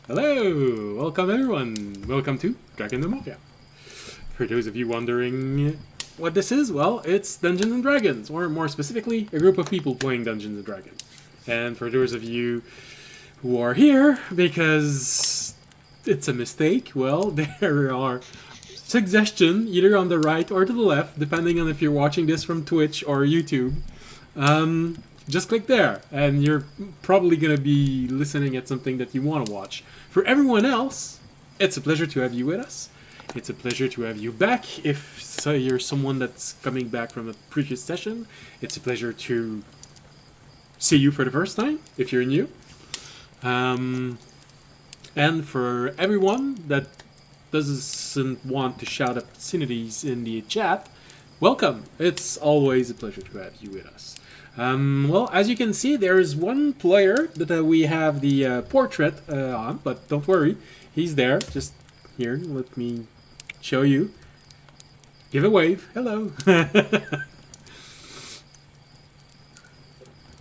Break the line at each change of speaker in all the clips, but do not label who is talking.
Hello! Welcome everyone! Welcome to Drakenmemoria. For those of you wondering what this is, well, it's Dungeons and Dragons, or more specifically, a group of people playing Dungeons and Dragons. And for those of you who are here because it's a mistake, well, there are suggestions either on the right or to the left, depending on if you're watching this from Twitch or YouTube. Just click there, and you're probably going to be listening at something that you want to watch. For everyone else, it's a pleasure to have you with us. It's a pleasure to have you back. If so, you're someone that's coming back from a previous session, it's a pleasure to see you for the first time, if you're new. And for everyone that doesn't want to shout obscenities in the chat, welcome. It's always a pleasure to have you with us. Well, as you can see, there is one player that we have the portrait on, but don't worry, he's there. Just here, let me show you. Give a wave. Hello.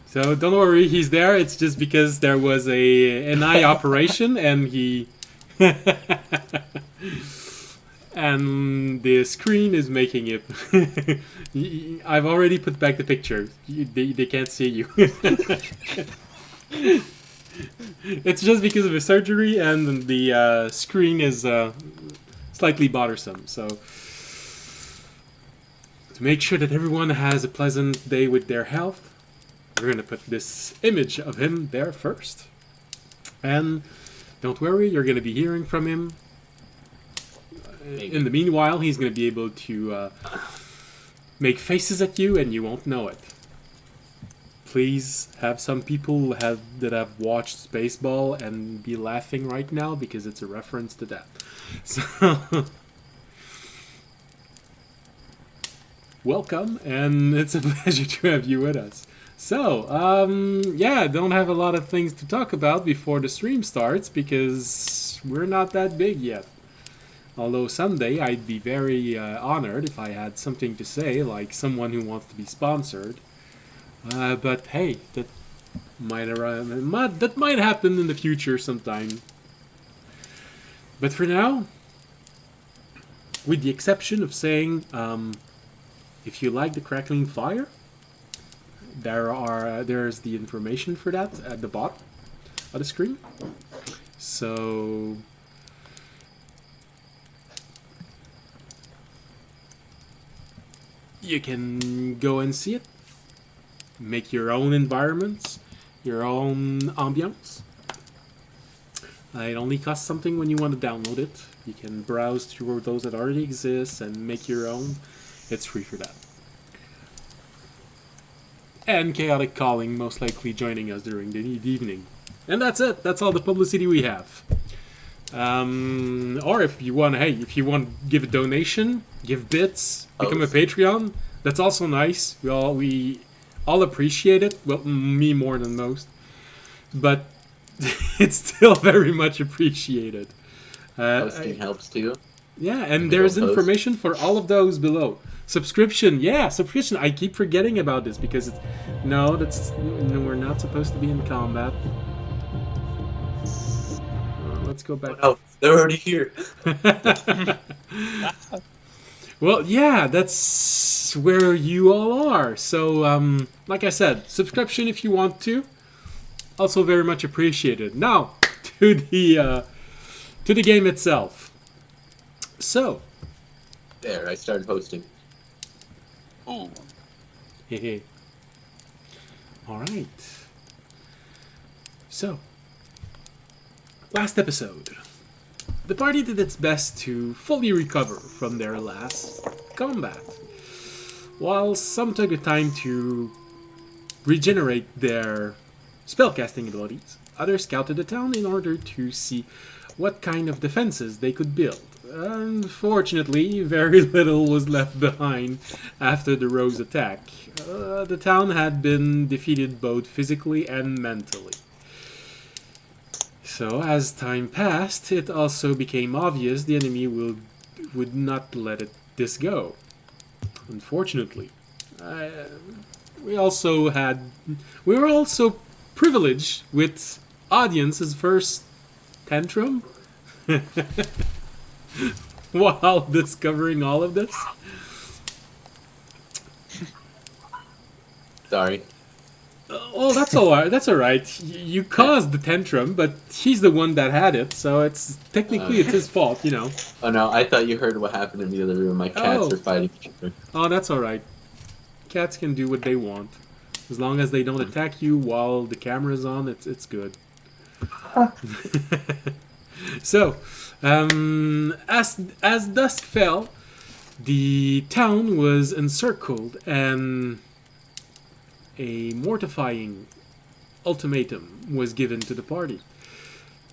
So don't worry, he's there. It's just because there was an eye operation, and he and the screen is making it. I've already put back the picture. They can't see you. It's just because of a surgery, and the screen is slightly bothersome. So to make sure that everyone has a pleasant day with their health, we're going to put this image of him there first. And don't worry, you're going to be hearing from him. In the meanwhile, he's going to be able to make faces at you, and you won't know it. Please have some people that have watched Spaceball and be laughing right now, because it's a reference to that. So, welcome, and it's a pleasure to have you with us. So, yeah, don't have a lot of things to talk about before the stream starts, because we're not that big yet. Although someday I'd be very honored if I had something to say, like someone who wants to be sponsored. But hey, that might happen in the future sometime. But for now, with the exception of saying, if you like the crackling fire, there's the information for that at the bottom of the screen. So you can go and see it. Make your own environments, your own ambiance. It only costs something when you want to download it. You can browse through those that already exist and make your own. It's free for that. And Chaotic Calling most likely joining us during the evening. And that's it. That's all the publicity we have. Or if you want, if you want to give a donation, give bits, become a Patreon, that's also nice. We all appreciate it. Well, me more than most, but it's still very much appreciated.
Hosting helps too.
Yeah, and there's information for all of those below. Subscription, yeah, subscription. I keep forgetting about this because no, we're not supposed to be in combat. Let's go back.
Oh, no, they're already here.
Well, yeah, that's where you all are. So, like I said, subscription if you want to. Also very much appreciated. Now, to the game itself. So.
There, I started hosting.
Ooh.
Hey. All right. So. Last episode, the party did its best to fully recover from their last combat, while some took the time to regenerate their spellcasting abilities. Others scouted the town in order to see what kind of defenses they could build. Unfortunately, very little was left behind after the rogue's attack. The town had been defeated both physically and mentally. So, as time passed, it also became obvious the enemy would not let this go. Unfortunately, we were also privileged with audience's first tantrum while discovering all of this?
Sorry.
Oh, that's all right. That's all right. You caused the tantrum, but he's the one that had it, so it's technically it's his fault, you know.
Oh no, I thought you heard what happened in the other room. My cats
Oh.
are fighting each other.
Oh, that's all right. Cats can do what they want, as long as they don't attack you while the camera's on. It's good. So, as dusk fell, the town was encircled, and a mortifying ultimatum was given to the party,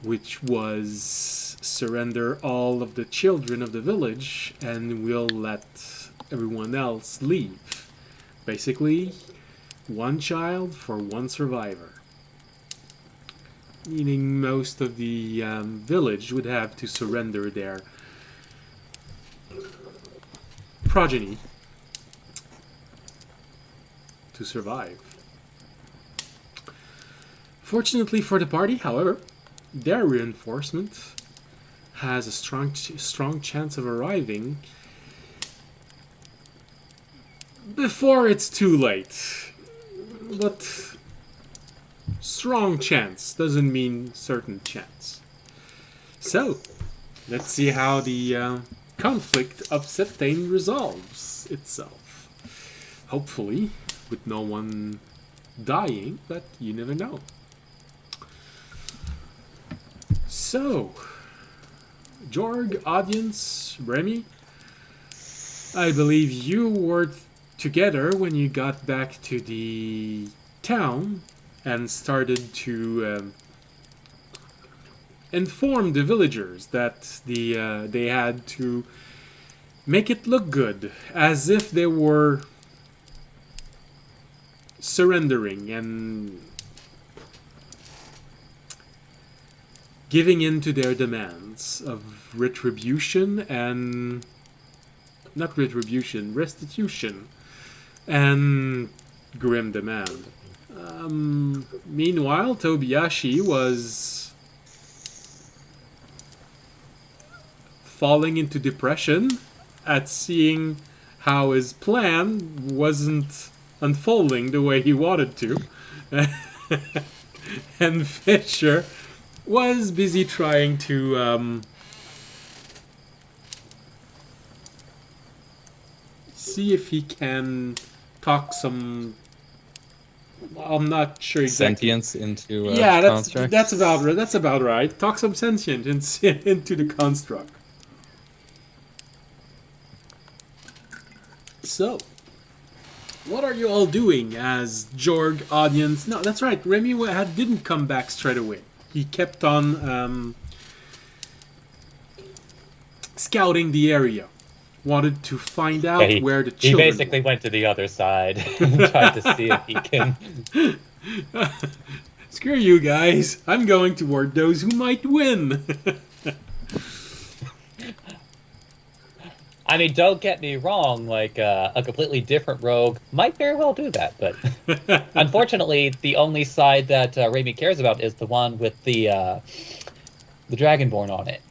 which was surrender all of the children of the village and we'll let everyone else leave. Basically, one child for one survivor. Meaning most of the village would have to surrender their progeny to survive. Fortunately for the party, however, their reinforcement has a strong chance of arriving before it's too late. But strong chance doesn't mean certain chance. So, let's see how the conflict of Ceptain resolves itself. Hopefully, with no one dying, but you never know. So, Jorg, audience, Remy, I believe you were together when you got back to the town and started to inform the villagers that they had to make it look good, as if they were surrendering and giving in to their demands of retribution and not retribution, restitution and grim demand. Meanwhile, Tobiyashi was falling into depression at seeing how his plan wasn't unfolding the way he wanted to. And Fisher was busy trying to see if he can talk some. I'm not sure exactly.
Sentience into
Yeah,
construct.
that's about right. Talk some sentient into the construct. So, what are you all doing as Jorg, audience? No, that's right. Remy didn't come back straight away. He kept on scouting the area. Wanted to find out where the
He
children
basically went to the other side and tried to see if he can.
Screw you guys. I'm going toward those who might win.
I mean, don't get me wrong, like, a completely different rogue might very well do that, but unfortunately, the only side that Remy cares about is the one with the Dragonborn on it.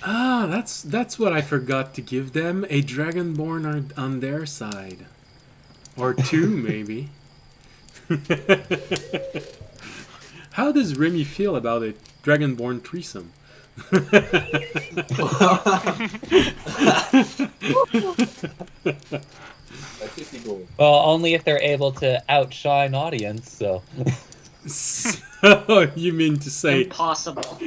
Ah, that's what I forgot to give them. A Dragonborn on their side. Or two, maybe. How does Remy feel about a Dragonborn threesome?
Well, only if they're able to outshine audience, so...
So, you mean to say...
Impossible.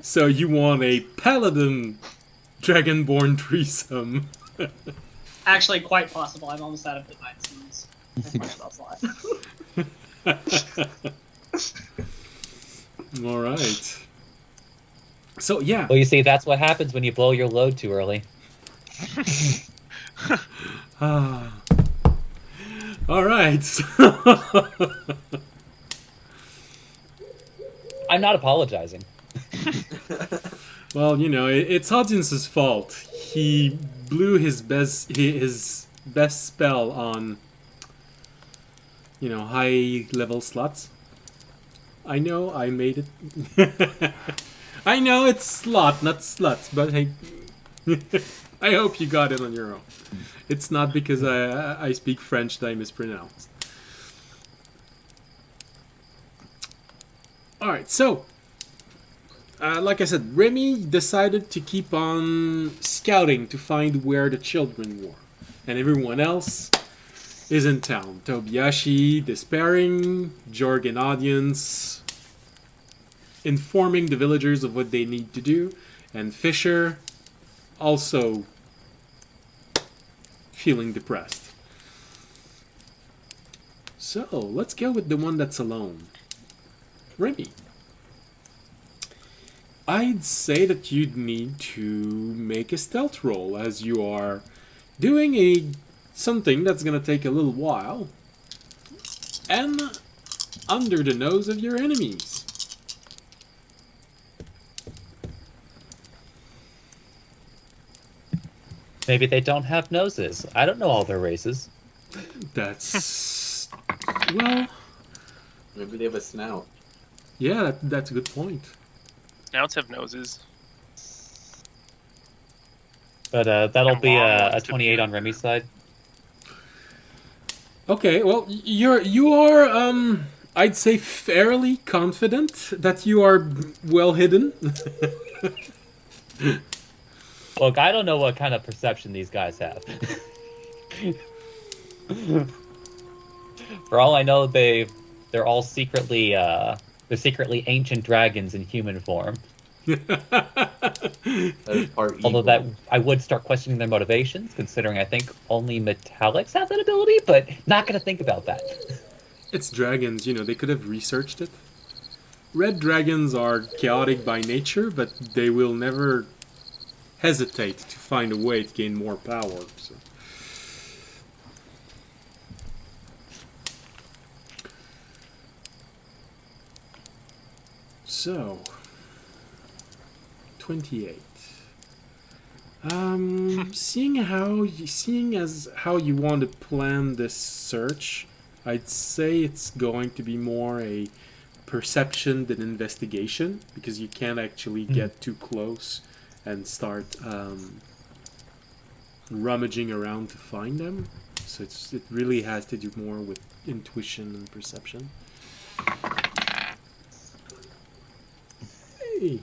So you want a paladin Dragonborn threesome?
Actually, quite possible. I'm almost out of divine stones.
Alright. So, yeah.
Well, you see, that's what happens when you blow your load too early.
Alright.
I'm not apologizing.
Well, you know, it's Audience's fault. He blew his best spell on, you know, high level slots. I know I made it. I know it's slot, not sluts, but hey, I hope you got it on your own. It's not because I speak French that I mispronounced. Alright, so, like I said, Remy decided to keep on scouting to find where the children were. And everyone else is in town. Tobiyashi despairing, Jorg audience informing the villagers of what they need to do, and Fisher also feeling depressed. So, let's go with the one that's alone. Remy. I'd say that you'd need to make a stealth roll as you are doing something that's gonna take a little while and under the nose of your enemies.
Maybe they don't have noses. I don't know all their races.
That's... well...
Maybe they have a snout.
yeah, that's a good point.
Snouts have noses.
But that'll
And
be
long
a
ones to
28
be-
on Remy's side.
Okay, well, you are, I'd say fairly confident that you are well hidden.
Look, I don't know what kind of perception these guys have. For all I know, they're all secretly they're secretly ancient dragons in human form.
That is part
Although
evil.
that I would start questioning their motivations, considering I think only metallics have that ability, but not gonna think about that.
It's dragons, you know, they could have researched it. Red dragons are chaotic by nature, but they will never hesitate to find a way to gain more power. So 28. Seeing as how you want to plan this search, I'd say it's going to be more a perception than investigation, because you can't actually get too close and start rummaging around to find them. So it really has to do more with intuition and perception. Hey.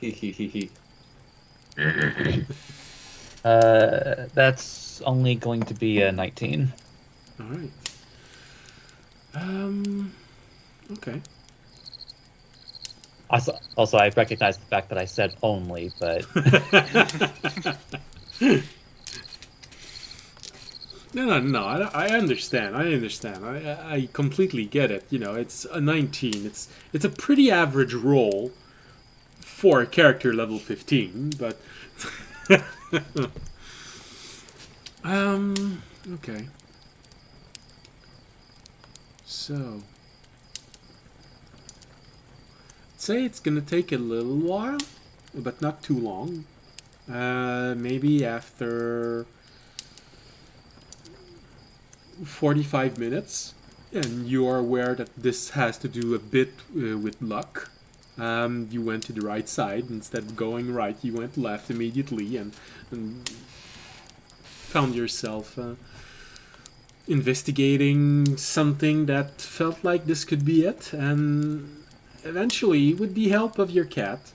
Hehehehe.
That's only going to be a 19.
All right. Okay.
Also, I recognize the fact that I said only, but
No. I understand. I completely get it. You know, it's a 19. It's a pretty average roll for a character level 15, but okay. So, say it's gonna take a little while, but not too long. Maybe after 45 minutes, and you are aware that this has to do a bit with luck. You went to the right side. Instead of going right, you went left immediately and found yourself investigating something that felt like this could be it. And eventually, with the help of your cat,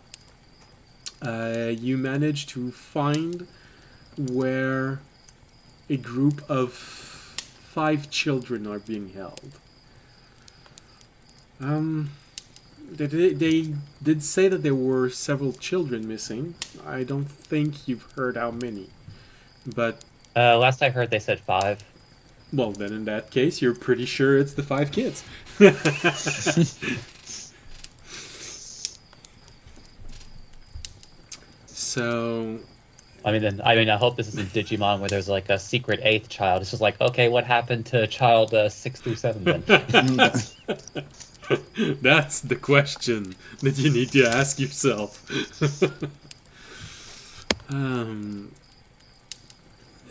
you managed to find where a group of 5 children are being held. They did say that there were several children missing. I don't think you've heard how many. But,
last I heard they said 5.
well, then in that case, you're pretty sure it's the 5 kids. So,
I hope this isn't Digimon where there's like a secret 8th child. It's just like, okay, what happened to child 6 through 7 then?
that's the question that you need to ask yourself.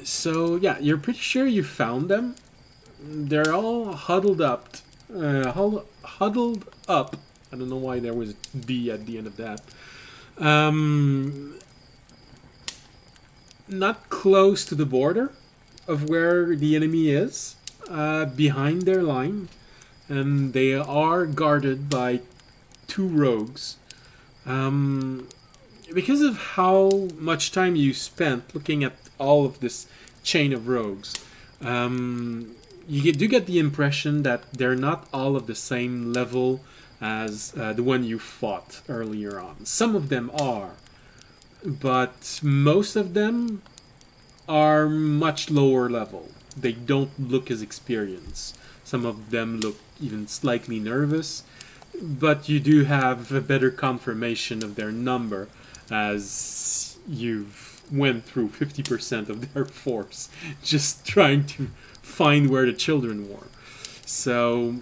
So yeah, you're pretty sure you found them. They're all huddled up huddled up. I don't know why there was a D at the end of that. Not close to the border of where the enemy is, behind their line, and they are guarded by two rogues. Because of how much time you spent looking at all of this chain of rogues, do get the impression that they're not all of the same level as the one you fought earlier on. Some of them are, but most of them are much lower level. They don't look as experienced. Some of them look even slightly nervous, but you do have a better confirmation of their number as you've went through 50% of their force just trying to find where the children were. So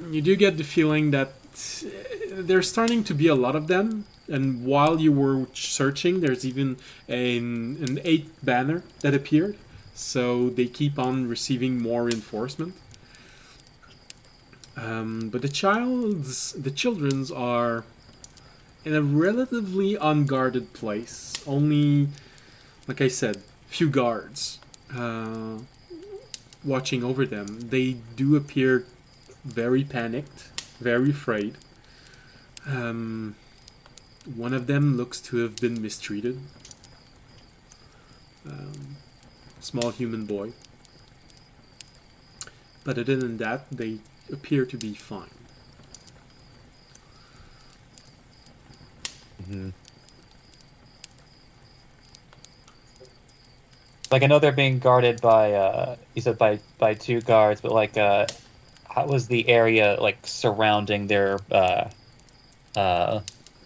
you do get the feeling that there's starting to be a lot of them, and while you were searching, there's even an 8th banner that appeared, so they keep on receiving more reinforcement. But the children's are in a relatively unguarded place. Only, like I said, few guards watching over them. They do appear very panicked, very afraid. One of them looks to have been mistreated. Small human boy. But other than that, they appear to be fine.
Mm-hmm. Like, I know they're being guarded by, you said by two guards, but like, how was the area like surrounding their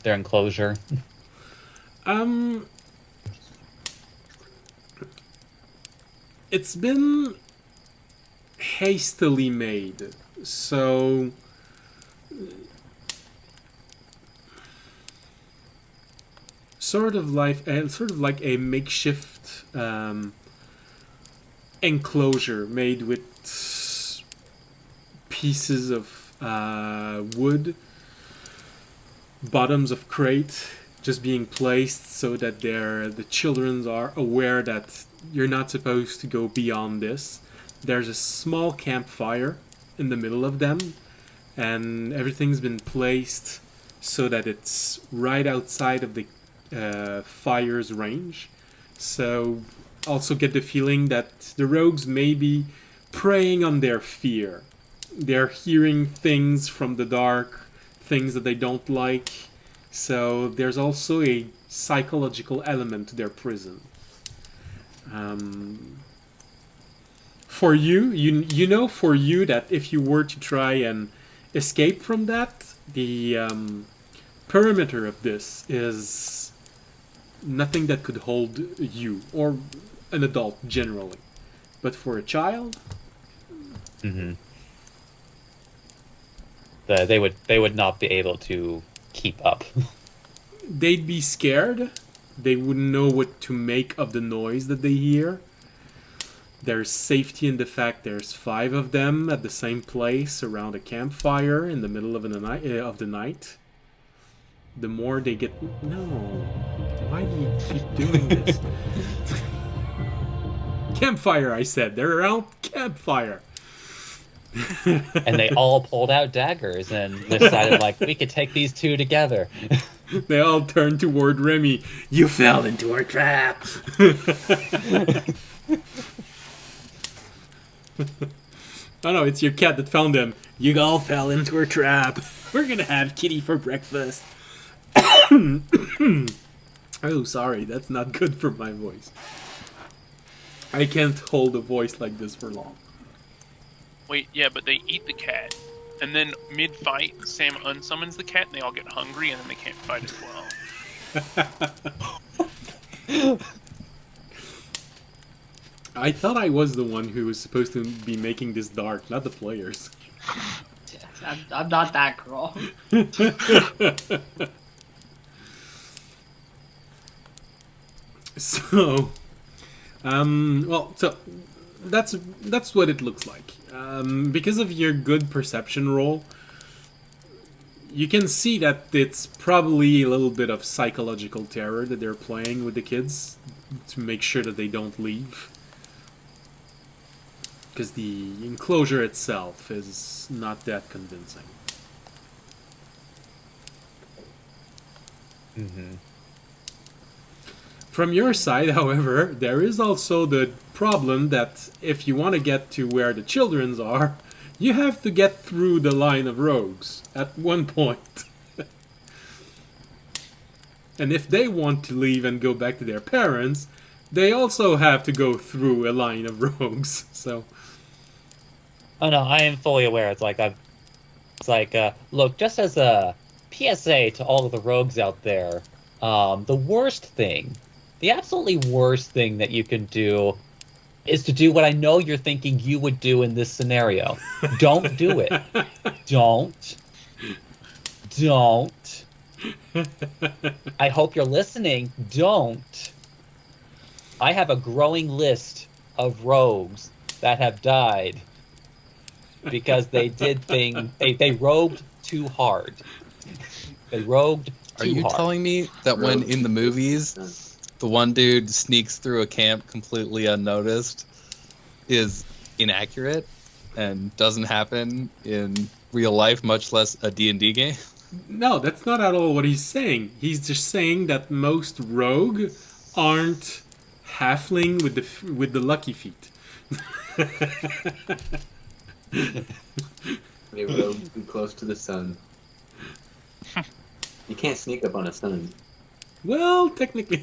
enclosure?
It's been hastily made, so sort of like a makeshift enclosure made with pieces of wood, bottoms of crate just being placed so that the children are aware that you're not supposed to go beyond this. There's a small campfire in the middle of them, and everything's been placed so that it's right outside of the fire's range. So also get the feeling that the rogues may be preying on their fear. They're hearing things from the dark, things that they don't like. So there's also a psychological element to their prison. For you know for you that if you were to try and escape from that, the perimeter of this is nothing that could hold you or an adult generally. But for a child,
Mm-hmm. They would not be able to keep up.
they'd be scared. They wouldn't know what to make of the noise that they hear. There's safety in the fact there's 5 of them at the same place around a campfire in the middle of the night. The more they get... No. Why do you keep doing this? Campfire, I said. They're around campfire.
And they all pulled out daggers and decided, like, we could take these two together.
They all turned toward Remy. You fell into our trap. Oh no, it's your cat that found them. You all fell into her trap. We're gonna have Kitty for breakfast. Oh, sorry, that's not good for my voice. I can't hold a voice like this for long.
Wait, yeah, but they eat the cat. And then mid-fight, Sam unsummons the cat and they all get hungry and then they can't fight as well.
I thought I was the one who was supposed to be making this dark, not the players.
I'm not that cruel.
So, that's what it looks like. Because of your good perception roll, you can see that it's probably a little bit of psychological terror that they're playing with the kids to make sure that they don't leave. Because the enclosure itself is not that convincing.
Mm-hmm.
From your side, however, there is also the problem that if you want to get to where the children's are, you have to get through the line of rogues at one point. And if they want to leave and go back to their parents, they also have to go through a line of rogues. So,
Oh no, I am fully aware. Look, just as a PSA to all of the rogues out there, the absolutely worst thing that you can do is to do what I know you're thinking you would do in this scenario. Don't do it. Don't. I hope you're listening. Don't. I have a growing list of rogues that have died because they rogued too hard. They rogued
Are
too
you
hard.
telling me that when in the movies the one dude sneaks through a camp completely unnoticed is inaccurate and doesn't happen in real life, much less a D&D game?
no, that's not at all what he's saying. He's just saying that most rogue aren't halfling with the lucky feet.
They rode too close to the sun. You can't sneak up on a sun.
Well, technically,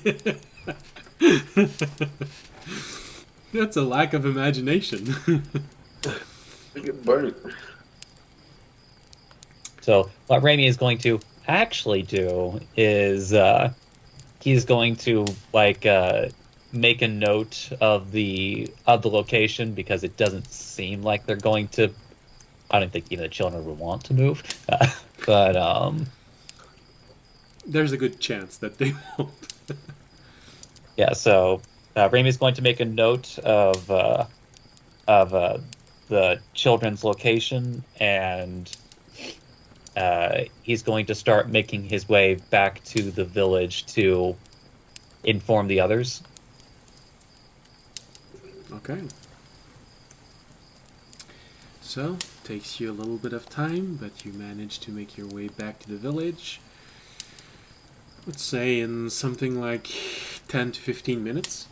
that's a lack of imagination.
You get burnt.
So what Raimi is going to actually do is he's going to make a note of the location because it doesn't seem like they're going to. I don't think even the children would want to move, but
There's a good chance that they won't.
yeah. So Raimi is going to make a note of the children's location, and he's going to start making his way back to the village to inform the others.
Okay. So, takes you a little bit of time, but you manage to make your way back to the village. Let's say in something like 10 to 15 minutes.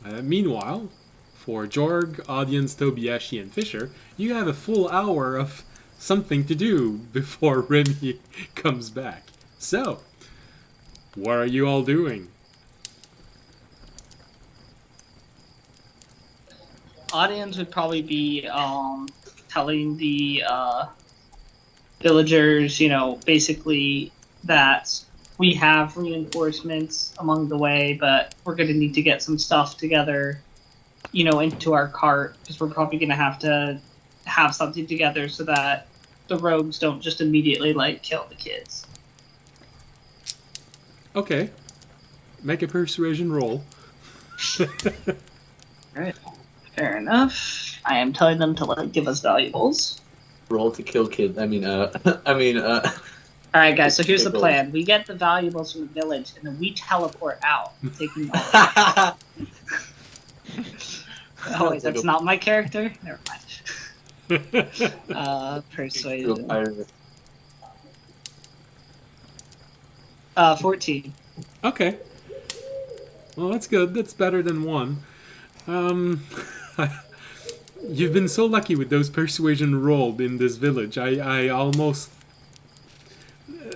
Meanwhile, for Jorg, Audience, Tobiashi, and Fisher, you have a full hour of something to do before Remy comes back. So, what are you all doing?
Audience would probably be telling the villagers, basically that we have reinforcements along the way, but we're going to need to get some stuff together, into our cart, because we're probably going to have something together so that the rogues don't just immediately, kill the kids.
Okay. Make a persuasion roll.
Alright. Fair enough. I am telling them to give us valuables.
Roll to kill kid.
Alright, guys, so here's the
Valuables.
plan. We get the valuables from the village, and then we teleport out, taking all. Oh, wait, that's not my character? Never mind. Persuasion. 14.
Okay. Well, that's good. That's better than 1. You've been so lucky with those persuasion rolled in this village. I almost...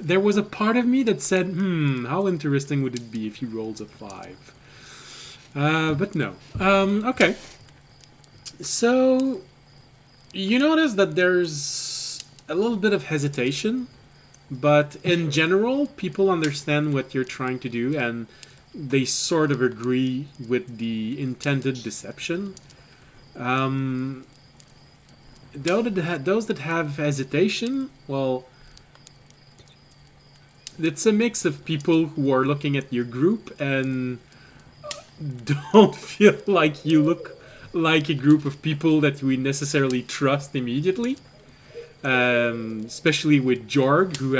There was a part of me that said, how interesting would it be if he rolls a 5? But no. Okay. So, you notice that there's a little bit of hesitation, but in general, people understand what you're trying to do, and they sort of agree with the intended deception. Those that have hesitation, well, it's a mix of people who are looking at your group and don't feel like you look like a group of people that we necessarily trust immediately. Especially with Jorg, who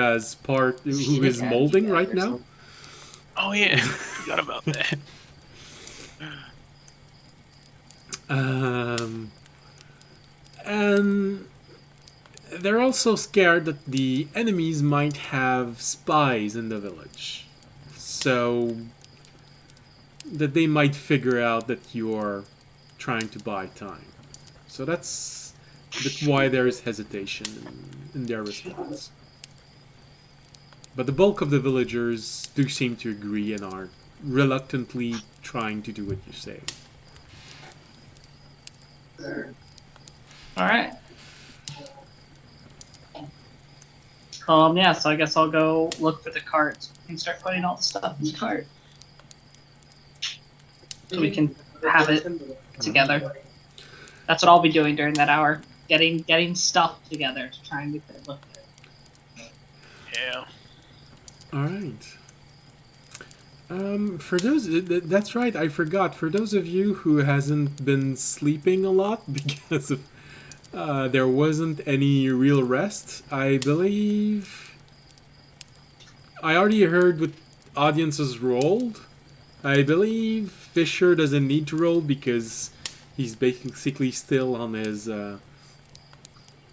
is molding right now.
Oh yeah, forgot about that.
And they're also scared that the enemies might have spies in the village. So that they might figure out that you're trying to buy time. So that's why there is hesitation in their response. But the bulk of the villagers do seem to agree and are reluctantly trying to do what you say.
All right. Yeah, so I guess I'll go look for the cart and start putting all the stuff in the cart. So we can have it together. That's what I'll be doing during that hour. Getting stuff together to try and make it look good.
Yeah.
Alright. For those... That's right, I forgot. For those of you who hasn't been sleeping a lot because of... there wasn't any real rest, I believe... I already heard what audiences rolled. I believe Fisher doesn't need to roll because he's basically still on his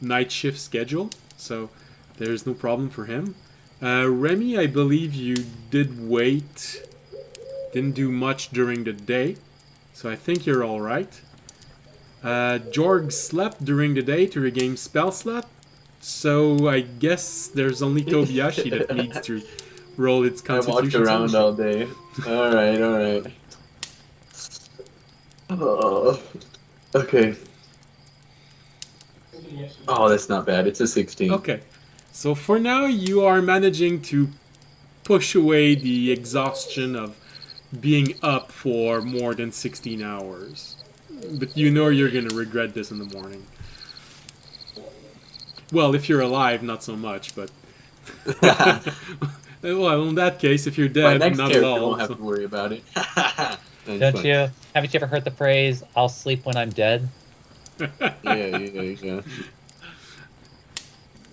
night shift schedule, so there's no problem for him. Remy, I believe you did wait, didn't do much during the day, so I think you're alright. Jorg slept during the day to regain spell slot, so I guess there's only Tobiyashi that needs to roll its
I
constitution.
walked around all day. Alright. Oh, okay. Oh, that's not bad. It's a 16.
Okay, so for now you are managing to push away the exhaustion of being up for more than 16 hours. But you know you're going to regret this in the morning. Well, if you're alive, not so much, but... well, in that case, if you're
My
dead,
next
not at
character
all.
won't have
So.
to worry about it.
Haven't you ever heard the phrase, I'll sleep when I'm dead?
Yeah.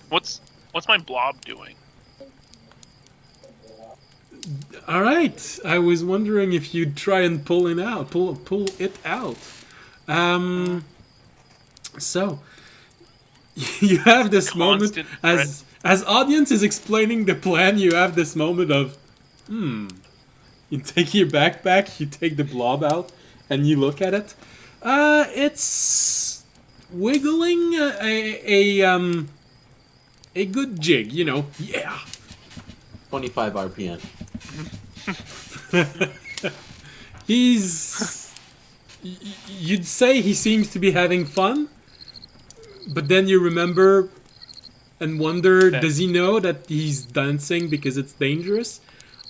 What's my blob doing?
All right, I was wondering if you'd try and pull it out. So you have this moment
Constant
as audience is explaining the plan. You have this moment of, You take your backpack, you take the blob out, and you look at it. It's wiggling a good jig, you know. Yeah.
25 RPM.
You'd say he seems to be having fun, but then you remember and wonder, does he know that he's dancing because it's dangerous?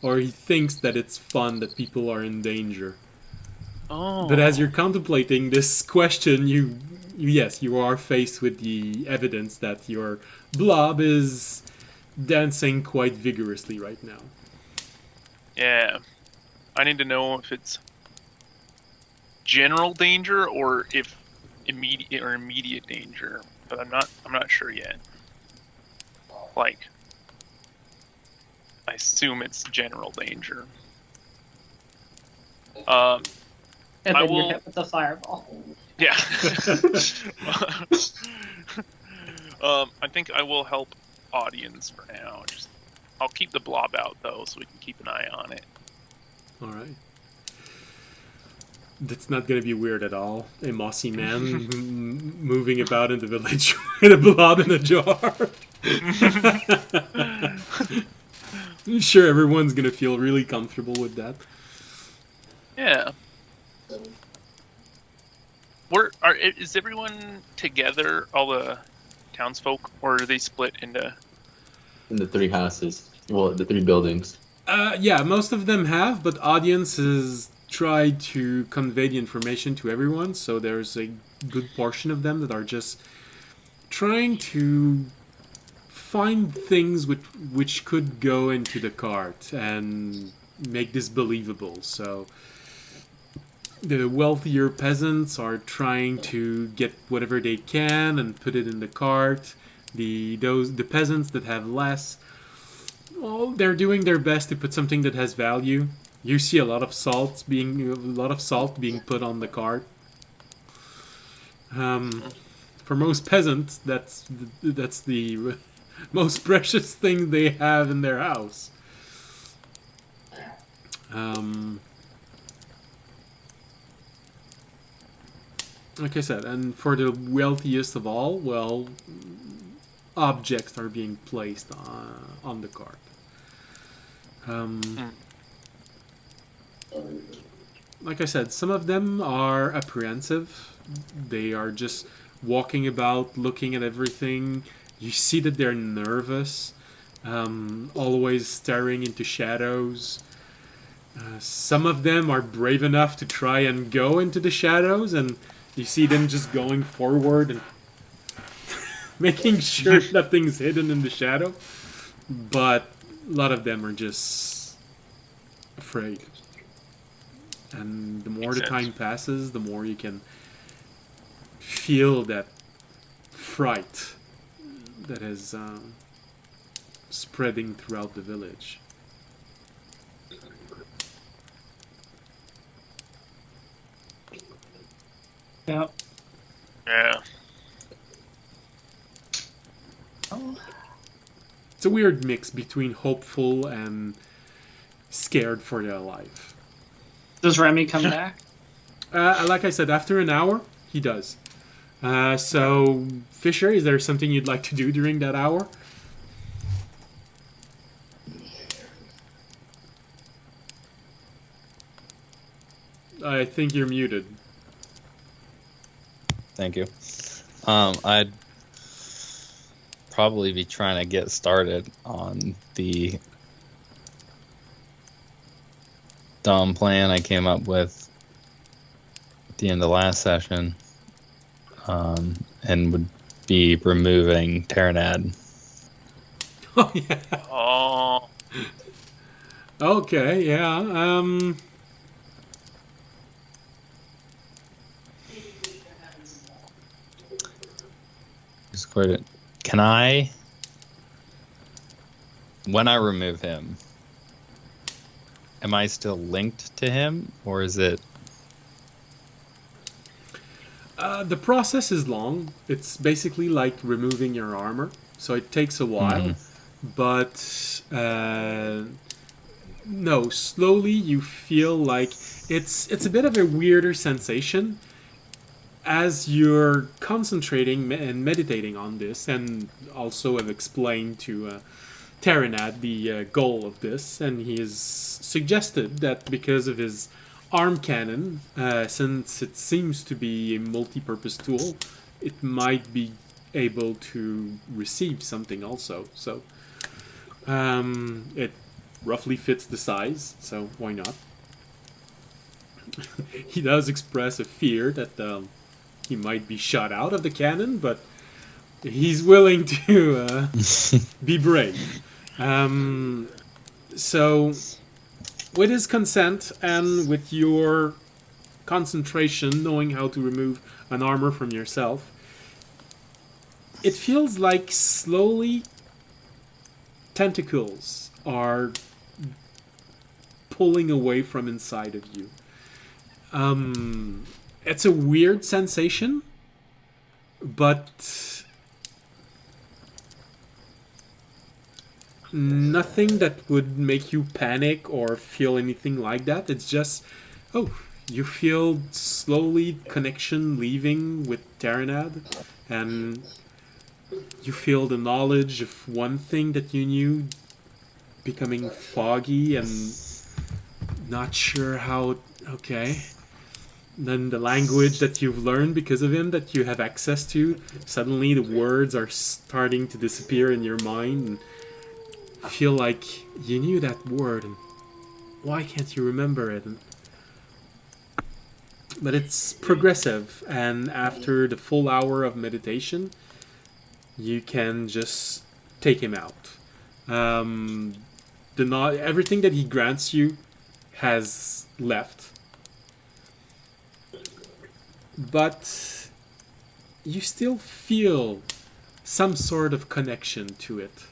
Or he thinks that it's fun that people are in danger?
Oh.
But as you're contemplating this question, you are faced with the evidence that your blob is dancing quite vigorously right now.
Yeah. I need to know if it's general danger or if immediate danger, but I'm not sure yet. Like, I assume it's general danger.
And then
I
you're
will-
hit with the fireball.
Yeah. I think I will help audience for now. I'll keep the blob out though, so we can keep an eye on it.
All right. That's not going to be weird at all. A mossy man moving about in the village with a blob in a jar. I'm sure everyone's going to feel really comfortable with that.
Yeah. Is everyone together, all the townsfolk, or are they split into?
In the 3 houses. Well, the 3 buildings.
Yeah, most of them have, but audiences try to convey the information to everyone, so there's a good portion of them that are just trying to find things which could go into the cart and make this believable. So the wealthier peasants are trying to get whatever they can and put it in the cart. The peasants that have less, well, they're doing their best to put something that has value. You see a lot of salt being put on the cart. For most peasants, that's the most precious thing they have in their house. Like I said, and for the wealthiest of all, well, objects are being placed on the cart. Like I said, some of them are apprehensive. They are just walking about, looking at everything. You see that they're nervous, always staring into shadows. Some of them are brave enough to try and go into the shadows, and you see them just going forward and making sure nothing's hidden in the shadow. But a lot of them are just afraid. And the more the time passes, the more you can feel that fright that is spreading throughout the village.
Yeah.
Yeah.
It's a weird mix between hopeful and scared for their life.
Does Remy come back?
Like I said, after an hour, he does. So, Fisher, is there something you'd like to do during that hour? I think you're muted.
Thank you. I'd probably be trying to get started on the dumb plan I came up with at the end of the last session, and would be removing Terranad.
Oh, yeah.
Oh.
Okay, yeah.
Just quote it. Can I, when I remove him, am I still linked to him, or is it?
The process is long. It's basically like removing your armor, so it takes a while. But no, slowly you feel like it's a bit of a weirder sensation as you're concentrating and meditating on this, and also have explained to Terranad the goal of this, and he has suggested that because of his arm cannon, since it seems to be a multi-purpose tool, it might be able to receive something also. So it roughly fits the size, so why not? He does express a fear that he might be shot out of the cannon, but he's willing to be brave. So, with his consent and with your concentration, knowing how to remove an armor from yourself, it feels like slowly tentacles are pulling away from inside of you. It's a weird sensation, but nothing that would make you panic or feel anything like that. It's just, you feel slowly connection leaving with Terranad, and you feel the knowledge of one thing that you knew becoming foggy and not sure how. Okay. Then the language that you've learned because of him, that you have access to, suddenly the words are starting to disappear in your mind, and feel like you knew that word, and why can't you remember it? But it's progressive, and after the full hour of meditation, you can just take him out. Everything that he grants you has left. but you still feel some sort of connection to it.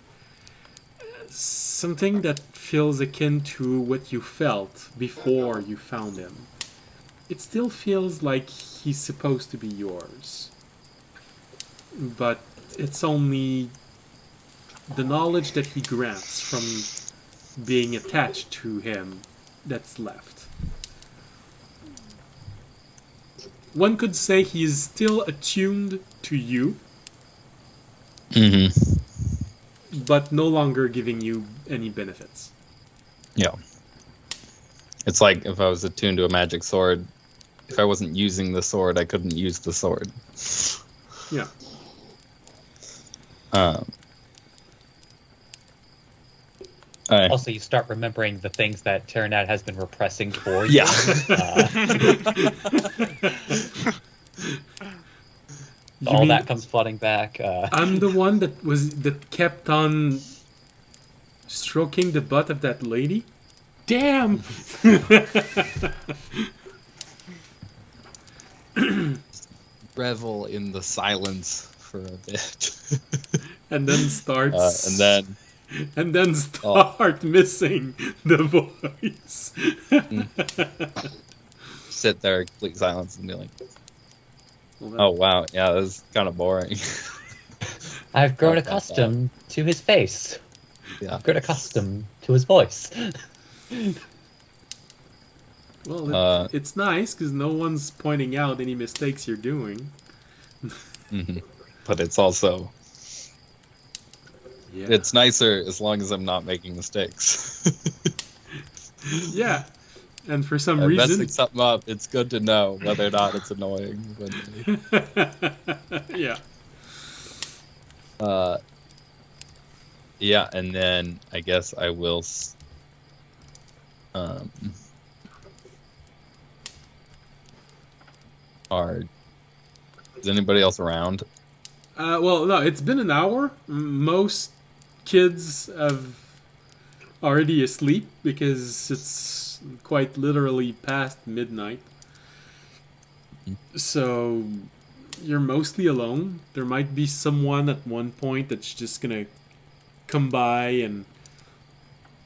Something that feels akin to what you felt before you found him. It still feels like he's supposed to be yours. But it's only the knowledge that he grants from being attached to him that's left. One could say he is still attuned to you, but no longer giving you any benefits.
Yeah. It's like if I was attuned to a magic sword, if I wasn't using the sword, I couldn't use the sword.
Yeah.
Also, you start remembering the things that Tyranad has been repressing for you.
Yeah.
You
All
mean
that comes flooding back.
I'm the one that kept on stroking the butt of that lady? Damn!
Revel in the silence for a bit.
And then starts
and then
start missing the voice.
sit there, complete silence, and be like,
Well, that-
"Oh wow, yeah, this is kind of boring."
I've grown
Not that
accustomed to his face.
Yeah.
I've grown accustomed to his voice.
Well, it's nice because no one's pointing out any mistakes you're doing.
But it's also
Yeah.
it's nicer as long as I'm not making mistakes.
Yeah. And for some
I'm
reason.
messing something up. It's good to know whether or not it's annoying.
Yeah.
Yeah, and then I guess I will. Is anybody else around?
Well, no, it's been an hour. Most kids have already asleep because it's quite literally past midnight. So you're mostly alone. There might be someone at one point that's just gonna come by and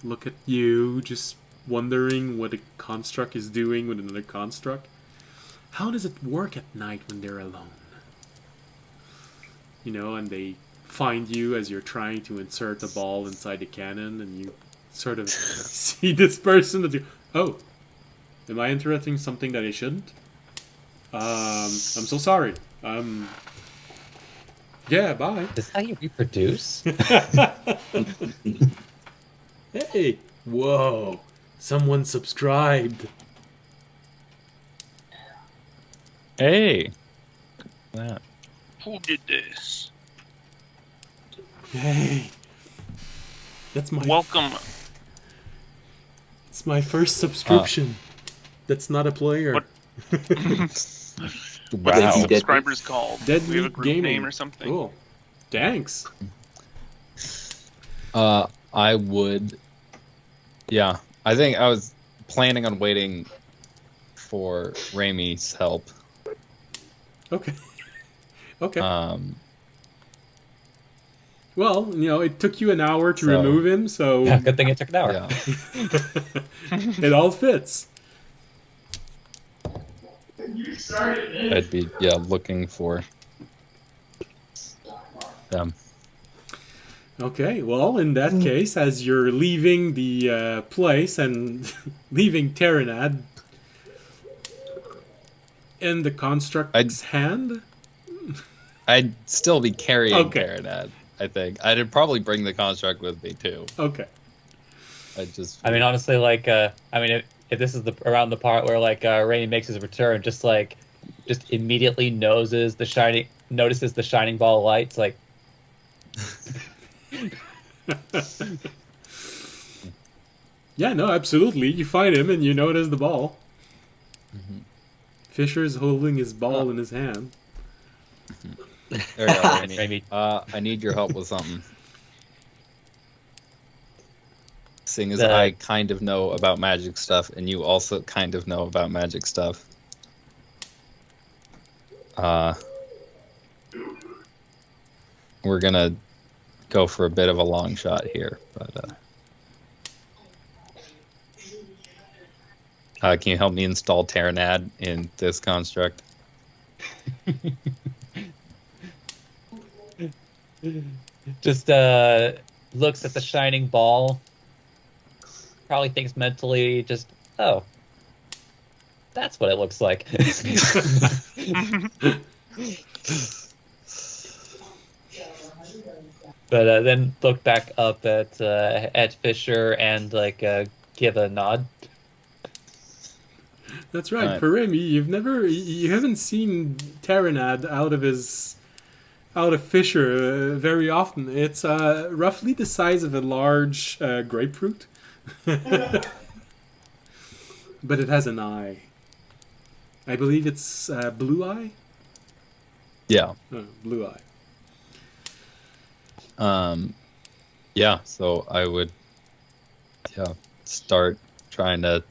look at you, just wondering what a construct is doing with another construct. How does it work at night when they're alone? You know, and they find you as you're trying to insert a ball inside the cannon, and you sort of see this person that you... Oh, am I interrupting something that I shouldn't? I'm so sorry. Yeah, bye.
Is this how you reproduce?
Hey, whoa, someone subscribed.
Hey. Yeah.
Who did this?
Hey, that's my
Welcome.
It's my first subscription. That's not a player.
What? What's
Wow.
the
Dead-
subscribers called?
Dead
Do we have a
Meat
group
Gaming.
name or something?
Oh, thanks.
I would. Yeah, I think I was planning on waiting for Raimi's help.
Okay. Okay.
Um,
Well, you know, it took you an hour to
So-
remove him, so
Yeah, good thing it took an hour.
yeah.
it all fits.
I'd be looking for them.
Okay, well, in that case, as you're leaving the place and leaving Terranad in the construct's hand,
I'd still be carrying
Okay.
Terranad, I think. I'd probably bring the construct with me too.
okay.
I mean, honestly, like, if this is around the part where like Rainy makes his return, just immediately notices the shining ball of light. It's like,
Yeah, no, absolutely. You find him and you notice the ball. Fisher's holding his ball in his hand.
There you go, Raimi.
Raimi.
I need your help with something. Seeing as
The-
I kind of know about magic stuff, and you also kind of know about magic stuff. We're gonna go for a bit of a long shot here, but can you help me install Terranad in this construct?
Just looks at the shining ball. Probably thinks mentally, just, oh, that's what it looks like. But then look back up at Fisher and give a nod.
That's right. For Remy, you haven't seen Terranad out of Fisher very often. It's roughly the size of a large grapefruit, but it has an eye. I believe it's blue eye.
Yeah.
Oh, blue eye.
Yeah. So I would, start trying to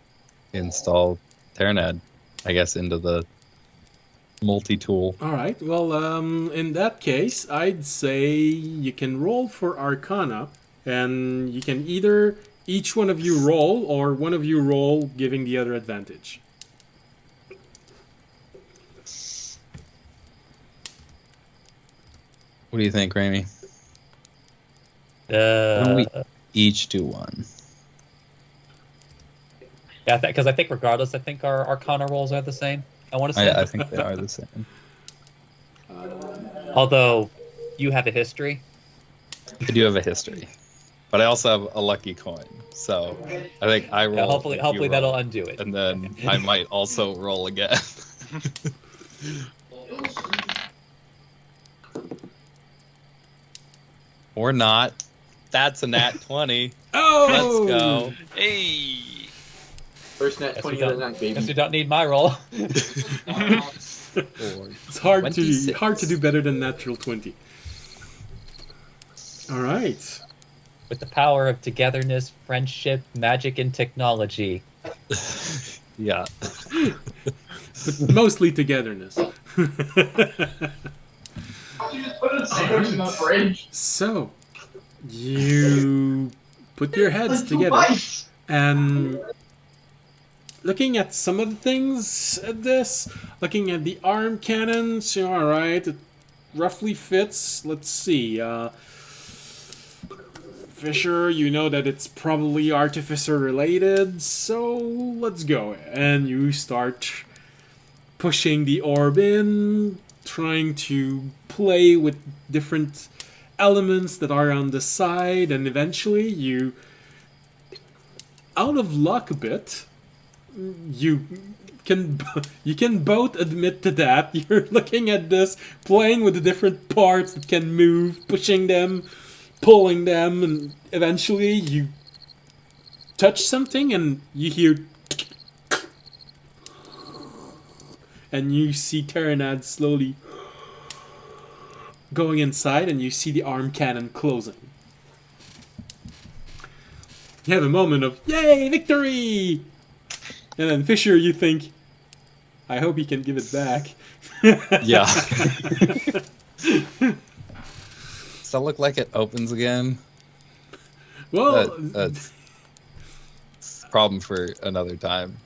install Terranad, I guess, into the multi-tool.
All right. Well, in that case, I'd say you can roll for Arcana, and you can either each one of you roll, or one of you roll, giving the other advantage.
What do you think, Ramy? Why
Uh,
don't we each do one?
yeah, because I think regardless, I think our Arcana rolls are the same. I want to say.
I think they are the same.
Although you have a history.
I do have a history, but I also have a lucky coin. So I think I roll.
Yeah,
if you
hopefully
roll,
that'll undo it.
and then I might also roll again. Or not. That's a nat 20.
Oh!
Let's go.
Hey.
First net 20 of the night,
Guess
baby.
you don't need my roll.
It's hard
26.
to do better than natural 20. All right.
With the power of togetherness, friendship, magic, and technology.
Yeah.
But mostly togetherness. So, you put your heads together, and looking at some of the things at this, looking at the arm cannons, alright, it roughly fits. Let's see. Fisher, you know that it's probably artificer related, so let's go. And you start pushing the orb in, trying to play with different elements that are on the side, and eventually you, out of luck a bit, you can both admit to that. You're looking at this, playing with the different parts that can move, pushing them, pulling them, and eventually you touch something and you hear, and you see Terranad slowly going inside, and you see the arm cannon closing. You have a moment of, yay, victory! And then Fisher, you think, I hope he can give it back.
Yeah. Does that look like it opens again?
Well,
That's a problem for another time.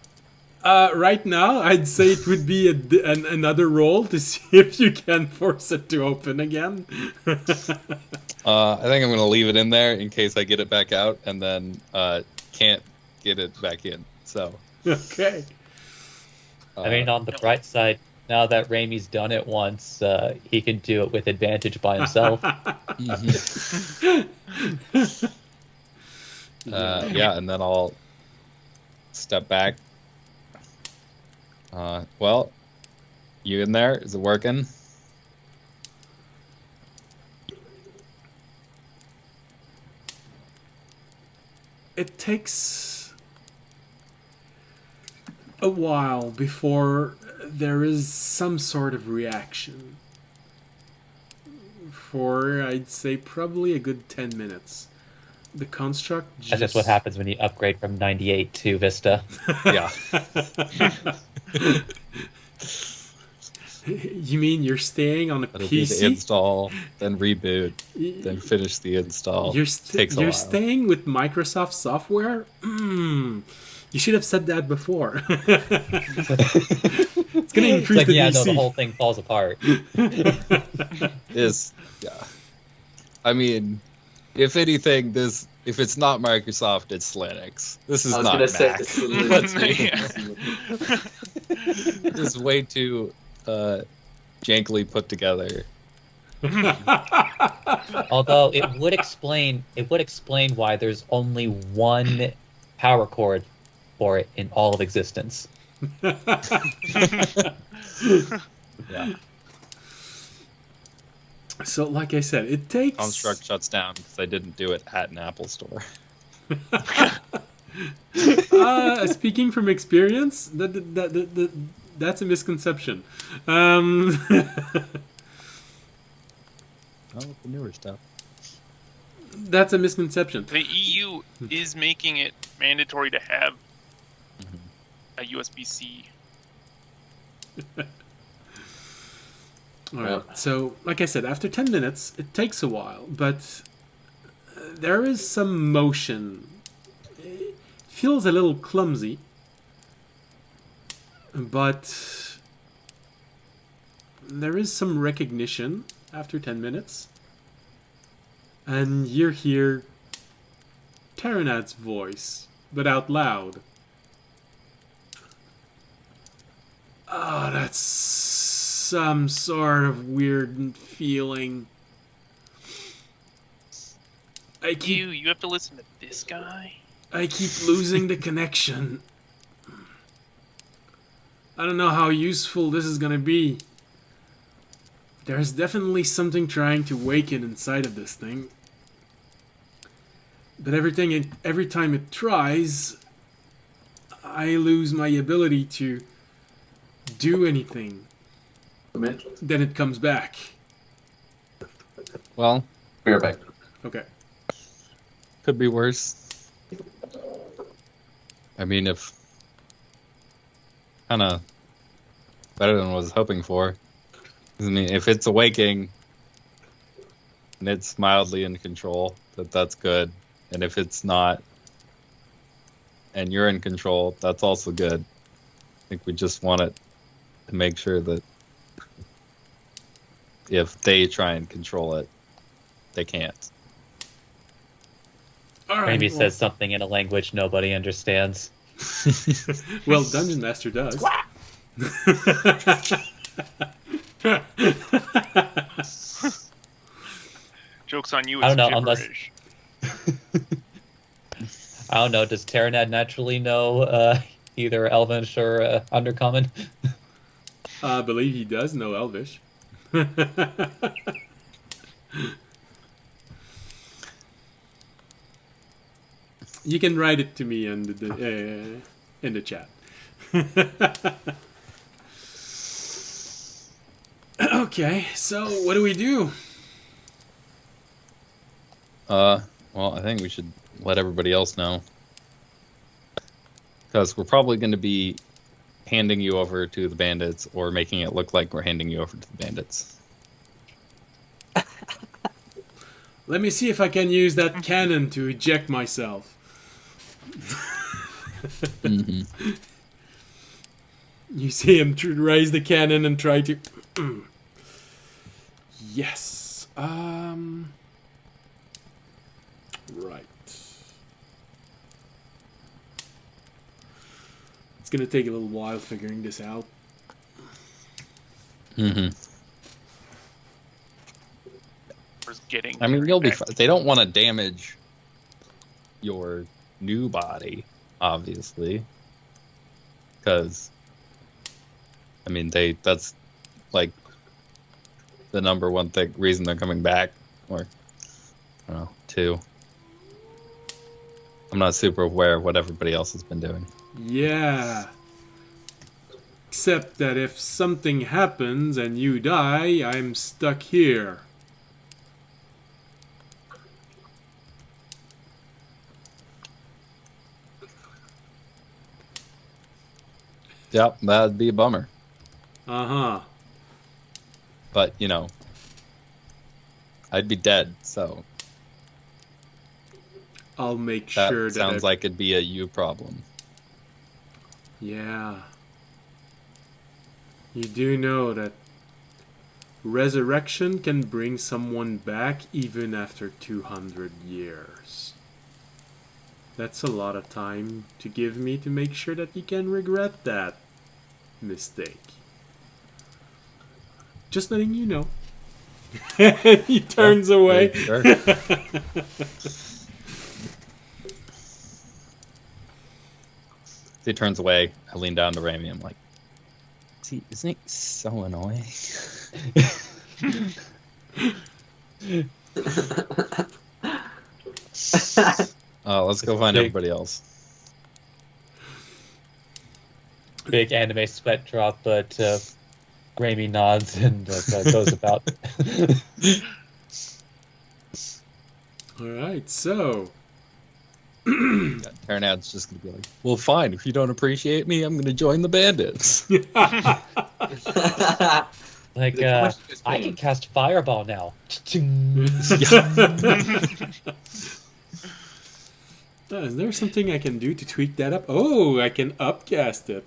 right now, I'd say it would be another roll to see if you can force it to open again.
I think I'm going to leave it in there in case I get it back out and then can't get it back in. So.
Okay.
I mean, on the bright side, now that Ramey's done it once, he can do it with advantage by himself.
Yeah, and then I'll step back. Well, you in there? Is it working?
It takes a while before there is some sort of reaction. For, I'd say, probably a good 10 minutes. The construct just...
That's just what happens when you upgrade from 98 to Vista.
Yeah.
You mean you're staying on a
That'll be the
PC?
install, then reboot, then finish the install. Takes a
You're
while.
staying with Microsoft software? You should have said that before. It's gonna
It's
increase
like,
the
yeah,
DC.
no, the whole thing falls apart.
Yeah. I mean, if anything, if it's not Microsoft, it's Linux. This is
I was
not
gonna say
Mac.
this is
Let's be
Yeah.
This is way too jankily put together.
Although it would explain why there's only one power cord for it in all of existence.
Yeah.
So, like I said, it takes.
Construct shuts down because I didn't do it at an Apple store.
Speaking from experience, that's a misconception.
Oh, the newer stuff.
That's a misconception.
The EU is making it mandatory to have a USB-C.
All right. So, like I said, after 10 minutes, it takes a while, but there is some motion. It feels a little clumsy, but there is some recognition after 10 minutes. And you hear Terranad's voice, but out loud. Oh, that's some sort of weird feeling.
You have to listen to this guy?
I keep losing the connection. I don't know how useful this is gonna be. There's definitely something trying to waken inside of this thing. But every time it tries, I lose my ability to do anything. Then it comes back.
Well,
We're back.
Okay.
could be worse. I mean, if kind of better than what I was hoping for. I mean, if it's awaking and it's mildly in control, that's good. And if it's not, and you're in control, that's also good. I think we just want it to make sure that if they try and control it, they can't.
All right.
Maybe says something in a language nobody understands.
Well, Dungeon Master does.
Joke's on you,
I
it's
don't know, unless-
gibberish.
I don't know, does Terranad naturally know either Elvish or Undercommon?
I believe he does know Elvish. You can write it to me in the chat. Okay, so what do we do?
Well, I think we should let everybody else know. Because we're probably going to be handing you over to the bandits or making it look like we're handing you over to the bandits.
Let me see if I can use that cannon to eject myself.
Mm-hmm.
You see him raise the cannon and try to... Yes. Right. It's gonna take a little while figuring this out.
Mm-hmm.
Getting
I mean, you'll be
back.
fine. They don't want to damage your new body, obviously. Because, I mean, that's like the number one reason they're coming back. Or, I don't know, two. I'm not super aware of what everybody else has been doing.
Yeah. Except that if something happens and you die, I'm stuck here.
Yep, that'd be a bummer.
Uh-huh.
But, you know, I'd be dead, so
I'll make
that
sure that
sounds like it'd be a you problem.
Yeah. You do know that resurrection can bring someone back even after 200 years. That's a lot of time to give me to make sure that you can regret that mistake. Just letting you know. He turns away.
Sure. He turns away. I lean down to Rami. I'm like, isn't he so annoying? Let's go find
Big-
everybody else.
Big anime sweat drop, but Grammy nods and goes about.
Alright, so.
Yeah, Terranad's just gonna be like, well, fine. If you don't appreciate me, I'm gonna join the bandits.
Like, I can cast Fireball now.
Is there something I can do to tweak that up? Oh, I can upcast it.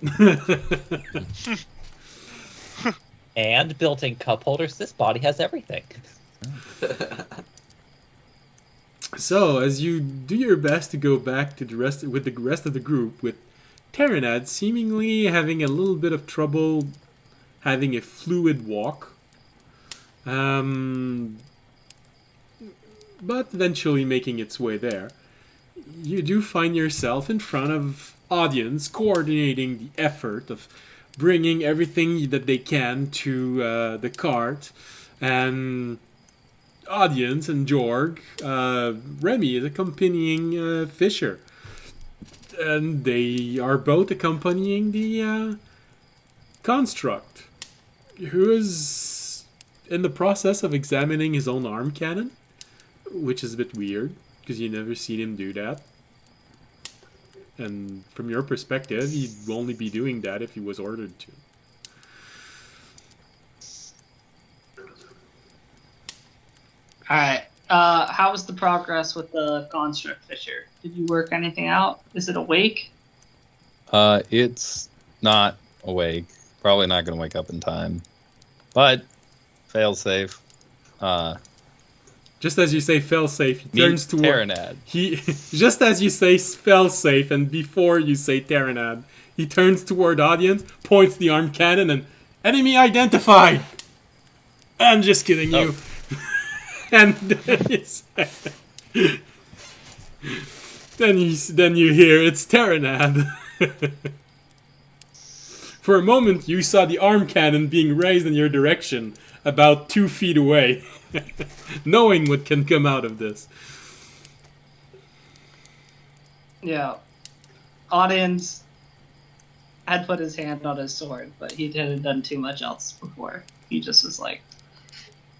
And built-in cup holders. This body has everything.
So, as you do your best to go back to the rest of the group, with Terranad seemingly having a little bit of trouble having a fluid walk, but eventually making its way there, you do find yourself in front of audience coordinating the effort of bringing everything that they can to the cart, and audience and Jorg, Remy is accompanying Fisher, and they are both accompanying the construct, who is in the process of examining his own arm cannon, which is a bit weird because you never seen him do that. And from your perspective, he'd only be doing that if he was ordered to.
Alright. How was the progress with the construct, Fisher? Did you work anything out? Is it awake?
It's not awake. Probably not gonna wake up in time. But fail safe.
Just as you say fail safe, he
Meet
turns toward
Terranad.
he. Just as you say fail safe, and before you say Terranad, he turns toward audience, points the arm cannon, and enemy identified. I'm just kidding you. And then you say, then you hear it's Terranad. For a moment, you saw the arm cannon being raised in your direction, about 2 feet away. Knowing what can come out of this.
Yeah. Audience had put his hand on his sword, but he hadn't done too much else before. He just was like,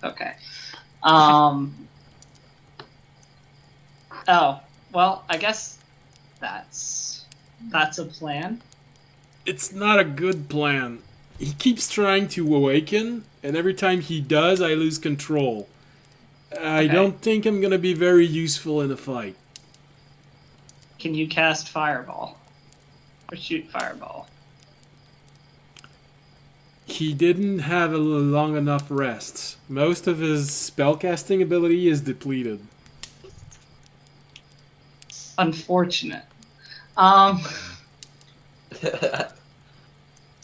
okay. Oh, well, I guess that's a plan.
It's not a good plan. He keeps trying to awaken, and every time he does, I lose control. I
Okay.
don't think I'm gonna be very useful in a fight.
Can you cast Fireball? Or shoot Fireball?
He didn't have a long enough rest. Most of his spellcasting ability is depleted.
Unfortunate.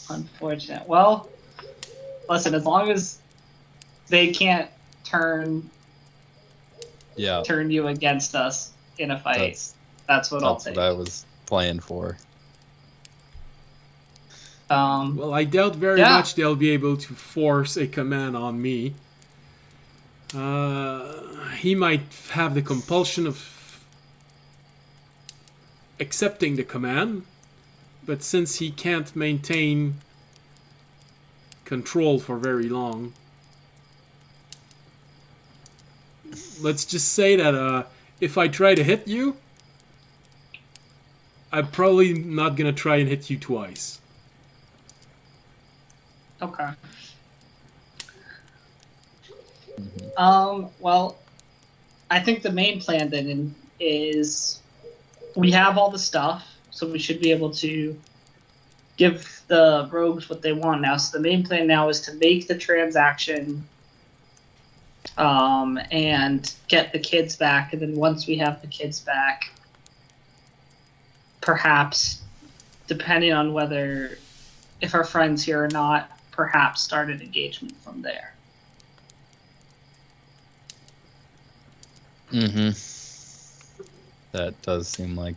Unfortunate. Well, listen, as long as they can't turn
Yeah,
you against us in a fight, that's what I'll
that's
take.
what I was playing for.
Well, I doubt very
Yeah.
much they'll be able to force a command on me. He might have the compulsion of accepting the command, but since he can't maintain control for very long, let's just say that if I try to hit you, I'm probably not gonna try and hit you twice.
Okay. Well, I think the main plan then is we have all the stuff, so we should be able to give the rogues what they want now. So the main plan now is to make the transaction, and get the kids back. And then once we have the kids back, perhaps, depending on whether if our friends here or not, perhaps start an engagement from there.
Mm-hmm. That does seem like.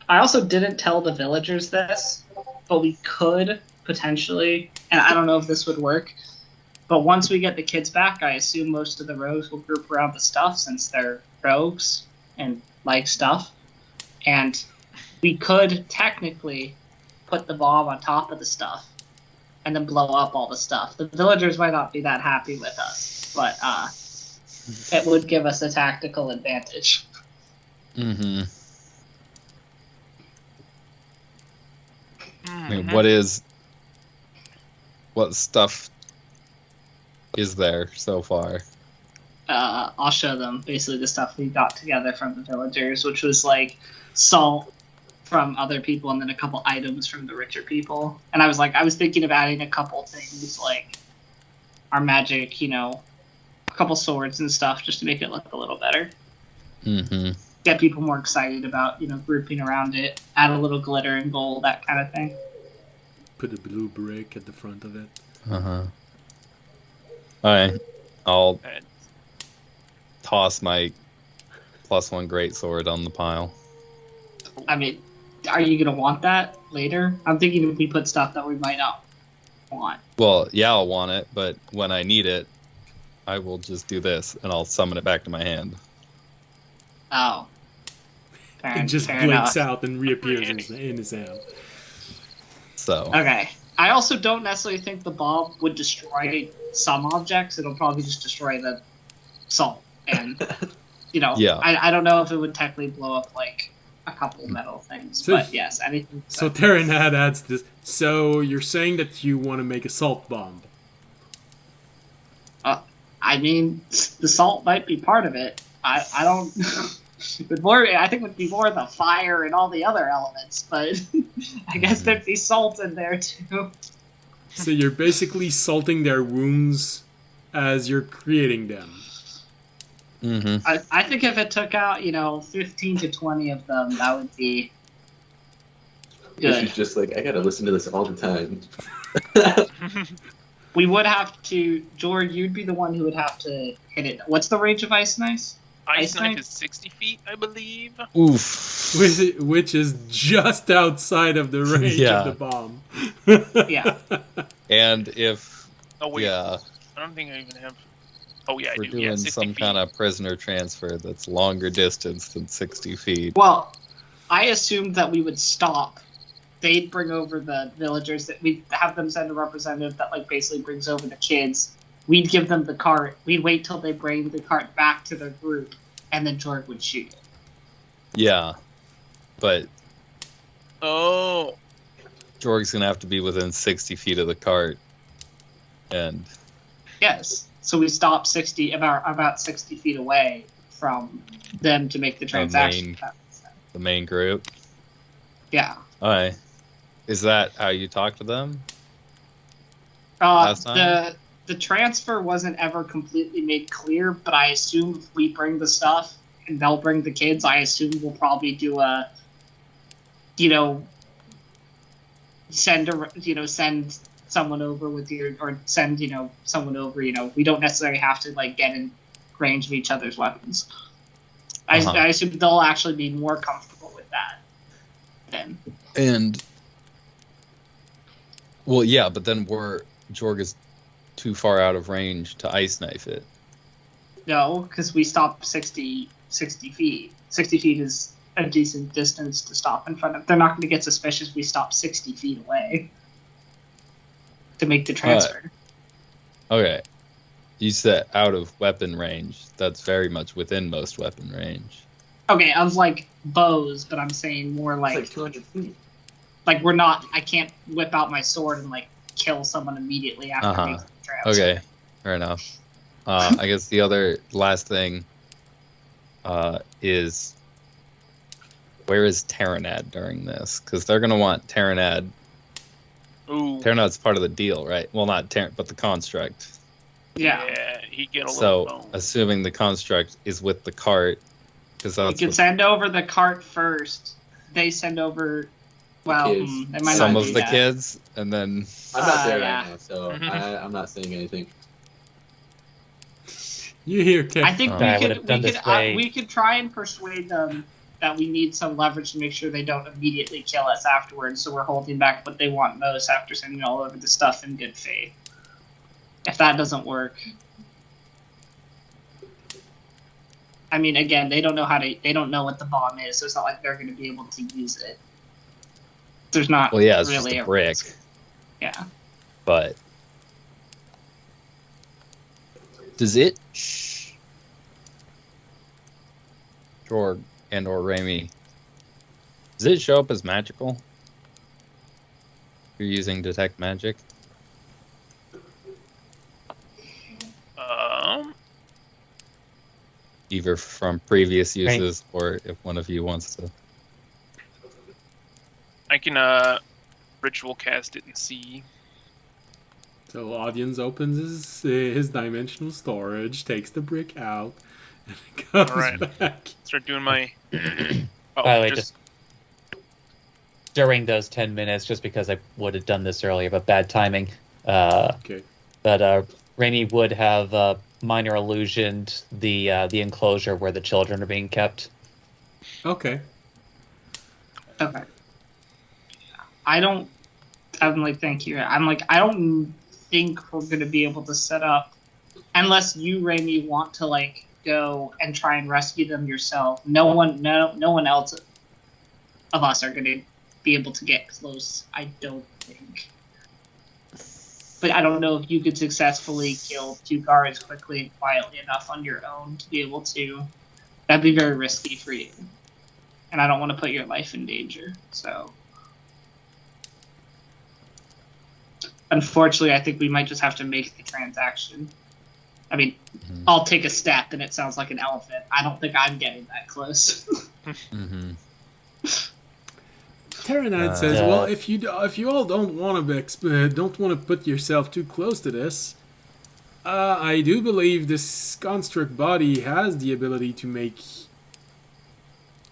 I also didn't tell the villagers this, but we could potentially, and I don't know if this would work, but once we get the kids back, I assume most of the rogues will group around the stuff since they're rogues and like stuff. And we could technically put the bomb on top of the stuff and then blow up all the stuff. The villagers might not be that happy with us, but it would give us a tactical advantage.
Mm-hmm. I mean,
Mhm.
what stuff is there so far?
I'll show them basically the stuff we got together from the villagers, which was like salt from other people and then a couple items from the richer people. And I was thinking of adding a couple things like our magic, a couple swords and stuff just to make it look a little better.
Mm-hmm.
Get people more excited about, grouping around it, add a little glitter and gold, that kind of thing.
Put a blue brick at the front of it.
Uh-huh. Alright. I'll
And
toss my +1 greatsword on the pile.
I mean, are you going to want that later? I'm thinking if we put stuff that we might not want.
Well, yeah, I'll want it, but when I need it, I will just do this, and I'll summon it back to my hand.
Oh.
It just
fair
blinks
enough.
out and reappears in his hand.
So,
Okay. I also don't necessarily think the bomb would destroy some objects. It'll probably just destroy the salt. And,
Yeah.
I don't know if it would technically blow up, like, a couple metal things.
So-
but, yes, anything.
So Terranad adds this. So you're saying that you want to make a salt bomb?
I mean, the salt might be part of it. I don't... I think it would be more the fire and all the other elements, but I guess there'd be salt in there, too.
So you're basically salting their wounds as you're creating them.
mm-hmm.
I think if it took out, 15 to 20 of them, that would be good.
She's just like, I gotta listen to this all the time.
We would have to, George, you'd be the one who would have to hit it. What's the range of Ice Knife?
Ice
Ice
Knife
Knife?
is 60 feet, I believe.
Oof.
Which is just outside of the range
Yeah.
of the bomb.
Yeah.
And if,
Oh wait,
yeah,
I don't think I even have. Oh yeah, I
we're
do. Yeah,
doing
60
some
feet.
kind of prisoner transfer that's longer distance than 60 feet.
Well, I assumed that we would stop. They'd bring over the villagers, that we'd have them send a representative that, like, basically brings over the kids. We'd give them the cart. We'd wait till they bring the cart back to their group, and then Jorg would shoot it.
Yeah. But
Oh,
Jorg's gonna have to be within 60 feet of the cart. And
Yes. So we stop about 60 feet away from them to make the transaction.
the main group.
Yeah.
Alright. Is that how you talk to them? Last time?
The transfer wasn't ever completely made clear, but I assume if we bring the stuff and they'll bring the kids, I assume we'll probably do a, send someone over with or send, someone over, we don't necessarily have to, like, get in range of each other's weapons.
Uh-huh.
I assume they'll actually be more comfortable with that then.
And well, yeah, but then Jorg is too far out of range to ice knife it.
No, because we stopped 60 feet. 60 feet is a decent distance to stop in front of. They're not going to get suspicious if we stop 60 feet away to make the transfer.
Okay. You said out of weapon range. That's very much within most weapon range.
Okay, I was like bows, but I'm saying more
It's
like,
like 200 feet.
like we're not. I can't whip out my sword and, like, kill someone immediately after making the traps.
Okay, fair enough. I guess the other last thing is, where is Terranad during this? Because they're gonna want Terranad.
Ooh.
Terranad's part of the deal, right? Well, not Terran, but the construct.
Yeah.
He get a
So,
little bone.
assuming the construct is with the cart, because
We
that's
could
what
send over the cart first. They send over. Well,
Kids.
they might
some
not
of
do
the
that.
kids, and then
I'm not there
yeah.
right now, so
Mhm.
I'm not saying anything.
You hear Tech.
I think
I would have done this way.
we could try and persuade them that we need some leverage to make sure they don't immediately kill us afterwards. So we're holding back what they want most after sending all over the stuff in good faith. If that doesn't work, I mean, again, they don't know they don't know what the bomb is, so it's not like they're going to be able to use it. There's not.
well, yeah, it's
really
just a brick,
Yeah.
but does it? Jorg and/or Raimi, does it show up as magical? You're using detect magic. Either from previous uses or if one of you wants to.
I can ritual cast it and see.
So audience opens his dimensional storage, takes the brick out, and comes
Alright.
back.
Start doing my.
By the way, just during those 10 minutes, just because I would have done this earlier, but bad timing.
Okay.
But Raimi would have minor illusioned the enclosure where the children are being kept.
Okay.
Okay. I'm like, thank you. I'm like, I don't think we're going to be able to set up, unless you, Raimi, want to, like, go and try and rescue them yourself. No one else of us are going to be able to get close, I don't think. But I don't know if you could successfully kill 2 guards quickly and quietly enough on your own to be able to. That'd be very risky for you. And I don't want to put your life in danger, so. Unfortunately, I think we might just have to make the transaction. I mean, I'll take a step and it sounds like an elephant. I don't think I'm getting that close.
Mm-hmm.
Terranite says, "Well, if you all don't want to put yourself too close to this, I do believe this construct body has the ability to make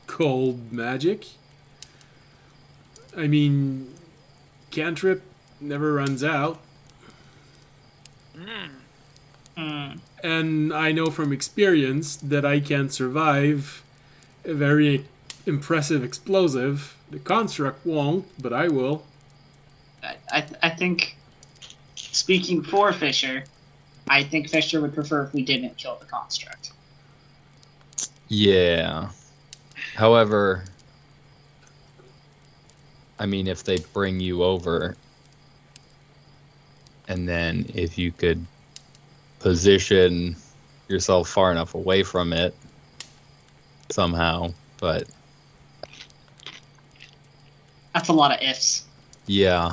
cold magic. I mean, cantrip never runs out, and I know from experience that I can survive a very impressive explosive. The construct won't, but I will."
I think, speaking for Fisher, I think Fisher would prefer if we didn't kill the construct.
Yeah. However, I mean, if they bring you over, and then if you could position yourself far enough away from it somehow, but
That's a lot of ifs.
yeah.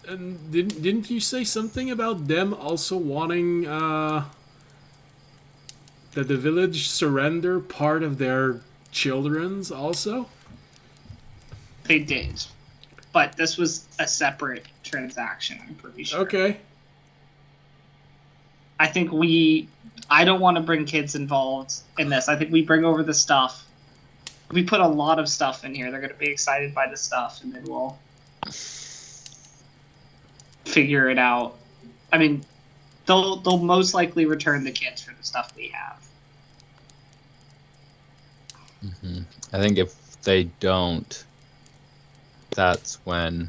And didn't you say something about them also wanting that the village surrender part of their children's also?
They did. But this was a separate transaction, I'm pretty sure.
Okay.
I think I don't want to bring kids involved in this. I think we bring over the stuff. We put a lot of stuff in here. They're going to be excited by the stuff, and then we'll figure it out. I mean, they'll most likely return the kids for the stuff we have.
Mm-hmm. I think if they don't, that's when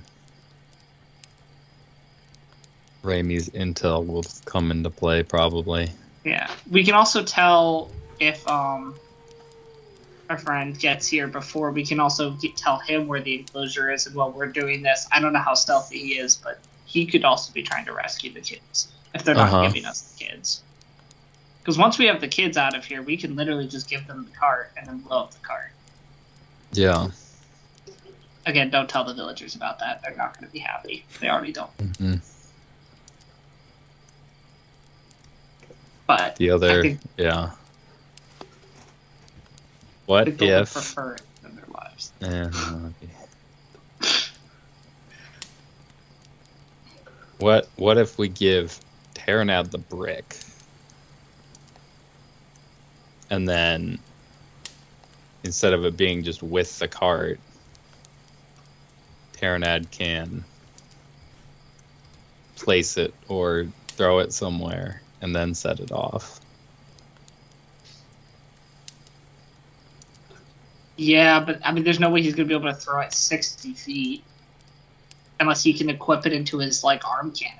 Raimi's intel will come into play, probably.
Yeah. We can also tell if our friend gets here before. We can also tell him where the enclosure is and while we're doing this. I don't know how stealthy he is, but he could also be trying to rescue the kids if they're not giving us the kids. Because once we have the kids out of here, we can literally just give them the cart and then blow up the cart.
Yeah.
again, don't tell the villagers about that. They're not going to be happy. They already don't.
Mm-hmm.
But
The other,
I think
yeah. What
people would
if?
prefer it in their lives.
What if we give Terranad the brick, and then instead of it being just with the cart, Terranad can place it or throw it somewhere and then set it off.
Yeah, but I mean, there's no way he's going to be able to throw it 60 feet unless he can equip it into his like arm cannon.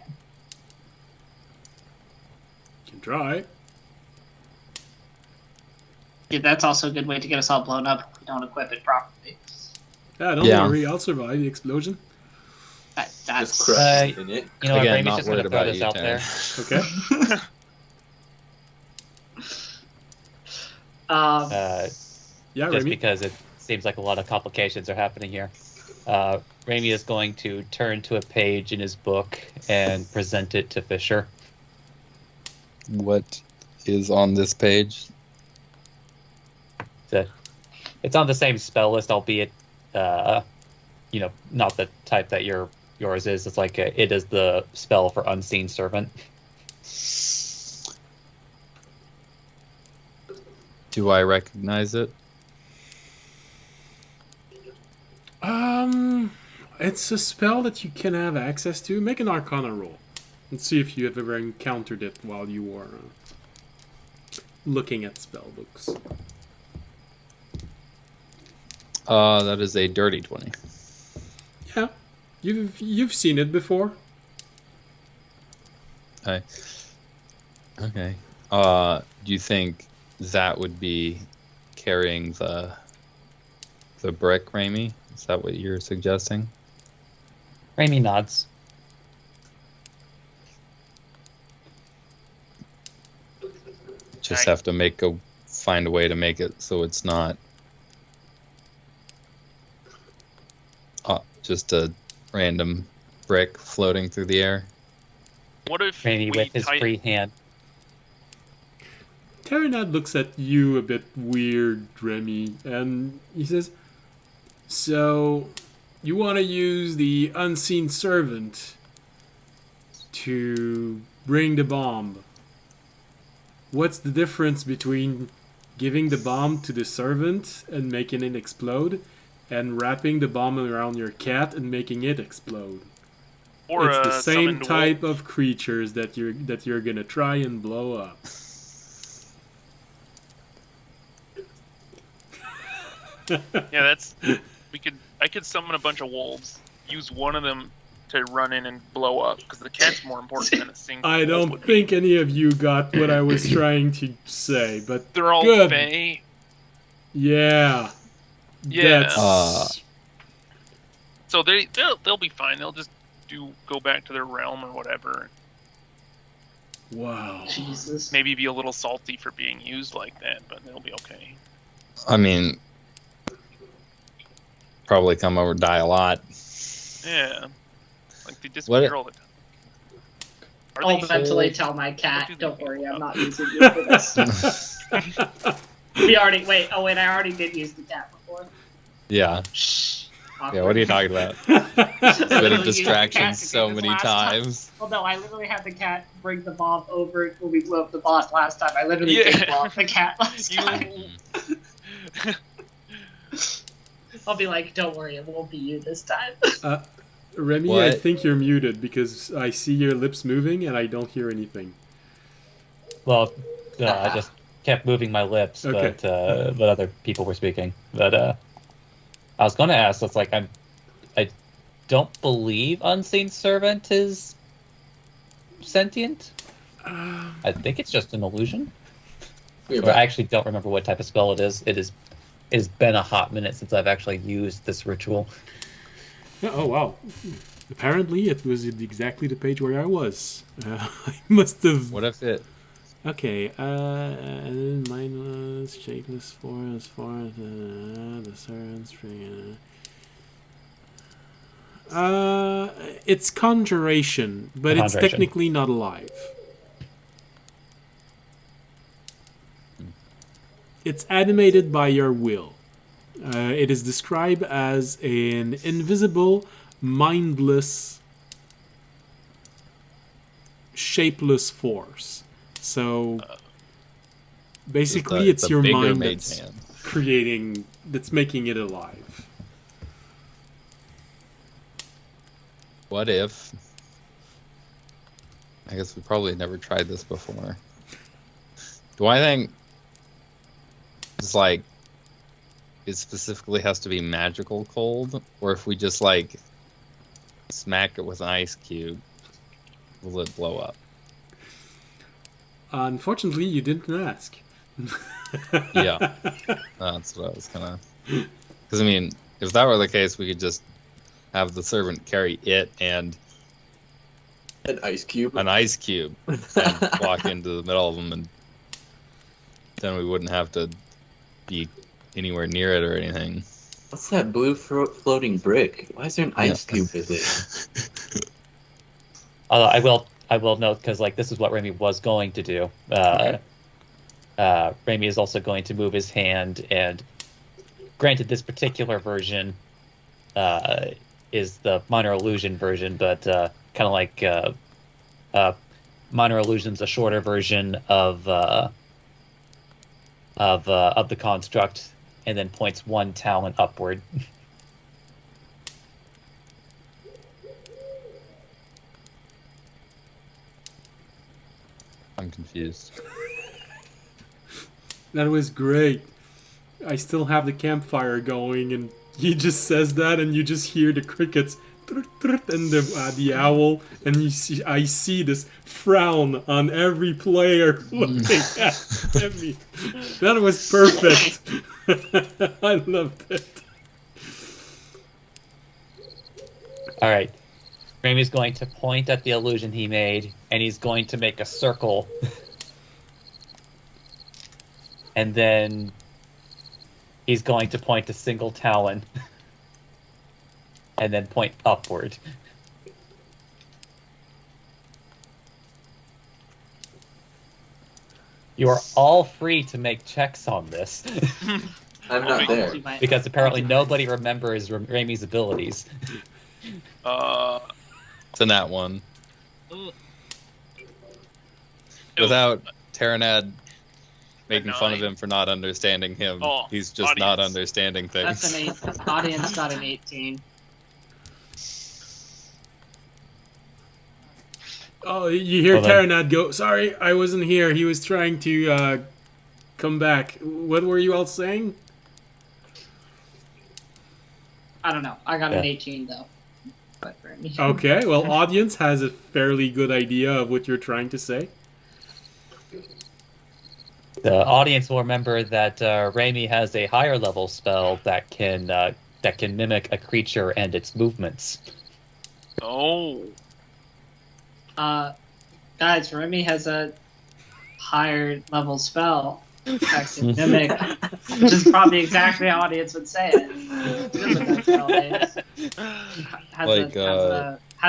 Can try.
Yeah, that's also a good way to get us all blown up if we don't equip it properly.
Yeah, don't
Yeah.
worry, I'll survive the explosion.
That's
Just crush in it.
You know what,
Again,
Ramey's
not
just going
worried
to throw
about
this
you,
out
Terran.
there.
Okay. Yeah,
Just
Remy.
because it seems like a lot of complications are happening here. Ramey is going to turn to a page in his book and present it to Fisher.
What is on this page?
It's on the same spell list, albeit, not the type that yours is. It's like it is the spell for Unseen Servant.
Do I recognize it?
It's a spell that you can have access to. Make an Arcana roll. Let's see if you have ever encountered it while you were looking at spell books.
That is a dirty 20.
Yeah, you've seen it before.
Okay. Okay. Do you think that would be carrying the brick, Ramey? Is that what you're suggesting?
Ramey nods.
Just
I-
have to find a way to make it so it's not just a random brick floating through the air.
What if
Ramey
we
with his
tie
free hand.
Terranad looks at you a bit weird, Remy, and he says, "So, you want to use the Unseen Servant to bring the bomb. What's the difference between giving the bomb to the servant and making it explode, and wrapping the bomb around your cat and making it explode?
or
It's the
a
same
summoned
type
wolf?
of creatures that you're gonna try and blow up."
Yeah, that's I could summon a bunch of wolves, use one of them to run in and blow up because the cat's more important than a single.
I
wolf
don't
would be.
think any of you got what I was trying to say, but
They're all
good.
fey.
Yeah.
Yeah.
That's...
So they'll be fine. They'll just go back to their realm or whatever.
Wow.
Jesus.
Maybe be a little salty for being used like that, but they'll be okay.
I mean, probably come over, die a lot.
Yeah, like they disappear all the time. Are
I'll
they-
eventually tell my cat,
What do
don't
they
worry,
think
I'm
about?
not using you for this. I already did use the cat before.
Yeah.
Shh.
Yeah, what are you talking about? Been a distraction so many times.
Well, no, I literally had the cat bring the bomb over when we blew up the boss last time. I literally
Yeah.
did blow up the cat last
You-
time. I'll be like, don't worry, it won't be you this time.
Remy,
What?
I think you're muted because I see your lips moving and I don't hear anything.
Well, I just kept moving my lips,
Okay.
but other people were speaking. But I was going to ask. It's like I don't believe Unseen Servant is sentient. I think it's just an illusion.
Yeah,
But I
but
actually don't remember what type of spell it is. It's been a hot minute since I've actually used this ritual.
Oh, wow. Apparently, it was exactly the page where I was. I must have...
What if it?
Okay, mine was shapeless for as far as the servants. It's conjuration, but it's
Conjuration.
technically not alive. It's animated by your will. It is described as an invisible, mindless, shapeless force. So basically, it's your
bigger
mind
mage
that's
hand.
creating, that's making it alive.
What if? I guess we probably never tried this before. Do I think it's like it specifically has to be magical cold, or if we just like smack it with an ice cube, will it blow up?
Unfortunately, you didn't ask.
Yeah, that's what I was gonna. Because I mean, if that were the case, we could just have the servant carry it and
An ice cube.
an ice cube and walk into the middle of them, and then we wouldn't have to be anywhere near it or anything.
What's that blue floating brick? Why is there an ice cube with it?
Although I will note, because like this is what Remy was going to do. Remy is also going to move his hand, and granted, this particular version is the minor illusion version, but kind of like minor illusion's a shorter version of the construct, and then points one talon upward.
I'm confused.
That was great. I still have the campfire going, and he just says that, and you just hear the crickets and the owl, and I see this frown on every player looking at me. That was perfect. I loved it.
All right. Ramey's going to point at the illusion he made, and he's going to make a circle. And then he's going to point a single talon. And then point upward. You are all free to make checks on this.
I'm not there.
Because apparently nobody remembers Ramey's abilities.
It's a nat one. Without Terranad making fun of him for not understanding him, he's just not
audience.
understanding things.
That's an 8. Audience got an 18.
Oh, you hear
Well, then-
Terranad go, sorry, I wasn't here. He was trying to come back. What were you all saying?
I don't know. I got an
Yeah.
18 though. But for me.
Okay, well, audience has a fairly good idea of what you're trying to say.
The audience will remember that Ramey has a higher level spell that can mimic a creature and its movements.
Oh.
Guys, Remy has a higher level spell that can mimic, which is probably exactly how audience would say it. Good with that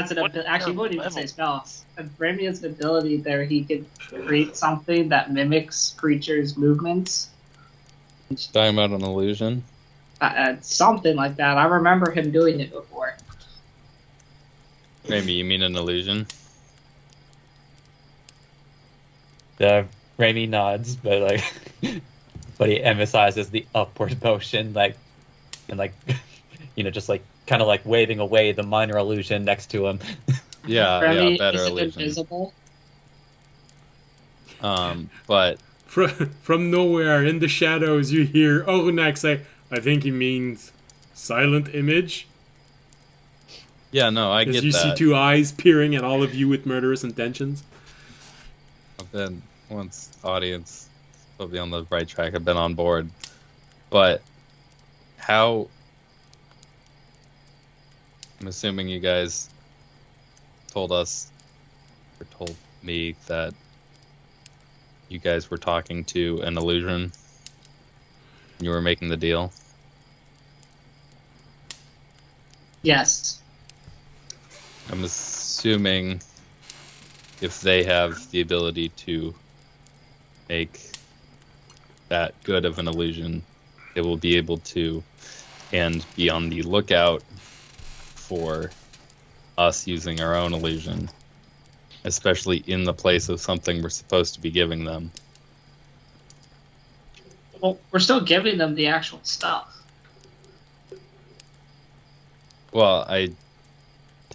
spell, Dave. Actually, wouldn't even say spell. If Remy has an ability there, he could create something that mimics creatures' movements.
Talking about an illusion.
Something like that. I remember him doing it before.
Maybe you mean an illusion?
Ramey nods, but he emphasizes the upward motion, just kind of waving away the minor illusion next to him.
Remy,
better
is it
illusion.
invisible?
But
From nowhere, in the shadows, you hear Orunak say, I think he means silent image.
yeah, no, I
As
get
you
that.
see two eyes peering at all of you with murderous intentions.
I've been once audience will be on the right track. I've been on board, but how? I'm assuming you guys told us or told me that you guys were talking to an illusion. You were making the deal.
Yes.
I'm assuming if they have the ability to make that good of an illusion, they will be able to and be on the lookout for us using our own illusion, especially in the place of something we're supposed to be giving them.
Well, we're still giving them the actual stuff.
Well, I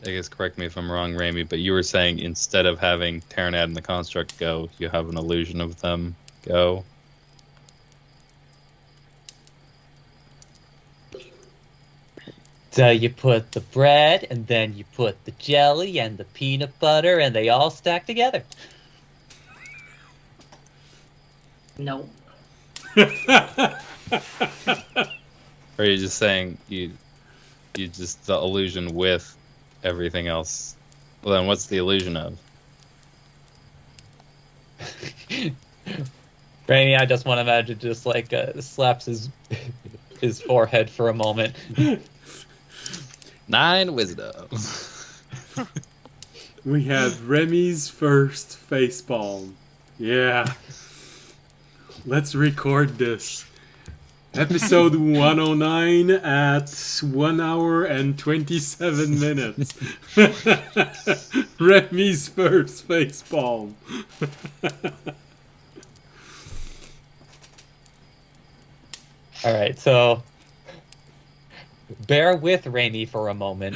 guess correct me if I'm wrong, Raimi, but you were saying instead of having Terranad and the Construct go, you have an illusion of them go.
So you put the bread, and then you put the jelly and the peanut butter, and they all stack together.
No.
Or are you just saying you just the illusion with everything else? Well, then what's the illusion of?
Rainy, I just want to imagine just like slaps his forehead for a moment.
9 wisdom.
We have Remy's first facepalm. Yeah. Let's record this. Episode 109 at 1 hour and 27 minutes. Remy's first facepalm.
All right, so bear with Rainy for a moment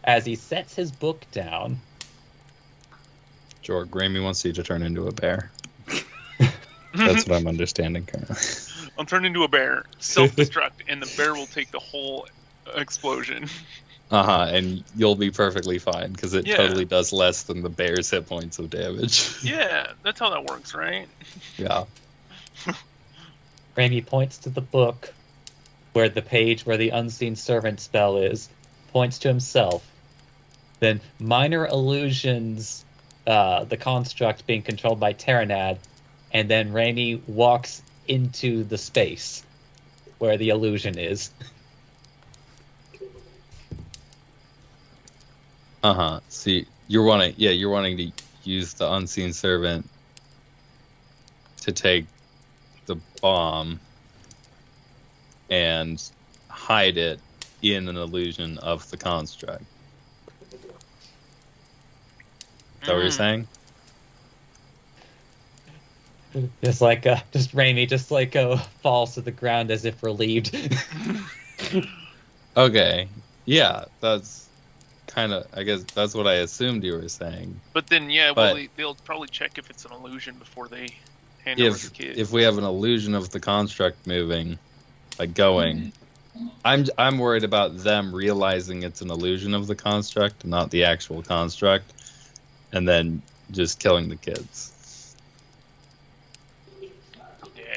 as he sets his book down.
Jorg, Raimi wants you to turn into a bear. That's what I'm understanding currently.
I'll turn into a bear, self-destruct, and the bear will take the whole explosion.
And you'll be perfectly fine, because it
Yeah.
totally does less than the bear's hit points of damage.
Yeah, that's how that works, right?
Yeah.
Rainy points to the book where the page where the unseen servant spell is, points to himself. Then minor illusions, the construct being controlled by Terranad, and then Rainy walks into the space where the illusion is.
See, you're wanting to use the unseen servant to take the bomb and hide it in an illusion of the construct. Is that what you're saying?
Just Rainy falls to the ground as if relieved.
Okay. Yeah, that's kind of, I guess that's what I assumed you were saying.
But then, yeah,
But-
well, they'll probably check if it's an illusion before they hand over the kid.
If we have an illusion of the construct moving, like going, I'm worried about them realizing it's an illusion of the construct, not the actual construct, and then just killing the kids.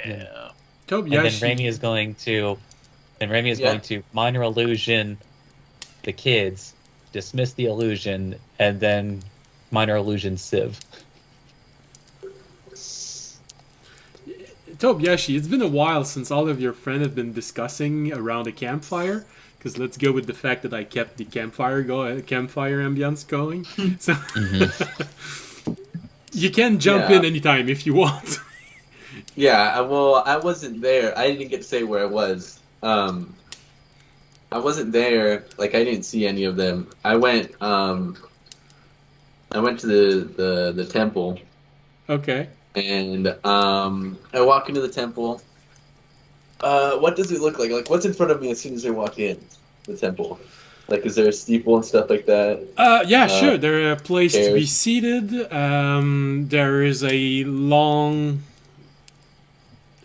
Yeah.
Tob,
And then Raimi is going to minor illusion the kids, dismiss the illusion, and then minor illusion Civ.
Tobiyashi, it's been a while since all of your friends have been discussing around a campfire. Because let's go with the fact that I kept the campfire ambience going. So you can jump in anytime if you want.
Yeah, well, I wasn't there. I didn't get to say where I was. I wasn't there. Like, I didn't see any of them. I went to the temple.
Okay.
And I walk into the temple. What does it look like? Like, what's in front of me as soon as I walk in the temple? Like, is there a steeple and stuff like that?
Yeah, sure. There's a place to be
chairs.
seated. There is a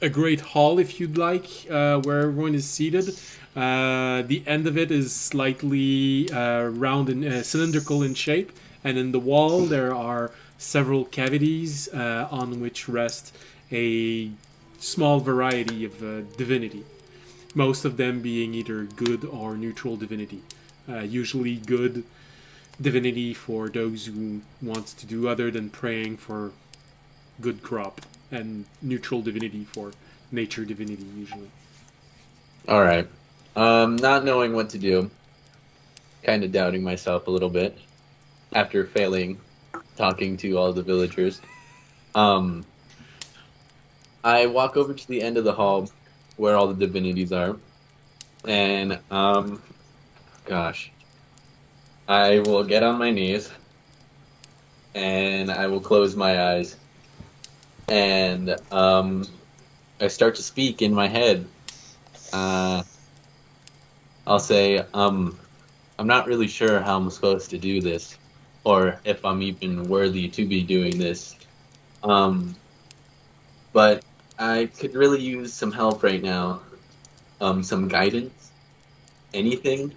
great hall, if you'd like, where everyone is seated. The end of it is slightly round and cylindrical in shape, and in the wall there are several cavities on which rest a small variety of divinity. Most of them being either good or neutral divinity. Usually good divinity for those who want to do other than praying for good crop, and neutral divinity for nature divinity usually.
All right. Not knowing what to do, kind of doubting myself a little bit after failing talking to all the villagers. I walk over to the end of the hall where all the divinities are, and gosh, I will get on my knees and I will close my eyes, and I start to speak in my head. I'll say, I'm not really sure how I'm supposed to do this, or if I'm even worthy to be doing this. But I could really use some help right now. Some guidance, anything.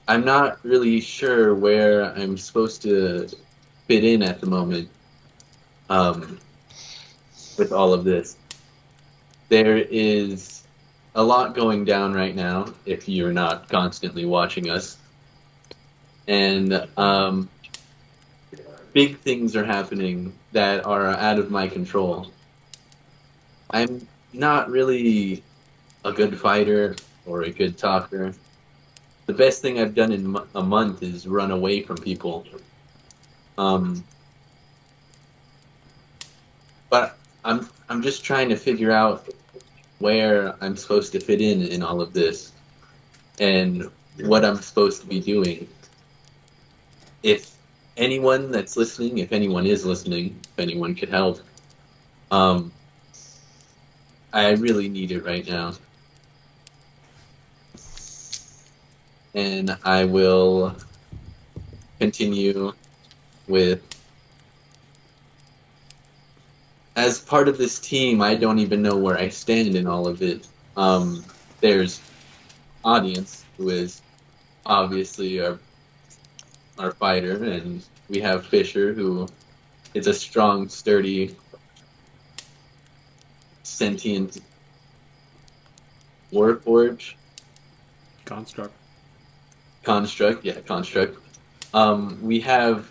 I'm not really sure where I'm supposed to fit in at the moment. With all of this, there is a lot going down right now. If you're not constantly watching us, and big things are happening that are out of my control. I'm not really a good fighter or a good talker. The best thing I've done in a month is run away from people. But I'm just trying to figure out where I'm supposed to fit in all of this, and what I'm supposed to be doing. If anyone that's listening, if anyone is listening, if anyone could help, I really need it right now. And I will continue with, as part of this team, I don't even know where I stand in all of it. There's Audience, who is obviously our fighter, and we have Fisher, who is a strong, sturdy, sentient warforge.
Construct.
Construct. We have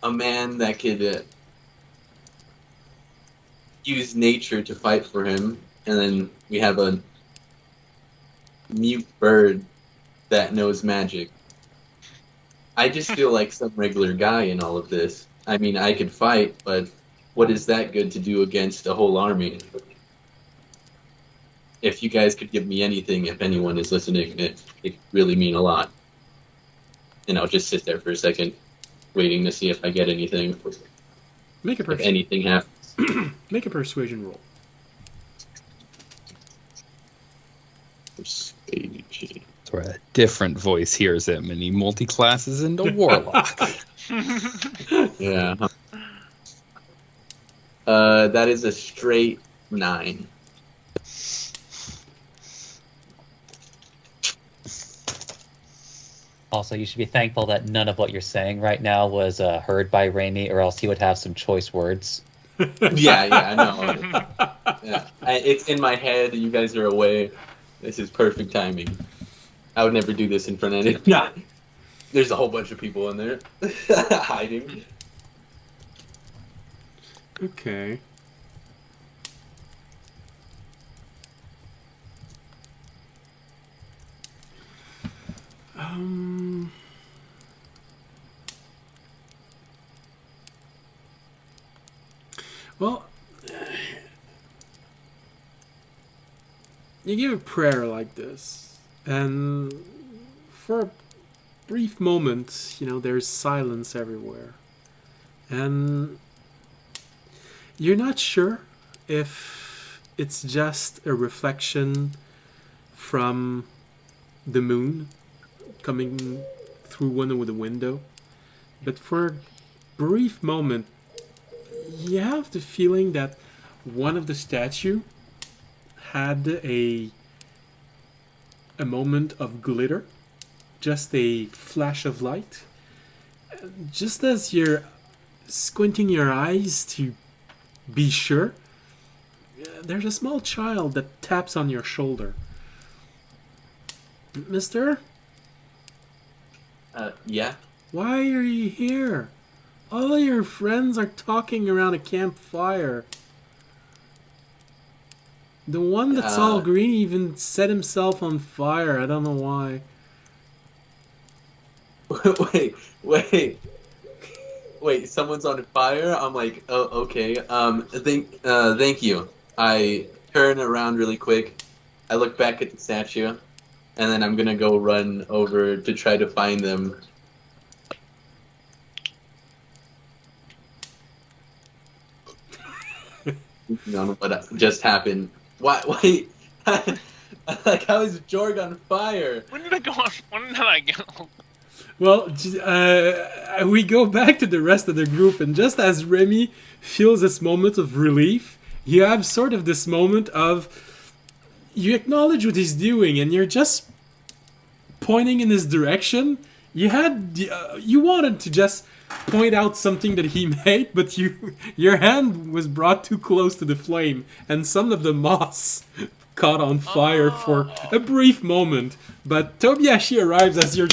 a man that could use nature to fight for him, and then we have a mute bird that knows magic. I just feel like some regular guy in all of this. I mean, I could fight, but what is that good to do against a whole army? If you guys could give me anything, if anyone is listening, it really mean a lot. And I'll just sit there for a second, waiting to see if I get anything.
Make a
If anything happens.
Make a persuasion roll.
Persuasion.
Where a different voice hears him and he multi-classes into warlock.
Yeah. That is a straight 9.
Also, you should be thankful that none of what you're saying right now was heard by Raimi, or else he would have some choice words.
Yeah, I know. Yeah. It's in my head. You guys are away. This is perfect timing. I would never do this in front of anyone. Yeah. There's a whole bunch of people in there hiding.
Okay. Well, you give a prayer like this, and for a brief moment, there's silence everywhere. And you're not sure if it's just a reflection from the moon coming through one of the window, but for a brief moment, you have the feeling that one of the statue had a moment of glitter, just a flash of light. Just as you're squinting your eyes to be sure, there's a small child that taps on your shoulder. Mister?
Yeah?
Why are you here? All your friends are talking around a campfire. The one that's all green even set himself on fire. I don't know why.
Wait, someone's on fire? I'm like, oh, okay. Thank you. I turn around really quick. I look back at the statue, and then I'm gonna go run over to try to find them. On what just happened. Why? Wait. Like, how is Jorg on fire?
When did I go on? When did I go?
Well, we go back to the rest of the group, and just as Remy feels this moment of relief, you have sort of this moment of you acknowledge what he's doing, and you're just pointing in his direction. You wanted to just point out something that he made, but your hand was brought too close to the flame, and some of the moss caught on fire for a brief moment. But Tobiashi arrives as you're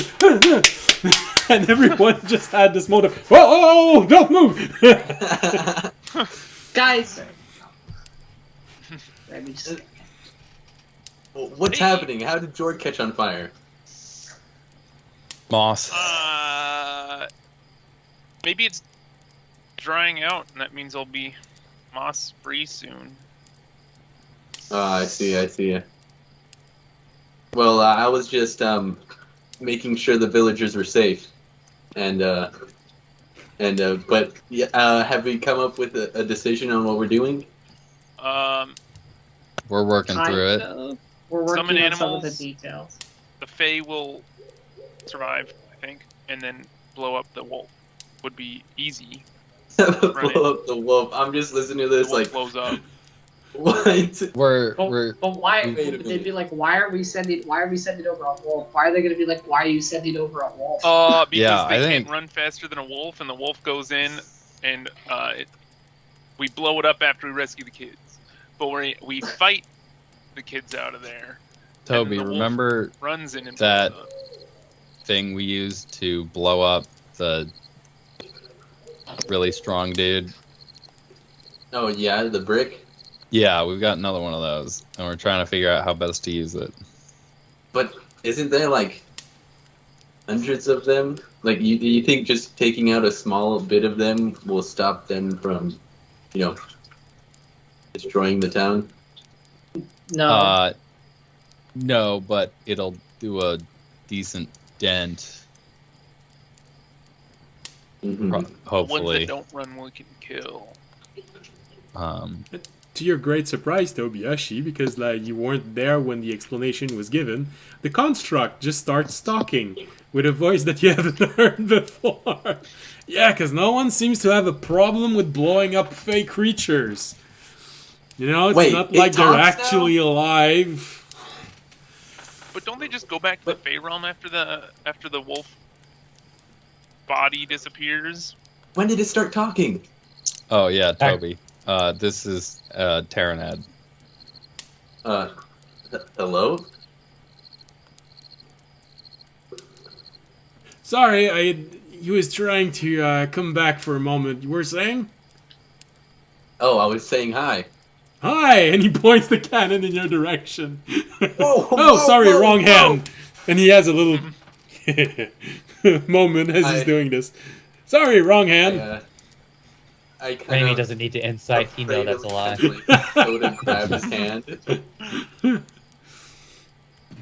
and everyone just had this moment of whoa, don't move.
Guys,
What's happening? How did Jorg catch on fire?
Moss.
Maybe it's drying out, and that means I'll be moss free soon.
I see. Well, I was just making sure the villagers were safe, but have we come up with a decision on what we're doing?
We're working through it.
We're working
Summon
on some of the
animals.
details.
The Fae will survive, I think, and then blow up the wolf. Would be easy.
Blow up the wolf. I'm just listening to this
The wolf
like,
blows up.
what?
But why?
Wait a
They'd
minute.
be like, why are we sending over a wolf? Why are they going to be like, why are you sending over a wolf?
Because
Yeah,
they
I
can't
think-
run faster than a wolf, and the wolf goes in, and we blow it up after we rescue the kids. But we fight the kids out of there.
Toby,
the wolf
remember
Runs in and
that
blows up.
thing we used to blow up the really strong dude?
Oh yeah, the brick.
Yeah, we've got another one of those, and we're trying to figure out how best to use it.
But isn't there like hundreds of them? Like, you think just taking out a small bit of them will stop them from, destroying the town?
No.
No, but it'll do a decent dent,
Mhm.
The ones
hopefully.
that don't run, we can kill.
To your great surprise, Tobiashi, because you weren't there when the explanation was given, the construct just starts talking with a voice that you haven't heard before. Yeah, because no one seems to have a problem with blowing up fake creatures. It's
Wait,
not
it
like they're
talks now?
actually alive.
But don't they just go back to the Fae realm after the wolf body disappears?
When did it start talking?
Oh yeah, Toby. This is Terranad.
Hello?
Sorry, he was trying to come back for a moment. You were saying?
Oh, I was saying hi.
Hi! And he points the cannon in your direction.
Whoa,
Oh, sorry,
whoa,
wrong
whoa.
hand. And he has a little moment as he's
I-
doing this. Sorry, wrong hand.
I kind
Raimi
of
doesn't need to insight. He know that's a lie.
Go to grab his hand.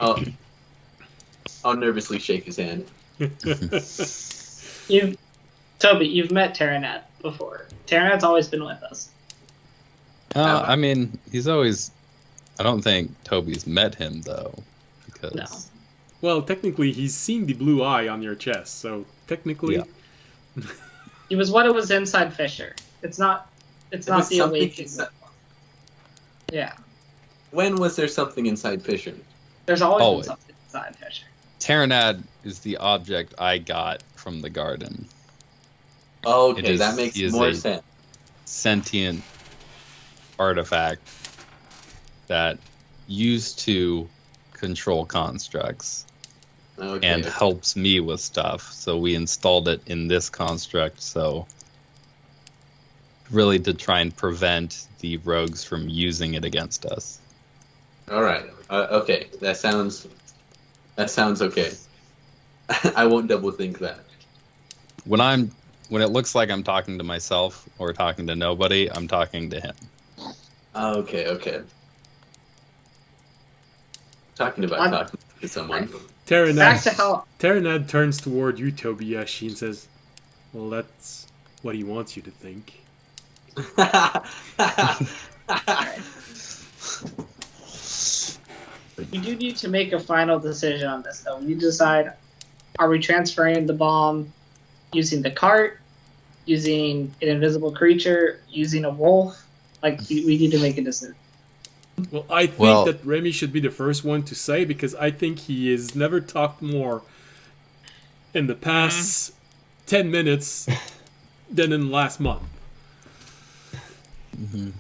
I'll nervously shake his hand.
Toby, you've met Terranat before. Terranat's always been with us.
I mean, he's always. I don't think Toby's met him though, because
No.
Well, technically, he's seen the blue eye on your chest, so technically.
Yeah.
He was what it was inside Fisher. It's not
Was
the
something
awakening.
inside-
Yeah.
When was there something inside Fisher?
There's always
Always.
been something inside Fisher.
Terranad is the object I got from the garden.
Oh,
It
okay,
is-
that makes
he is
more
a-
sense.
Sentient artifact that used to control constructs
Okay.
and helps me with stuff. So we installed it in this construct, so really to try and prevent the rogues from using it against us.
All right. Okay. That sounds okay. I won't double think that.
When it looks like I'm talking to myself or talking to nobody, I'm talking to him.
Okay. Okay. Talking about talking to someone.
Back to how.
Terranad turns toward you, Tobiyashi, and says, "Well, that's what he wants you to think."
We do need to make a final decision on this, though. We decide: are we transferring the bomb using the cart, using an invisible creature, using a wolf? Like, we need to make a decision.
Well, I think that Remy should be the first one to say, because I think he has never talked more in the past 10 minutes than in the last month.
Mm-hmm.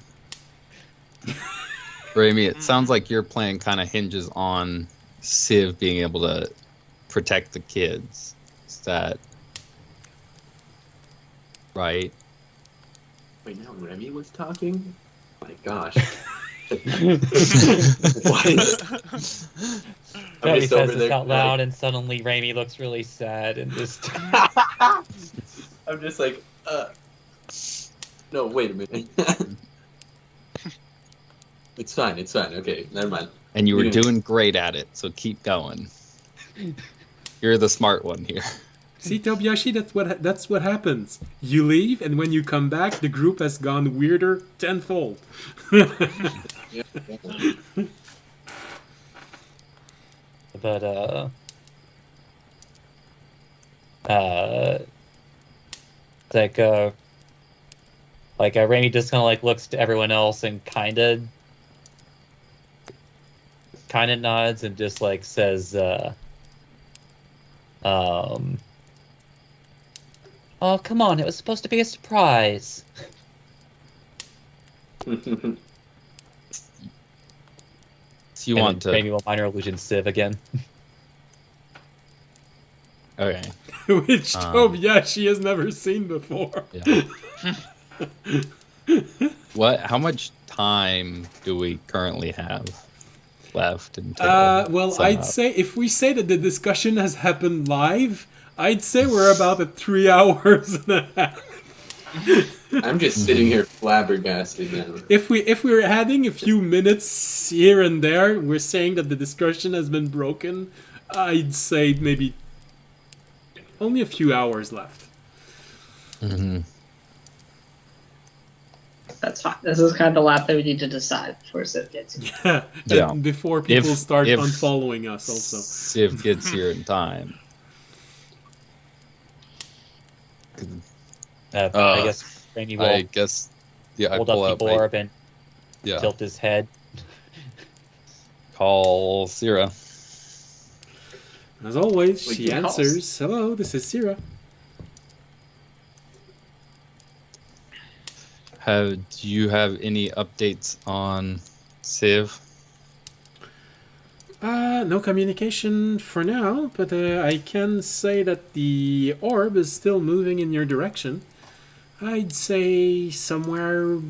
Remy, it sounds like your plan kind of hinges on Civ being able to protect the kids. Is that right?
Wait, now Remy was talking? Oh my gosh.
Remy says this out loud, and suddenly Remy looks really sad and just.
I'm just like, no, wait a minute. It's fine. Okay, never mind.
And you were doing great at it, so keep going. You're the smart one here.
See, Tobiyashi, that's what happens. You leave, and when you come back, the group has gone weirder tenfold.
But Rainy just kind of like looks to everyone else and kind of nods and just like says, "Oh, come on! It was supposed to be a surprise."
So you want to?
Maybe will minor illusion Civ again.
Okay.
Which Tobiyashi has never seen before.
Yeah. How much time do we currently have left until?
Well, I'd say if we say that the discussion has happened live, I'd say we're about at 3 hours and a half.
I'm just sitting here flabbergasted now.
If we're adding a few minutes here and there, we're saying that the discussion has been broken. I'd say maybe only a few hours left.
Mm-hmm.
That's fine. This is kind of the lap that we need to decide before Civ gets here.
Yeah. Before people start unfollowing us, also.
Civ gets here in time.
I guess Rainy will.
I guess. Yeah,
hold
I pull
up the
out
orb and tilt his head.
Call Syrah.
As always, she answers, "Hello, this is Syrah."
Do you have any updates on Civ?
No communication for now, but I can say that the orb is still moving in your direction. I'd say somewhere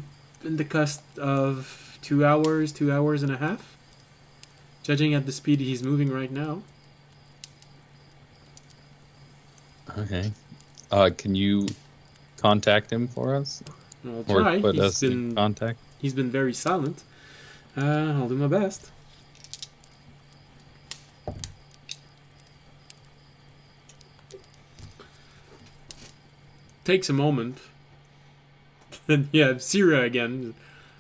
in the cusp of 2 hours, 2 hours and a half, judging at the speed he's moving right now.
Okay. Can you contact him for us?
I'll try.
Or put us in contact?
He's been very silent. I'll do my best. Takes a moment. And yeah, Syrah again.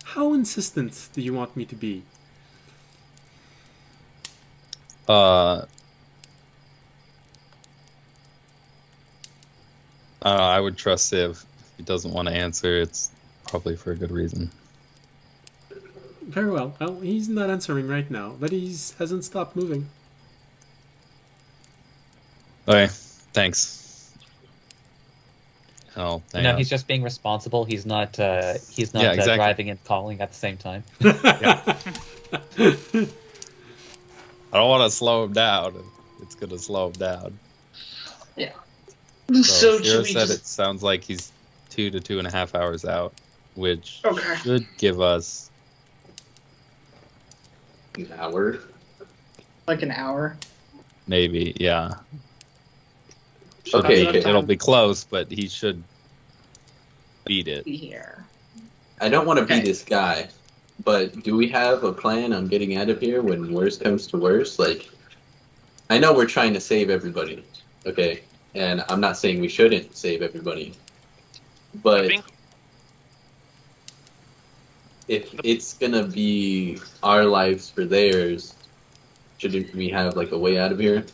How insistent do you want me to be?
I would trust Civ. If he doesn't want to answer, it's probably for a good reason.
Very well. Well, he's not answering right now, but he hasn't stopped moving.
Okay, thanks. Oh,
No, he's just being responsible. He's not driving and calling at the same time.
I don't want to slow him down. It's going to slow him down.
Yeah.
So Syrah said it sounds like he's 2 to 2.5 hours out, which should give us
An hour.
Like an hour.
Maybe, yeah.
Okay,
That's enough
It'll
time
be close, but he should beat
to
it.
be here.
I don't want to be
Okay.
this guy, but do we have a plan on getting out of here when worst comes to worst? Like, I know we're trying to save everybody, okay? And I'm not saying we shouldn't save everybody.
I
But
think
if it's gonna be our lives for theirs, shouldn't we have like a way out of here?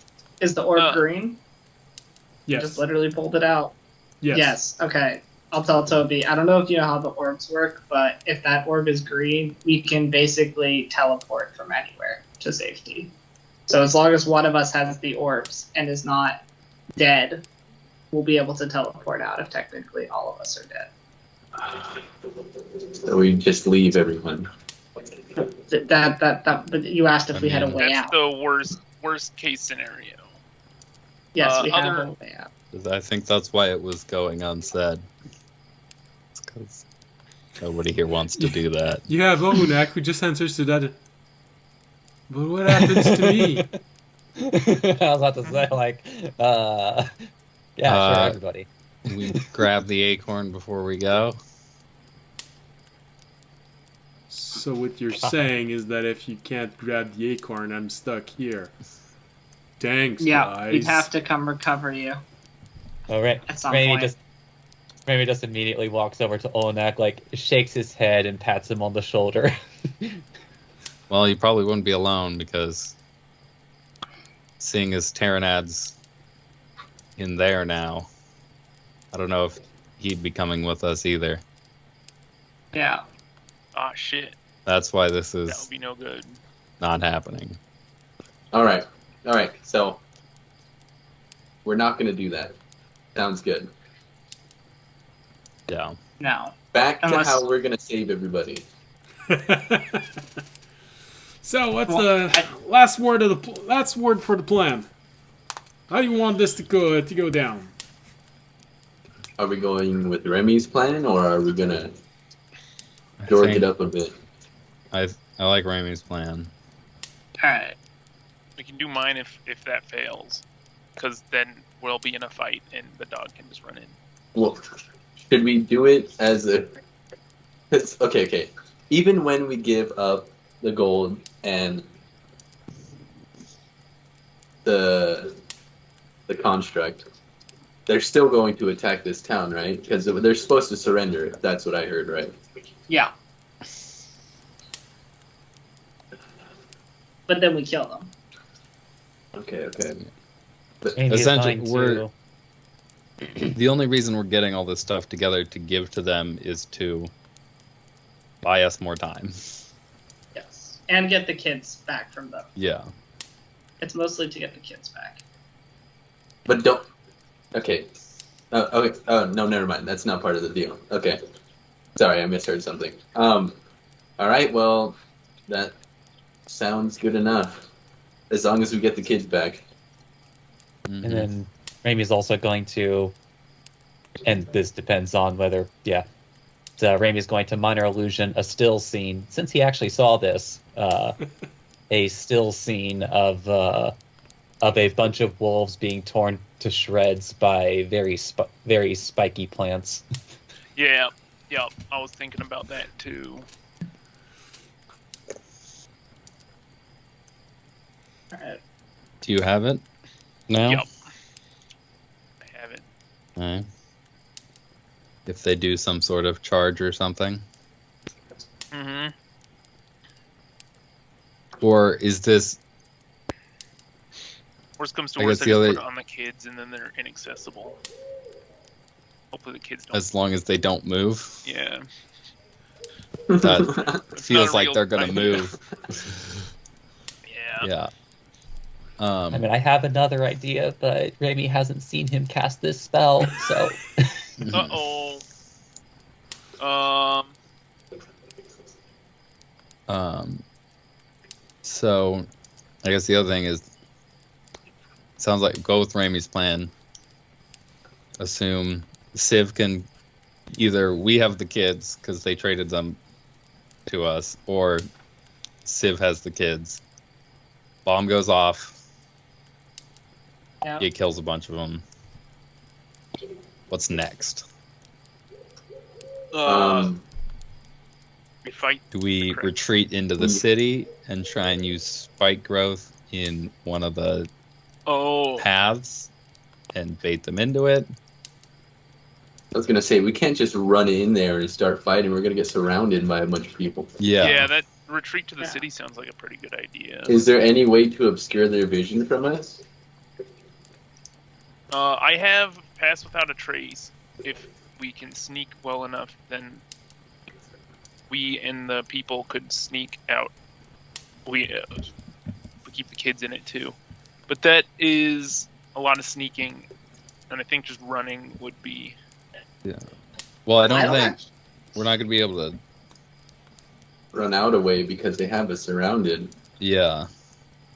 Is the orb
Uh,
green?
Yes.
Just literally pulled it out.
Yes.
Okay. I'll tell Toby. I don't know if you know how the orbs work, but if that orb is green, we can basically teleport from anywhere to safety. So as long as one of us has the orbs and is not dead, we'll be able to teleport out if technically all of us are dead.
So we just leave everyone.
But you asked if we had a
mean,
way
that's
out.
the worst case scenario.
Yes, we have
other-
a way out.
'Cause I think that's why it was going unsaid. It's 'cause nobody here wants to do that.
You have Onak who just answers to that. But what happens to me?
I was about to say, like, yeah, sure, everybody.
We grab the acorn before we go.
So what you're saying is that if you can't grab the acorn, I'm stuck here. Thanks,
Yeah,
guys.
we'd have to come recover you
All right.
at some
Raimi
point.
just immediately walks over to Onak, like shakes his head and pats him on the shoulder.
Well, you probably wouldn't be alone because seeing as Terranad's in there now, I don't know if he'd be coming with us either.
Yeah.
Ah, shit.
That's why this
That would
is
be no good.
not happening.
All right. So we're not gonna do that. Sounds good.
Yeah.
No.
Back to
Unless-
how we're gonna save everybody.
So what's
Well,
the last word for the plan? How do you want this to go down?
Are we going with Remy's plan, or are we gonna
I
George
think-
it up a bit?
I like Raimi's plan.
Alright.
We can do mine if that fails, because then we'll be in a fight and the dog can just run in.
Well, should we do it as a? Okay. Even when we give up the gold and the construct, they're still going to attack this town, right? Because they're supposed to surrender. That's what I heard, right?
Yeah. But then we kill them.
Okay.
And he's
Essentially,
going to-
The only reason we're getting all this stuff together to give to them is to buy us more time.
Yes. And get the kids back from them.
Yeah.
It's mostly to get the kids back.
But don't. Okay. Okay. Oh no, never mind. That's not part of the deal. Okay. Sorry, I misheard something. All right. Well, that sounds good enough. As long as we get the kids back.
Mhm.
And then Raimi's also going to, and this depends on whether, Raimi's going to minor illusion a still scene, since he actually saw this, a still scene of a bunch of wolves being torn to shreds by very spiky plants.
Yeah, I was thinking about that too.
Alright.
Do you have it now?
Yep. I have it.
Alright. If they do some sort of charge or something?
Mm-hmm.
Or is this...
Worst comes to
I
worst,
guess
I just
the
put
other-
it on the kids and then they're inaccessible. Hopefully the kids don't.
as long as they don't move?
Yeah.
That
It's
feels
not a
like
real
they're gonna
idea.
move.
Yeah.
Yeah.
I mean, I have another idea, but Raimi hasn't seen him cast this spell, so...
Uh-oh.
So, I guess the other thing is, sounds like go with Raimi's plan. Assume Civ can either we have the kids because they traded them to us, or Civ has the kids. Bomb goes off.
Yeah.
It kills a bunch of them. What's next?
We fight.
Do we
Correct.
retreat into the city and try and use spike growth in one of the
Oh,
paths and bait them into it?
I was gonna say we can't just run in there and start fighting. We're gonna get surrounded by a bunch of people.
yeah. That retreat to the
Yeah.
city sounds like a pretty good idea.
Is there any way to obscure their vision from us?
I have Pass Without a Trace. If we can sneak well enough, then we and the people could sneak out. We keep the kids in it too. But that is a lot of sneaking, and I think just running would be...
Well, I don't think
act-
we're not going to be able to.
Run out away because they have us surrounded.
Yeah.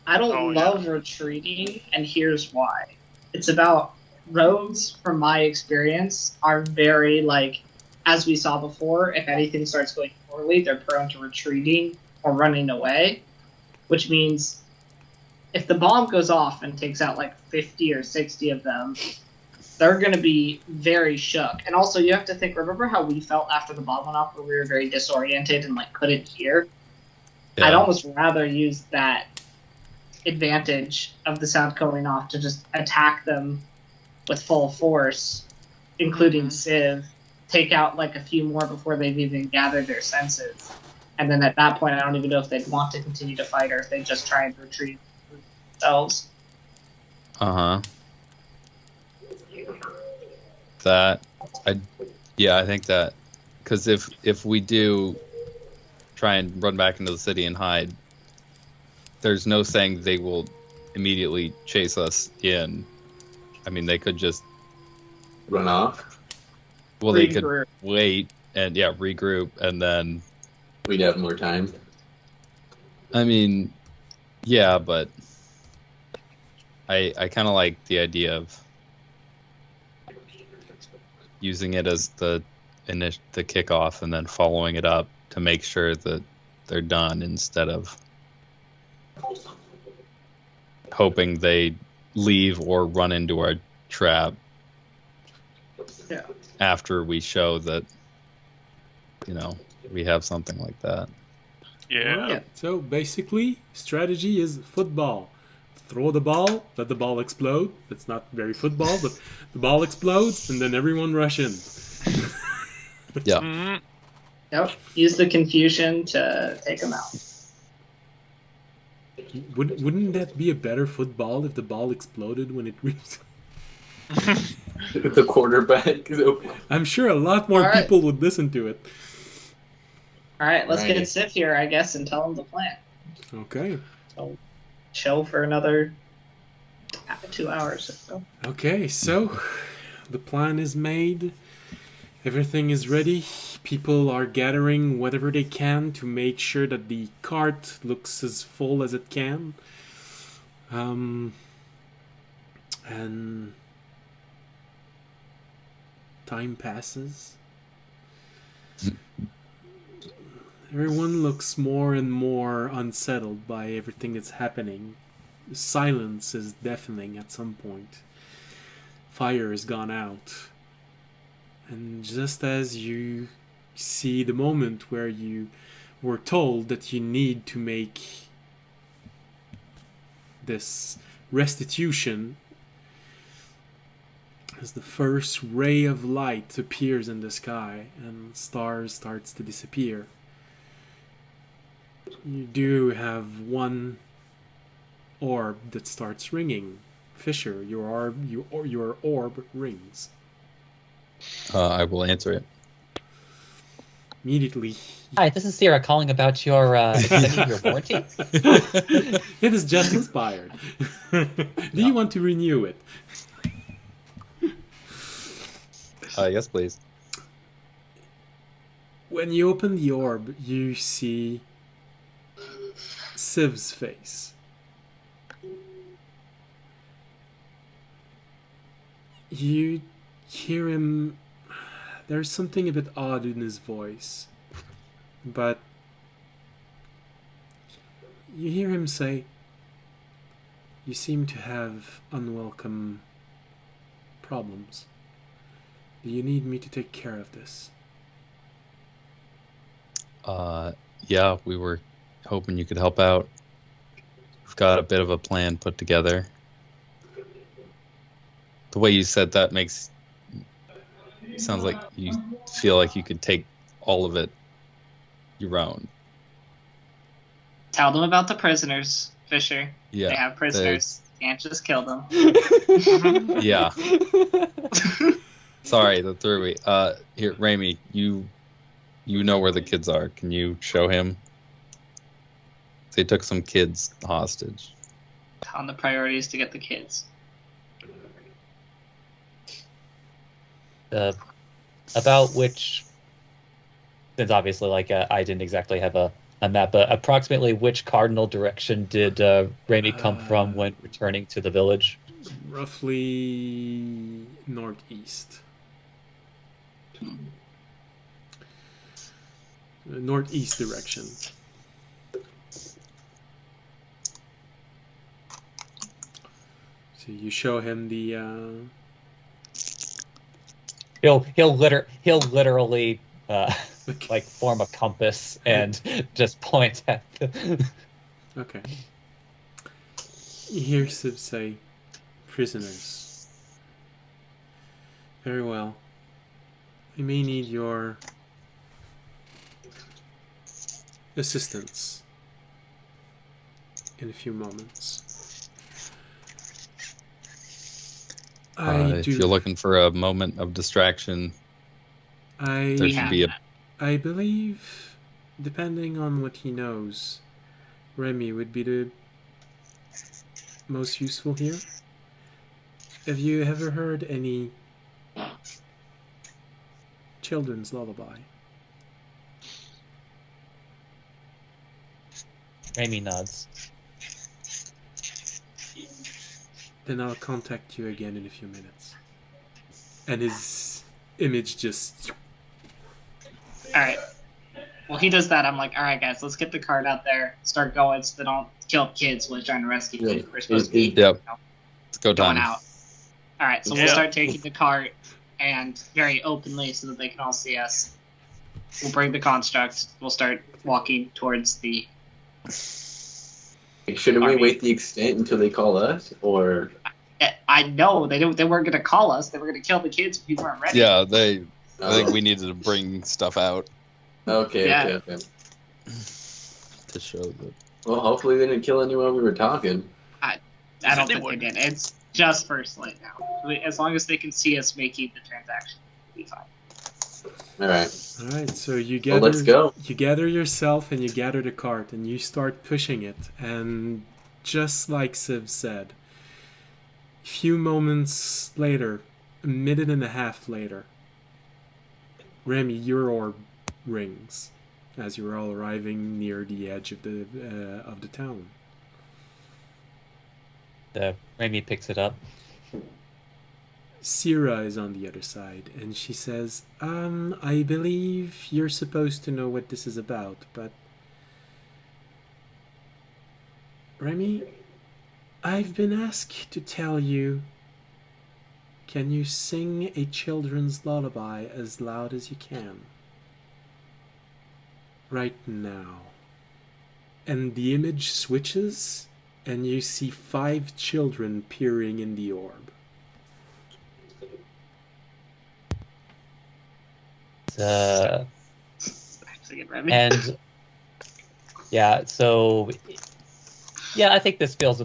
I don't
Oh, yeah.
love retreating, and here's why. It's about rogues, from my experience, are very, like, as we saw before, if anything starts going poorly, they're prone to retreating or running away, which means if the bomb goes off and takes out like 50 or 60 of them, they're going to be very shook. And also, you have to think, remember how we felt after the bomb went off, where we were very disoriented and like couldn't hear?
Yeah.
I'd almost rather use that advantage of the sound going off to just attack them with full force, including Civ, take out like a few more before they've even gathered their senses. And then at that point, I don't even know if they'd want to continue to fight or if they'd just try and retreat themselves.
Uh-huh. I think that, because if we do try and run back into the city and hide, there's no saying they will immediately chase us in. I mean, they could just,
Run off.
well, they could
Regroup.
wait and regroup, and then,
We'd have more time.
I mean, yeah, but I kind of like the idea of using it as the kickoff and then following it up to make sure that they're done, instead of hoping they leave or run into our trap
Yeah.
after we show that we have something like that.
Yeah.
Alright, so basically, strategy is football. Throw the ball, let the ball explode. That's not very football, but the ball explodes, and then everyone rush in.
Yeah.
Mhm.
Yep. Use the confusion to take them out.
Wouldn't that be a better football if the ball exploded when it reached?
The quarterback.
I'm sure a lot more
Alright.
people would listen to it.
All right, let's
Right.
get Sif here, I guess, and tell him the plan.
Okay.
So, chill for another 2 hours or so.
Okay, so the plan is made. Everything is ready. People are gathering whatever they can to make sure that the cart looks as full as it can. And time passes. Everyone looks more and more unsettled by everything that's happening. The silence is deafening at some point. Fire has gone out. And just as you see the moment where you were told that you need to make this restitution, as the first ray of light appears in the sky and stars starts to disappear, you do have one orb that starts ringing. Fisher, your orb rings.
I will answer it.
Immediately,
Hi, this is Sarah calling about your extending your warranty.
it has just expired. Do you want to renew it?
Yes, please.
When you open the orb, you see Civ's face. You hear him. There's something a bit odd in his voice, but You hear him say, "You seem to have unwelcome problems. Do you need me to take care of this?"
Yeah, we were hoping you could help out. We've got a bit of a plan put together. The way you said that sounds like you feel like you could take all of it your own.
Tell them about the prisoners, Fisher.
Yeah.
They have prisoners. Can't just kill them.
Yeah. Sorry, that threw me. Here, Raimi, you know where the kids are. Can you show him? They took some kids hostage.
On the priorities to get the kids.
About which, since obviously, like, I didn't exactly have a map, but approximately which cardinal direction did Raimi come from when returning to the village?
Roughly northeast. Northeast direction. So you show him the.
He'll literally like form a compass and just point at.
Okay. You hear Civ say, "Prisoners. Very well. I may need your assistance in a few moments.
If you're looking for a moment of distraction, there should be a...
I believe, depending on what he knows, Remy would be the most useful here. Have you ever heard any children's lullaby?"
Raimi nods.
"Then I'll contact you again in a few minutes." And his image just...
Alright. Well, he does that. I'm like, alright, guys, let's get the cart out there. Start going so they don't kill kids while trying to rescue kids. We're supposed to be
Yep. Let's go
going
time.
out. Alright, so we'll start taking the cart and very openly so that they can all see us. We'll bring the construct. We'll start walking towards the...
Shouldn't we wait the extent until they call us, or?
I know they weren't going to call us. They were going to kill the kids if we weren't ready.
Yeah, I think we needed to bring stuff out
Okay.
to show that.
Well, hopefully they didn't kill anyone while we were talking.
I don't think they did. It's just first light now. As long as they can see us making the transaction, we'll be fine.
All right,
so you gather,
let's go.
You gather yourself and you gather the cart and you start pushing it. And just like Civ said, a few moments later, a minute and a half later, Remy, your orb rings as you're all arriving near the edge of the town.
Raimi picks it up.
Sierra is on the other side, and she says, I believe you're supposed to know what this is about, but... Remy, I've been asked to tell you, can you sing a children's lullaby as loud as you can? Right now. And the image switches, and you see 5 children peering in the orb.
And yeah, so yeah, I think this feels,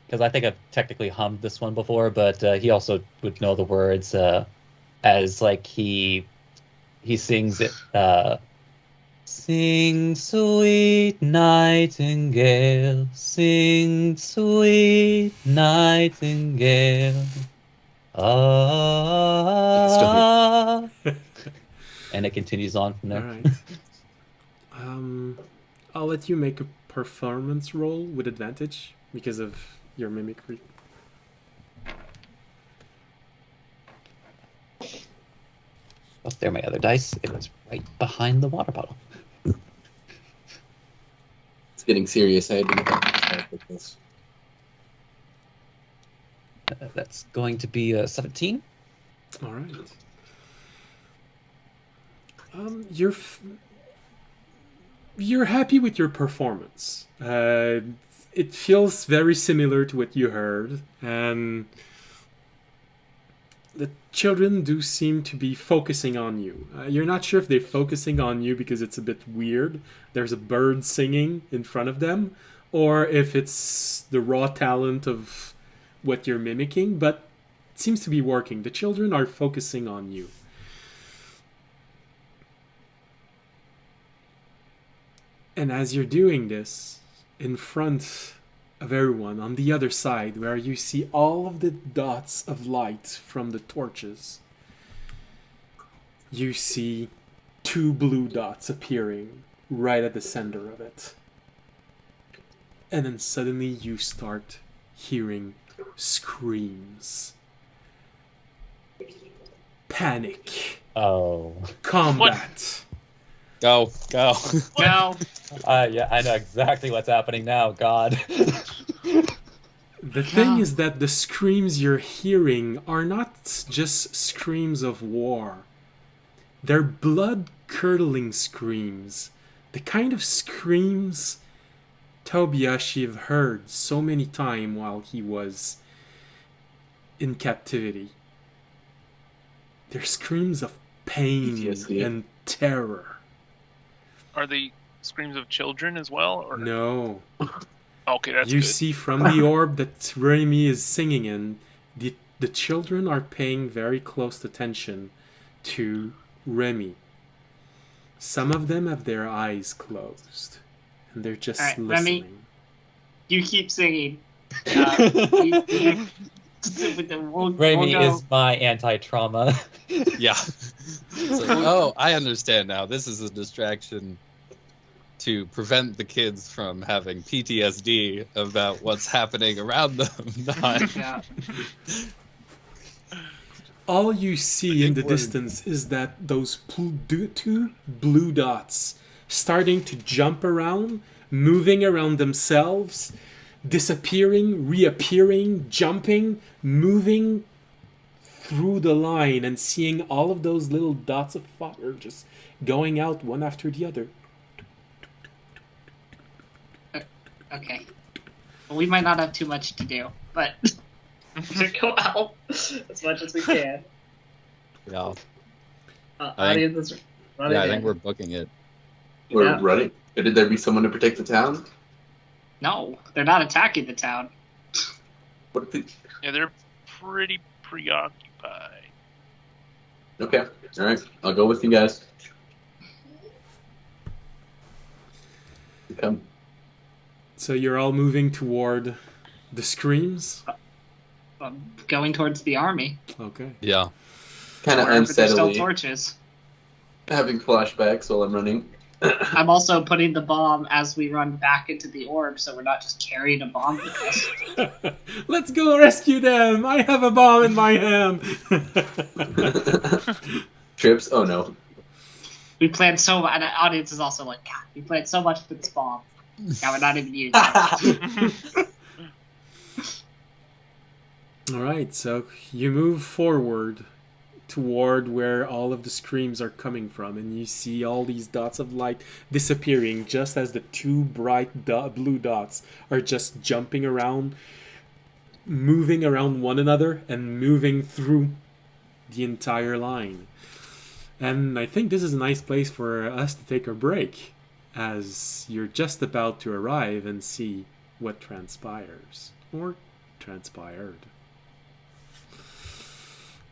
because I think I've technically hummed this one before, but he also would know the words as like he sings it. Sing, sweet nightingale, sing, sweet nightingale. Ah. And it continues on from there.
All right. I'll let you make a performance roll with advantage because of your mimicry.
Oh, there are my other dice. It was right behind the water bottle.
getting serious. I had to get back with this.
That's going to be 17.
All right. You're you're happy with your performance. It feels very similar to what you heard, and the children do seem to be focusing on you. You're not sure if they're focusing on you because it's a bit weird. There's a bird singing in front of them, or if it's the raw talent of what you're mimicking, but it seems to be working. The children are focusing on you. And as you're doing this, in front of everyone, on the other side, where you see all of the dots of light from the torches, you see 2 blue dots appearing right at the center of it. And then suddenly you start hearing screams. Panic.
Oh.
Combat.
Go.
No.
Yeah, I know exactly what's happening now. God.
The thing is that the screams you're hearing are not just screams of war. They're blood-curdling screams. The kind of screams Tobiashi heard so many times while he was in captivity. They're screams of pain
PTSD.
and terror.
Are they screams of children as well? Or
No.
Okay, that's
You
good.
see from the orb that Remy is singing in, the children are paying very close attention to Remy. Some of them have their eyes closed, and they're just
All right,
listening.
Remy. You keep singing. We'll
Raimi
go.
is my anti-trauma.
Yeah. It's like, oh, I understand now. This is a distraction to prevent the kids from having PTSD about what's happening around them. Not...
Yeah.
All you see in the distance is that those 2 blue dots starting to jump around, moving around themselves, disappearing, reappearing, jumping, moving through the line, and seeing all of those little dots of fire just going out one after the other.
Okay. Well, we might not have too much to do, but to go out as much as we can.
Yeah.
Audience is running
Yeah, I
in.
think we're booking it.
We're
Yeah.
running. Did there be someone to protect the town?
No, they're not attacking the town.
What if it...
Yeah, they're pretty preoccupied.
Okay. All right. I'll go with you guys. Come.
So you're all moving toward the screams?
Going towards the army.
Okay.
Yeah.
Kind of
Wherever there's still
unsteadily.
torches.
Having flashbacks while I'm running.
I'm also putting the bomb as we run back into the orb, so we're not just carrying a bomb with us.
Let's go rescue them! I have a bomb in my hand!
Trips? Oh no.
We planned so much, and the audience is also like, God, we planned so much for this bomb. Now we're not even using it.
Alright, so you move forward toward where all of the screams are coming from, and you see all these dots of light disappearing just as the 2 bright blue dots are just jumping around, moving around one another, and moving through the entire line. And I think this is a nice place for us to take a break, as you're just about to arrive and see what transpires, or transpired.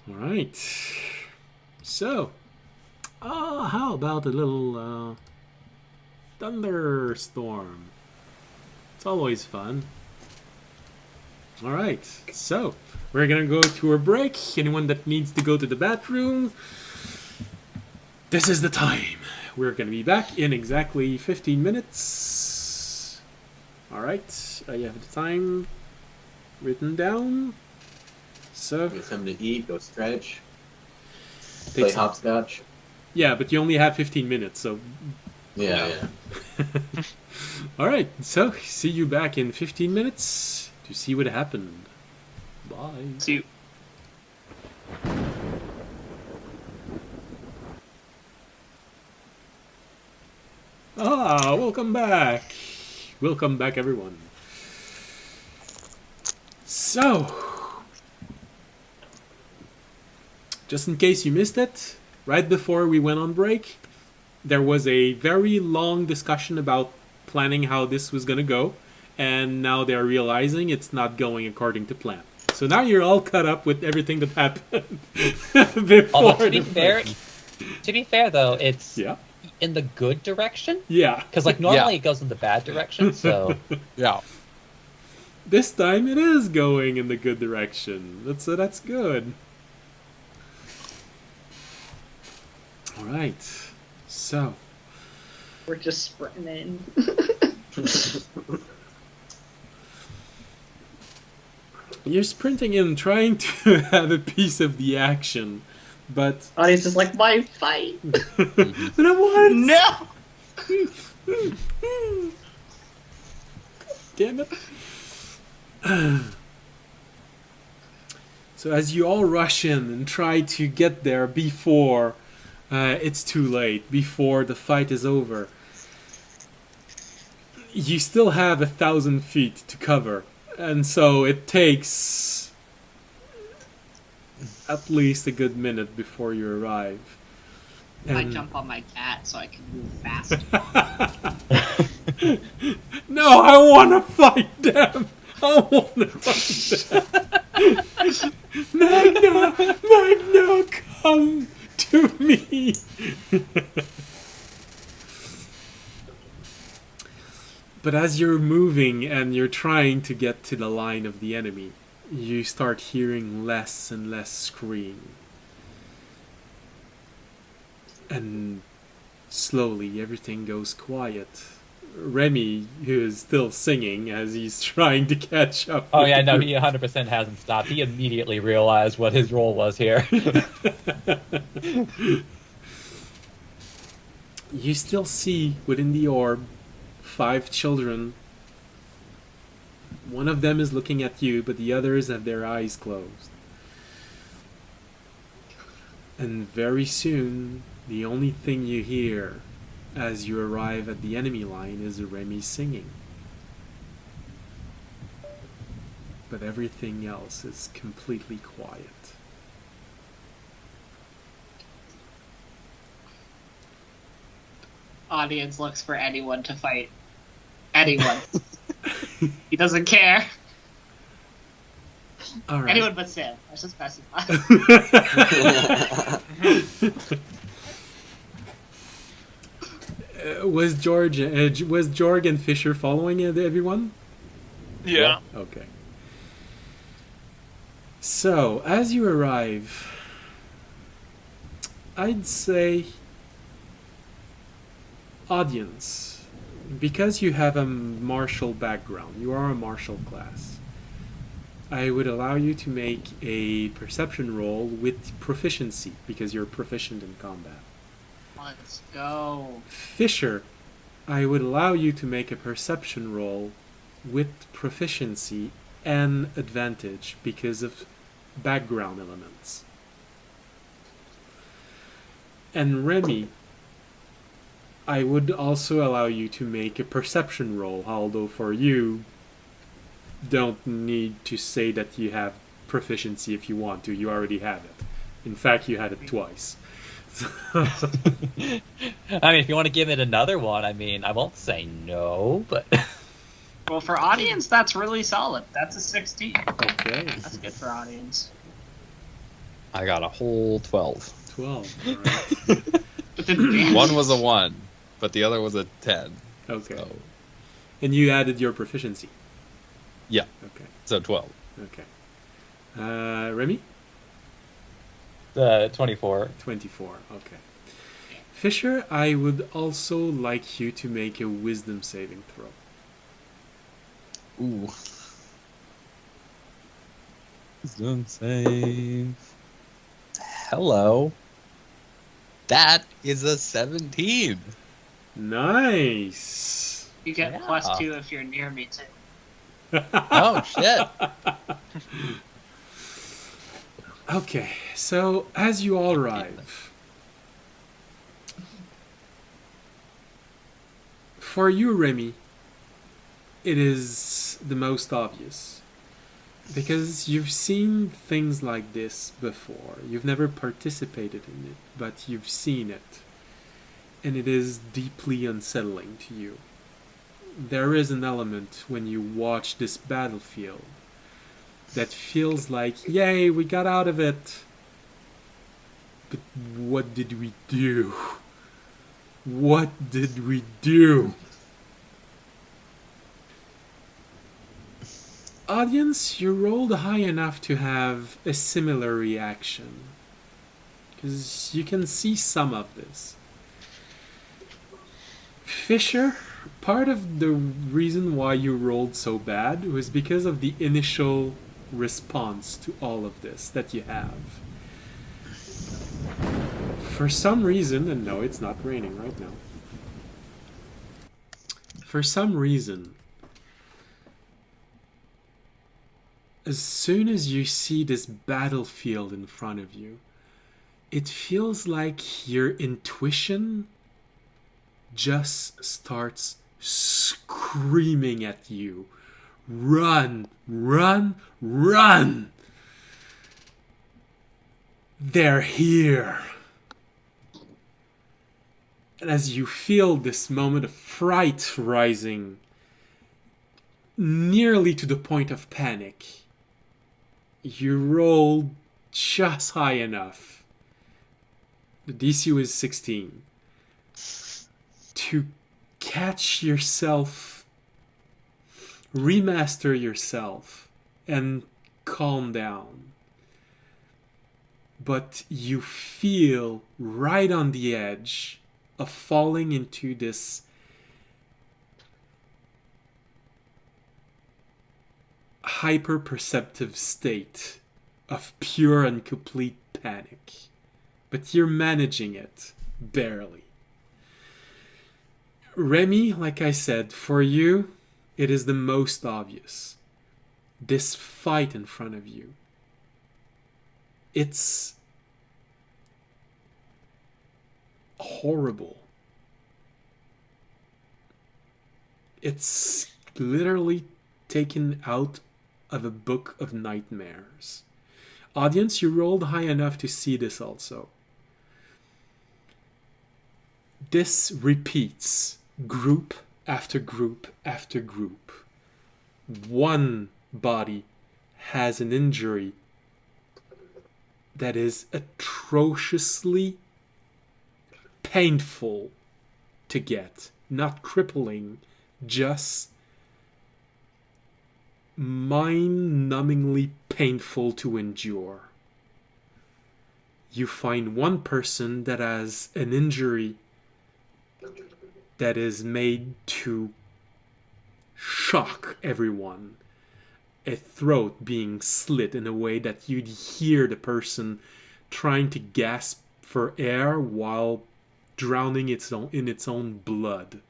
Alright, so, how about a little thunderstorm? It's always fun. Alright, so, we're gonna go to a break. Anyone that needs to go to the bathroom, this is the time. We're gonna be back in exactly 15 minutes. Alright, I have the time written down. So,
Get something to eat, go stretch, play
takes-
hopscotch.
yeah, but you only have 15 minutes, so
Yeah.
Alright, so see you back in 15 minutes to see what happened. Bye.
See you.
Ah, welcome back. Welcome back, everyone. So, just in case you missed it, right before we went on break, there was a very long discussion about planning how this was going to go, and now they're realizing it's not going according to plan. So now you're all caught up with everything that happened before.
Although
the break.
to be fair though, it's
Yeah.
in the good direction.
Yeah.
Because like normally it goes in the bad direction. So
Yeah.
This time it is going in the good direction. That's good. All right. So
We're just sprinting.
you're sprinting in, trying to have a piece of the action, but
Audience is like, my fight.
but I want
No.
Damn it. So as you all rush in and try to get there before it's too late, before the fight is over, you still have 1,000 feet to cover, and so it takes at least a good minute before you arrive.
I
And-
jump on my cat so I can move fast.
No, I want to fight them. I want to fight them. Magna, come to me. But as you're moving and you're trying to get to the line of the enemy, you start hearing less and less scream. And slowly everything goes quiet. Remy, who is still singing as he's trying to catch up.
oh
with
yeah,
the
no,
group.
he 100% hasn't stopped. He immediately realized what his role was here.
You still see within the orb 5 children. One of them is looking at you, but the others have their eyes closed. And very soon, the only thing you hear as you arrive at the enemy line is Remy singing. But everything else is completely quiet.
Audience looks for anyone to fight. Anyone. He doesn't care.
All right.
Anyone but Sam. I should specify.
Was George and Fisher following everyone?
Yeah.
Okay. So, as you arrive, I'd say audience, because you have a martial background, you are a martial class, I would allow you to make a perception roll with proficiency, because you're proficient in combat.
Let's go.
Fisher, I would allow you to make a perception roll with proficiency and advantage because of background elements. And Remy, I would also allow you to make a perception roll, although for you, don't need to say that you have proficiency if you want to. You already have it. In fact, you had it twice.
I mean, if you want to give it another one, I mean, I won't say no, but
Well, for audience, that's really solid. That's a 16.
Okay.
That's good for audience.
I got a whole 12.
12. All right.
But then
One was a 1, but the other was a 10.
Okay.
So,
And you added your proficiency.
yeah,
Okay.
so 12.
Okay. Remy?
24.
24. Okay. Fisher, I would also like you to make a wisdom saving throw.
Ooh. Wisdom save. Hello. That is a 17.
Nice.
You get
Yeah.
+2 if you're near me too.
Oh shit!
Okay, so as you all arrive, for you, Remy, it is the most obvious. Because you've seen things like this before. You've never participated in it, but you've seen it. And it is deeply unsettling to you. There is an element when you watch this battlefield that feels like, yay, we got out of it. But what did we do? What did we do? Audience, you rolled high enough to have a similar reaction. Because you can see some of this. Fisher, part of the reason why you rolled so bad was because of the initial response to all of this that you have. For some reason, and no, it's not raining right now. For some reason, as soon as you see this battlefield in front of you, it feels like your intuition just starts screaming at you. Run, run, run! They're here. And as you feel this moment of fright rising, nearly to the point of panic, you roll just high enough. The DC is 16. To catch yourself, remaster yourself, and calm down. But you feel right on the edge of falling into this hyper-perceptive state of pure and complete panic. But you're managing it, barely. Remy, like I said, for you, it is the most obvious. This fight in front of you. It's horrible. It's literally taken out of a book of nightmares. Audience, you rolled high enough to see this also. This repeats group after group after group. One body has an injury that is atrociously painful to get. Not crippling, just mind-numbingly painful to endure. You find one person that has an injury that is made to shock everyone. A throat being slit in a way that you'd hear the person trying to gasp for air while drowning in its own blood.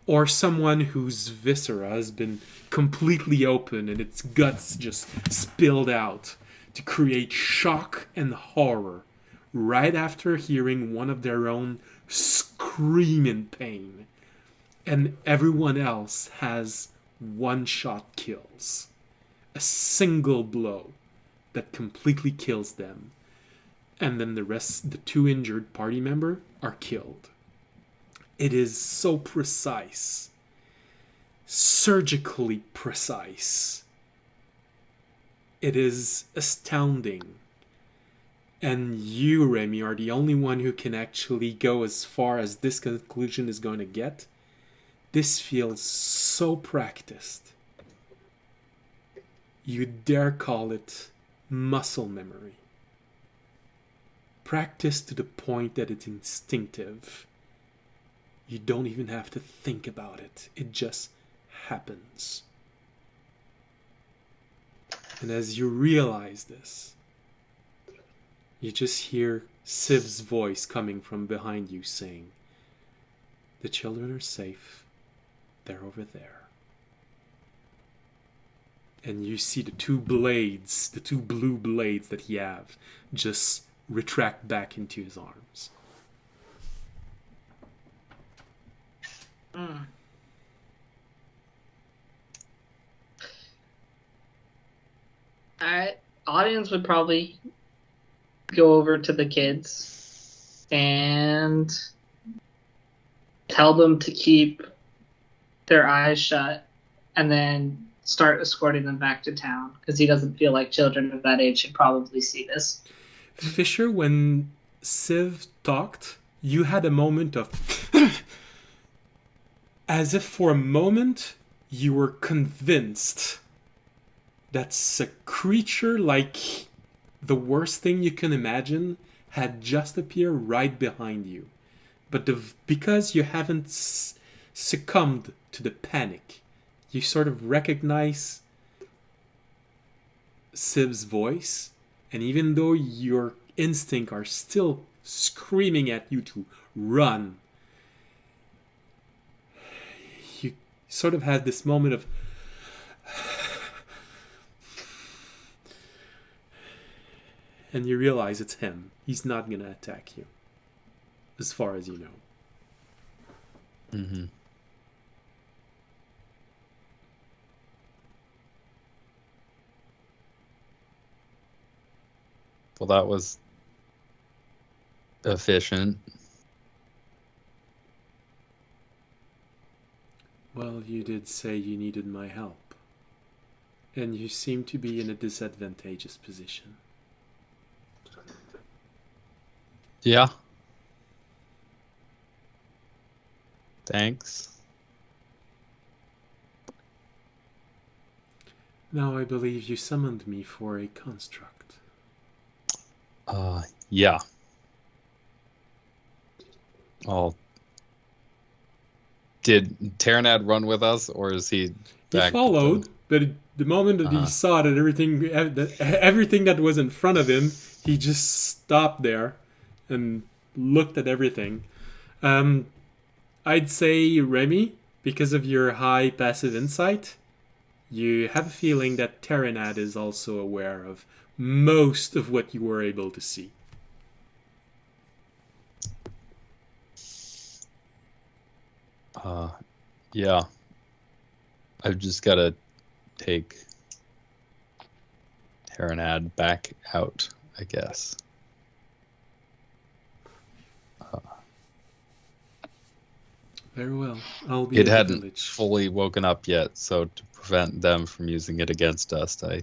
Or someone whose viscera has been completely open and its guts just spilled out to create shock and horror right after hearing one of their own scream in pain. And everyone else has one-shot kills. A single blow that completely kills them. And then the two injured party member are killed. It is so precise. Surgically precise. It is astounding. And you, Remy, are the only one who can actually go as far as this conclusion is going to get. This feels so practiced. You dare call it muscle memory. Practiced to the point that it's instinctive. You don't even have to think about it. It just happens. And as you realize this, you just hear Civ's voice coming from behind you saying, "The children are safe. they're over there. And you see the two blades, the two blue blades that he has, just retract back into his arms.
Alright. Audience would probably go over to the kids and tell them to keep their eyes shut and then start escorting them back to town, because he doesn't feel like children of that age should probably see this.
Fisher, when Civ talked, you had a moment of as if for a moment you were convinced that a creature like the worst thing you can imagine had just appeared right behind you. But because you haven't succumbed to the panic, you sort of recognize Civ's voice, and even though your instincts are still screaming at you to run, you sort of had this moment of and you realize it's him. He's not going to attack you, as far as you know.
Mm-hmm. Well, that was efficient.
Well, you did say you needed my help. And you seem to be in a disadvantageous position.
Yeah. Thanks.
Now I believe you summoned me for a construct.
Yeah. Oh. Did Terranad run with us, or is he back?
He followed, but the moment that he saw that everything that was in front of him, he just stopped there and looked at everything. I'd say, Remy, because of your high passive insight, you have a feeling that Terranad is also aware of most of what you were able to see.
Yeah. I've just got to take Terranad back out, I guess.
Very well. I'll be
It
at the
hadn't
village.
fully woken up yet, so to prevent them from using it against us, I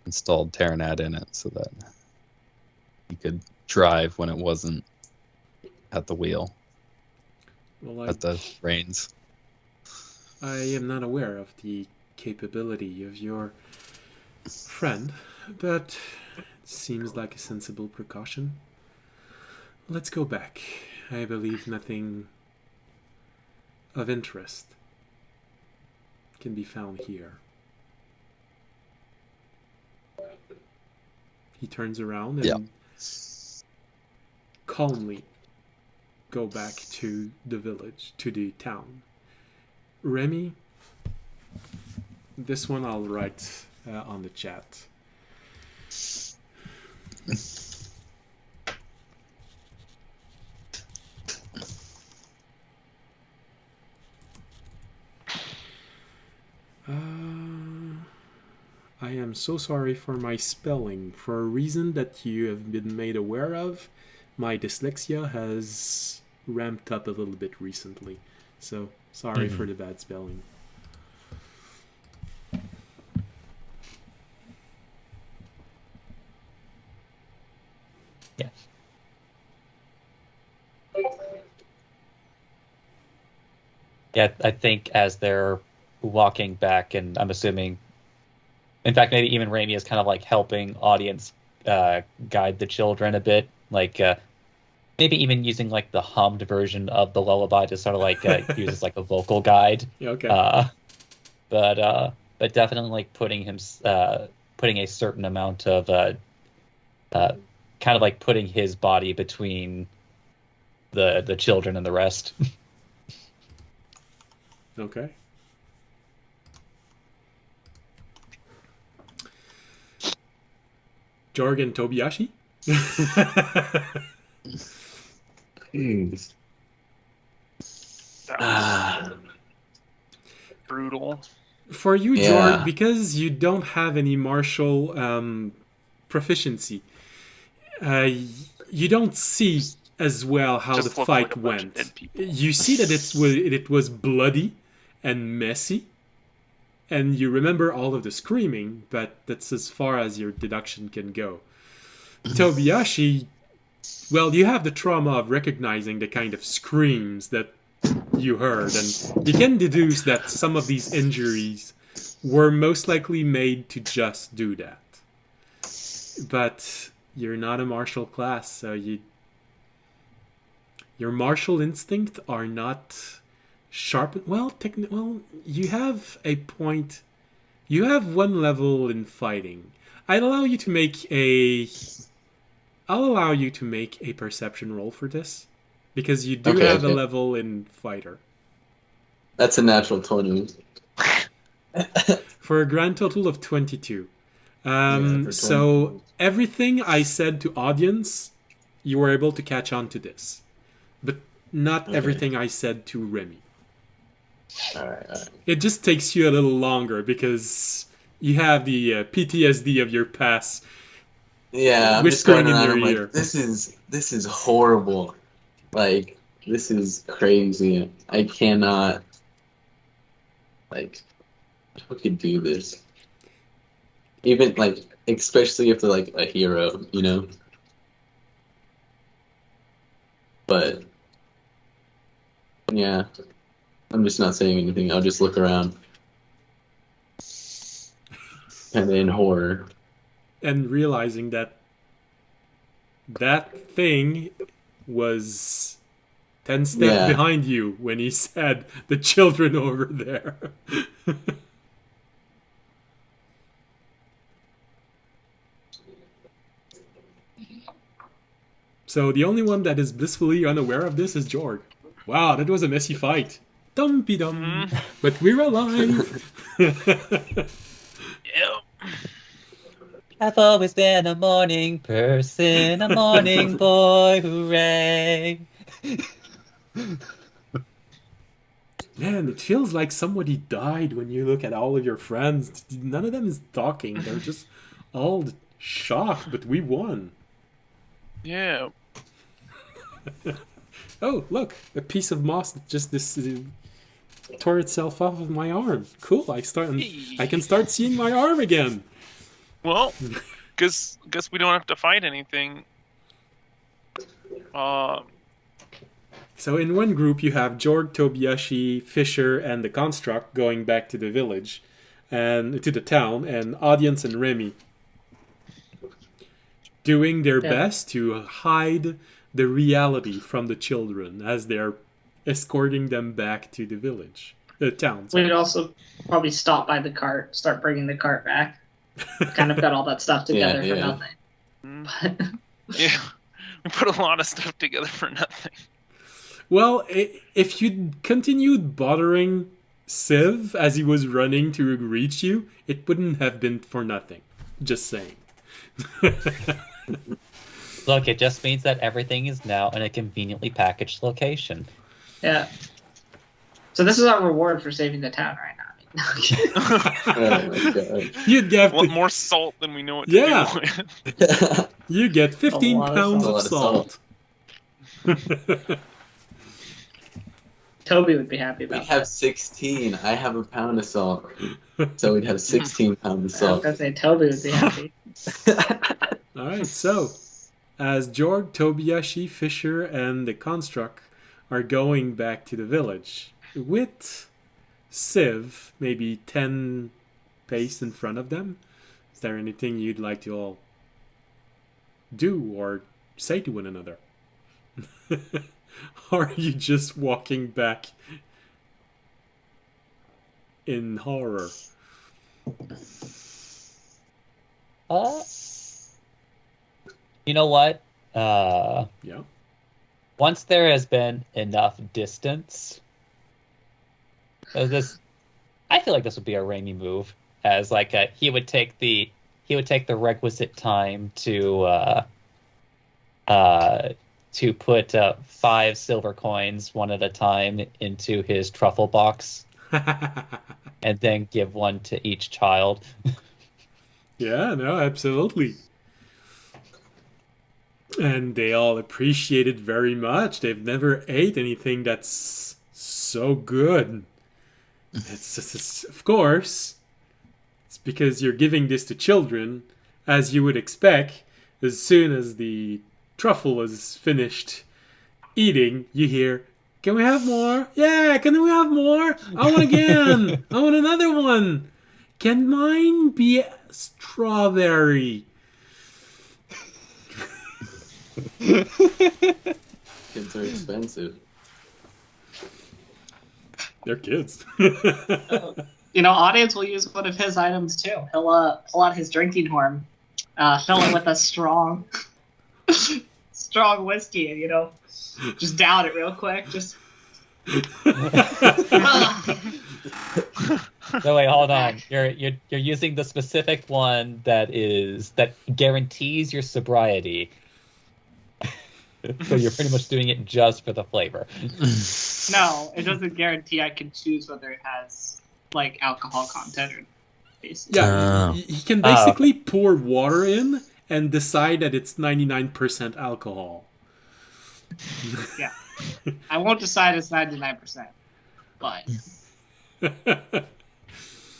installed Terranad in it so that he could drive when it wasn't at the wheel,
Well,
at the reins.
I am not aware of the capability of your friend, but it seems like a sensible precaution. Let's go back. I believe nothing of interest can be found here. He turns around and calmly go back to the village, to the town. Remy, this one I'll write on the chat. I am so sorry for my spelling. For a reason that you have been made aware of, my dyslexia has ramped up a little bit recently. So, sorry for the bad spelling.
Yeah. Yeah, I think as they're walking back, and I'm assuming, in fact, maybe even Raimi is kind of like helping audience guide the children a bit, like maybe even using like the hummed version of the lullaby to sort of like use as like a vocal guide.
Yeah, okay.
But definitely like putting a certain amount of kind of like putting his body between the children and the rest.
Okay. Jorg and Tobiyashi?
Jeez.
That was
Ah,
brutal.
For you,
Yeah.
Jorg, because you don't have any martial proficiency, you don't see as well how
Just
the
looked
fight
like a bunch of
went.
dead people.
You see that it was bloody and messy, and you remember all of the screaming, but that's as far as your deduction can go. Tobiyashi, well, you have the trauma of recognizing the kind of screams that you heard, and you can deduce that some of these injuries were most likely made to just do that. But you're not a martial class, so your martial instinct are not sharpened. Well, you have a point. You have one level in fighting. I'll allow you to make a perception roll for this, because you do have a
Okay.
level in fighter.
That's a natural 20.
For a grand total of 22.
Yeah, for
So
20.
everything I said to audience, you were able to catch on to this. But not
Okay.
everything I said to Remy.
Alright.
It just takes you a little longer because you have the PTSD of your past.
Yeah, I'm just
Whispering
going
in
around.
your
I'm
ear.
like, this is horrible. Like, this is crazy. I cannot. Like, who could do this? Even like, especially if they're like a hero, you know. But yeah, I'm just not saying anything. I'll just look around, and in horror.
And realizing that thing was 10 steps
Yeah.
behind you when he said the children over there. So the only one that is blissfully unaware of this is Jorg. Wow, that was a messy fight. Dumpy dum. But we're alive.
Yep.
I've always been a morning person, a morning boy, hooray.
Man, it feels like somebody died when you look at all of your friends. None of them is talking. They're just all shocked, but we won.
Yeah.
Oh, look, a piece of moss that just tore itself off of my arm. Cool, I can start seeing my arm again.
Well, guess we don't have to fight anything.
So in one group you have Jorg, Tobiyashi, Fisher, and the Construct going back to the village and to the town, and Audience and Remy doing their best to hide the reality from the children as they're escorting them back to the village, the town.
We'd also probably stop by the cart, start bringing the cart back. Kind of got all that stuff together for nothing. But
Yeah, we put a lot of stuff together for nothing.
Well, if you'd continued bothering Civ as he was running to reach you, it wouldn't have been for nothing. Just saying.
Look, it just means that everything is now in a conveniently packaged location.
yeah. So this is our reward for saving the town right now.
Oh my god.
You'd get
Want more salt than we know what to
Yeah.
do with.
you get 15
A lot of
pounds
salt.
of salt.
Toby would be happy
We
about
have
that.
16. I have a pound of salt. So we'd have 16 pounds of
I was
salt.
gonna say Toby would be happy.
Alright, so as Jorg, Tobiyashi, Fisher, and the Construct are going back to the village, with Civ maybe 10 pace in front of them, is there anything you'd like to all do or say to one another? Or are you just walking back in horror?
You know what?
Yeah.
Once there has been enough distance, I feel like this would be a Raimi move, as like he would take the requisite time to put 5 silver coins one at a time into his truffle box, and then give one to each child.
Yeah, no, absolutely. And they all appreciate it very much. They've never ate anything that's so good. Of course, it's because you're giving this to children, as you would expect. As soon as the truffle is finished eating, you hear, "Can we have more? Yeah, can we have more? I want again. I want another one. Can mine be strawberry?"
Kids are expensive.
They're kids.
Audience will use one of his items too. He'll pull out his drinking horn, fill it with a strong whiskey, and just down it real quick. Just.
No, wait, hold on. You're using the specific one that guarantees your sobriety. So you're pretty much doing it just for the flavor.
No, it doesn't guarantee I can choose whether it has like alcohol content or taste.
Yeah, he can basically pour water in and decide that it's 99% alcohol.
Yeah. I won't decide it's 99%, but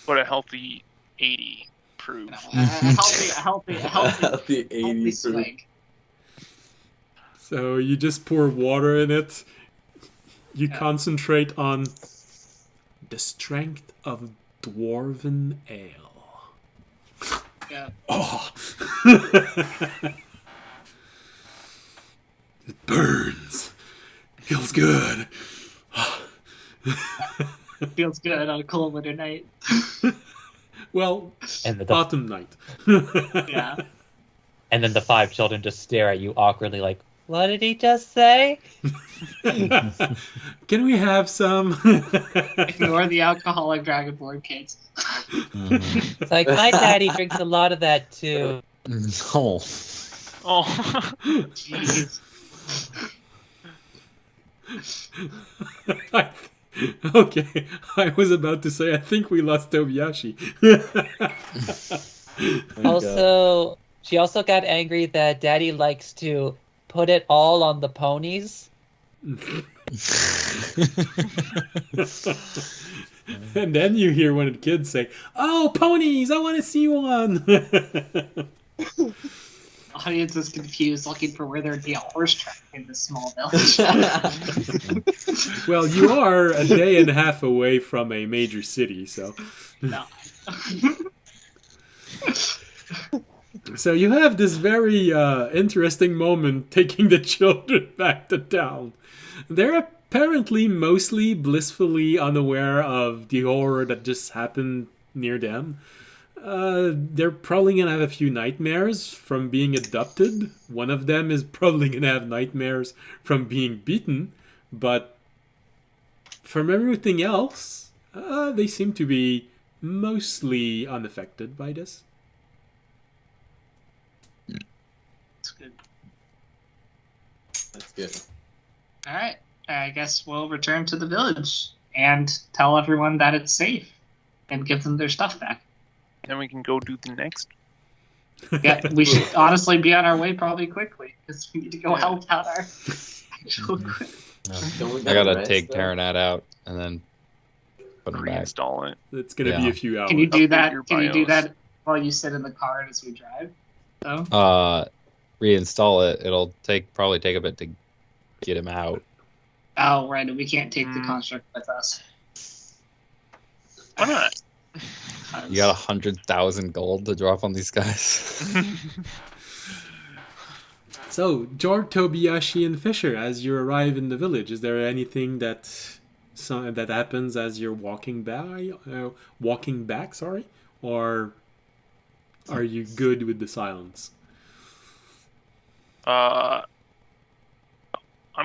What a healthy 80 proof.
a healthy
80
swig.
So you just pour water in it. You concentrate on the strength of dwarven ale.
Yeah.
Oh! It burns. Feels good.
Feels good on a cold winter night.
Well,
And
autumn night.
Yeah.
And then the 5 children just stare at you awkwardly, like, "What did he just say?"
Can we have some?
Ignore the alcoholic dragonborn kids.
It's like, my daddy drinks a lot of that too.
Oh.
Oh,
Jeez.
Okay, I was about to say I think we lost Tobiyashi.
Also, she also got angry that daddy likes to put it all on the ponies.
And then you hear one of the kids say, "Oh, ponies! I want to see one."
Audience is confused, looking for where there'd be a horse track in this small village.
Well, you are a day and a half away from a major city, so.
No.
So you have this very interesting moment taking the children back to town. They're apparently mostly blissfully unaware of the horror that just happened near them. They're probably going to have a few nightmares from being abducted. One of them is probably going to have nightmares from being beaten. But from everything else, they seem to be mostly unaffected by this.
That's good.
That's good.
Alright. I guess we'll return to the village and tell everyone that it's safe and give them their stuff back.
then we can go do the next.
Yeah, we should honestly be on our way probably quickly because we need to go help out our actual
Don't
I gotta
rest,
take
though?
Terranat out and then put him back.
Reinstall it.
It's going to be
Yeah.
a few hours.
Can you do
Update
that?
your
Can you do
BIOS.
that while you sit in the car as we drive? Though.
Reinstall it. It'll probably take a bit to get him out.
Oh, right. We can't take the construct with us.
Why not?
You got 100,000 gold to drop on these guys.
So, Jorg, Tobiyashi, and Fisher, as you arrive in the village, is there anything that happens as you're walking back, sorry? Or are you good with the silence?
I'm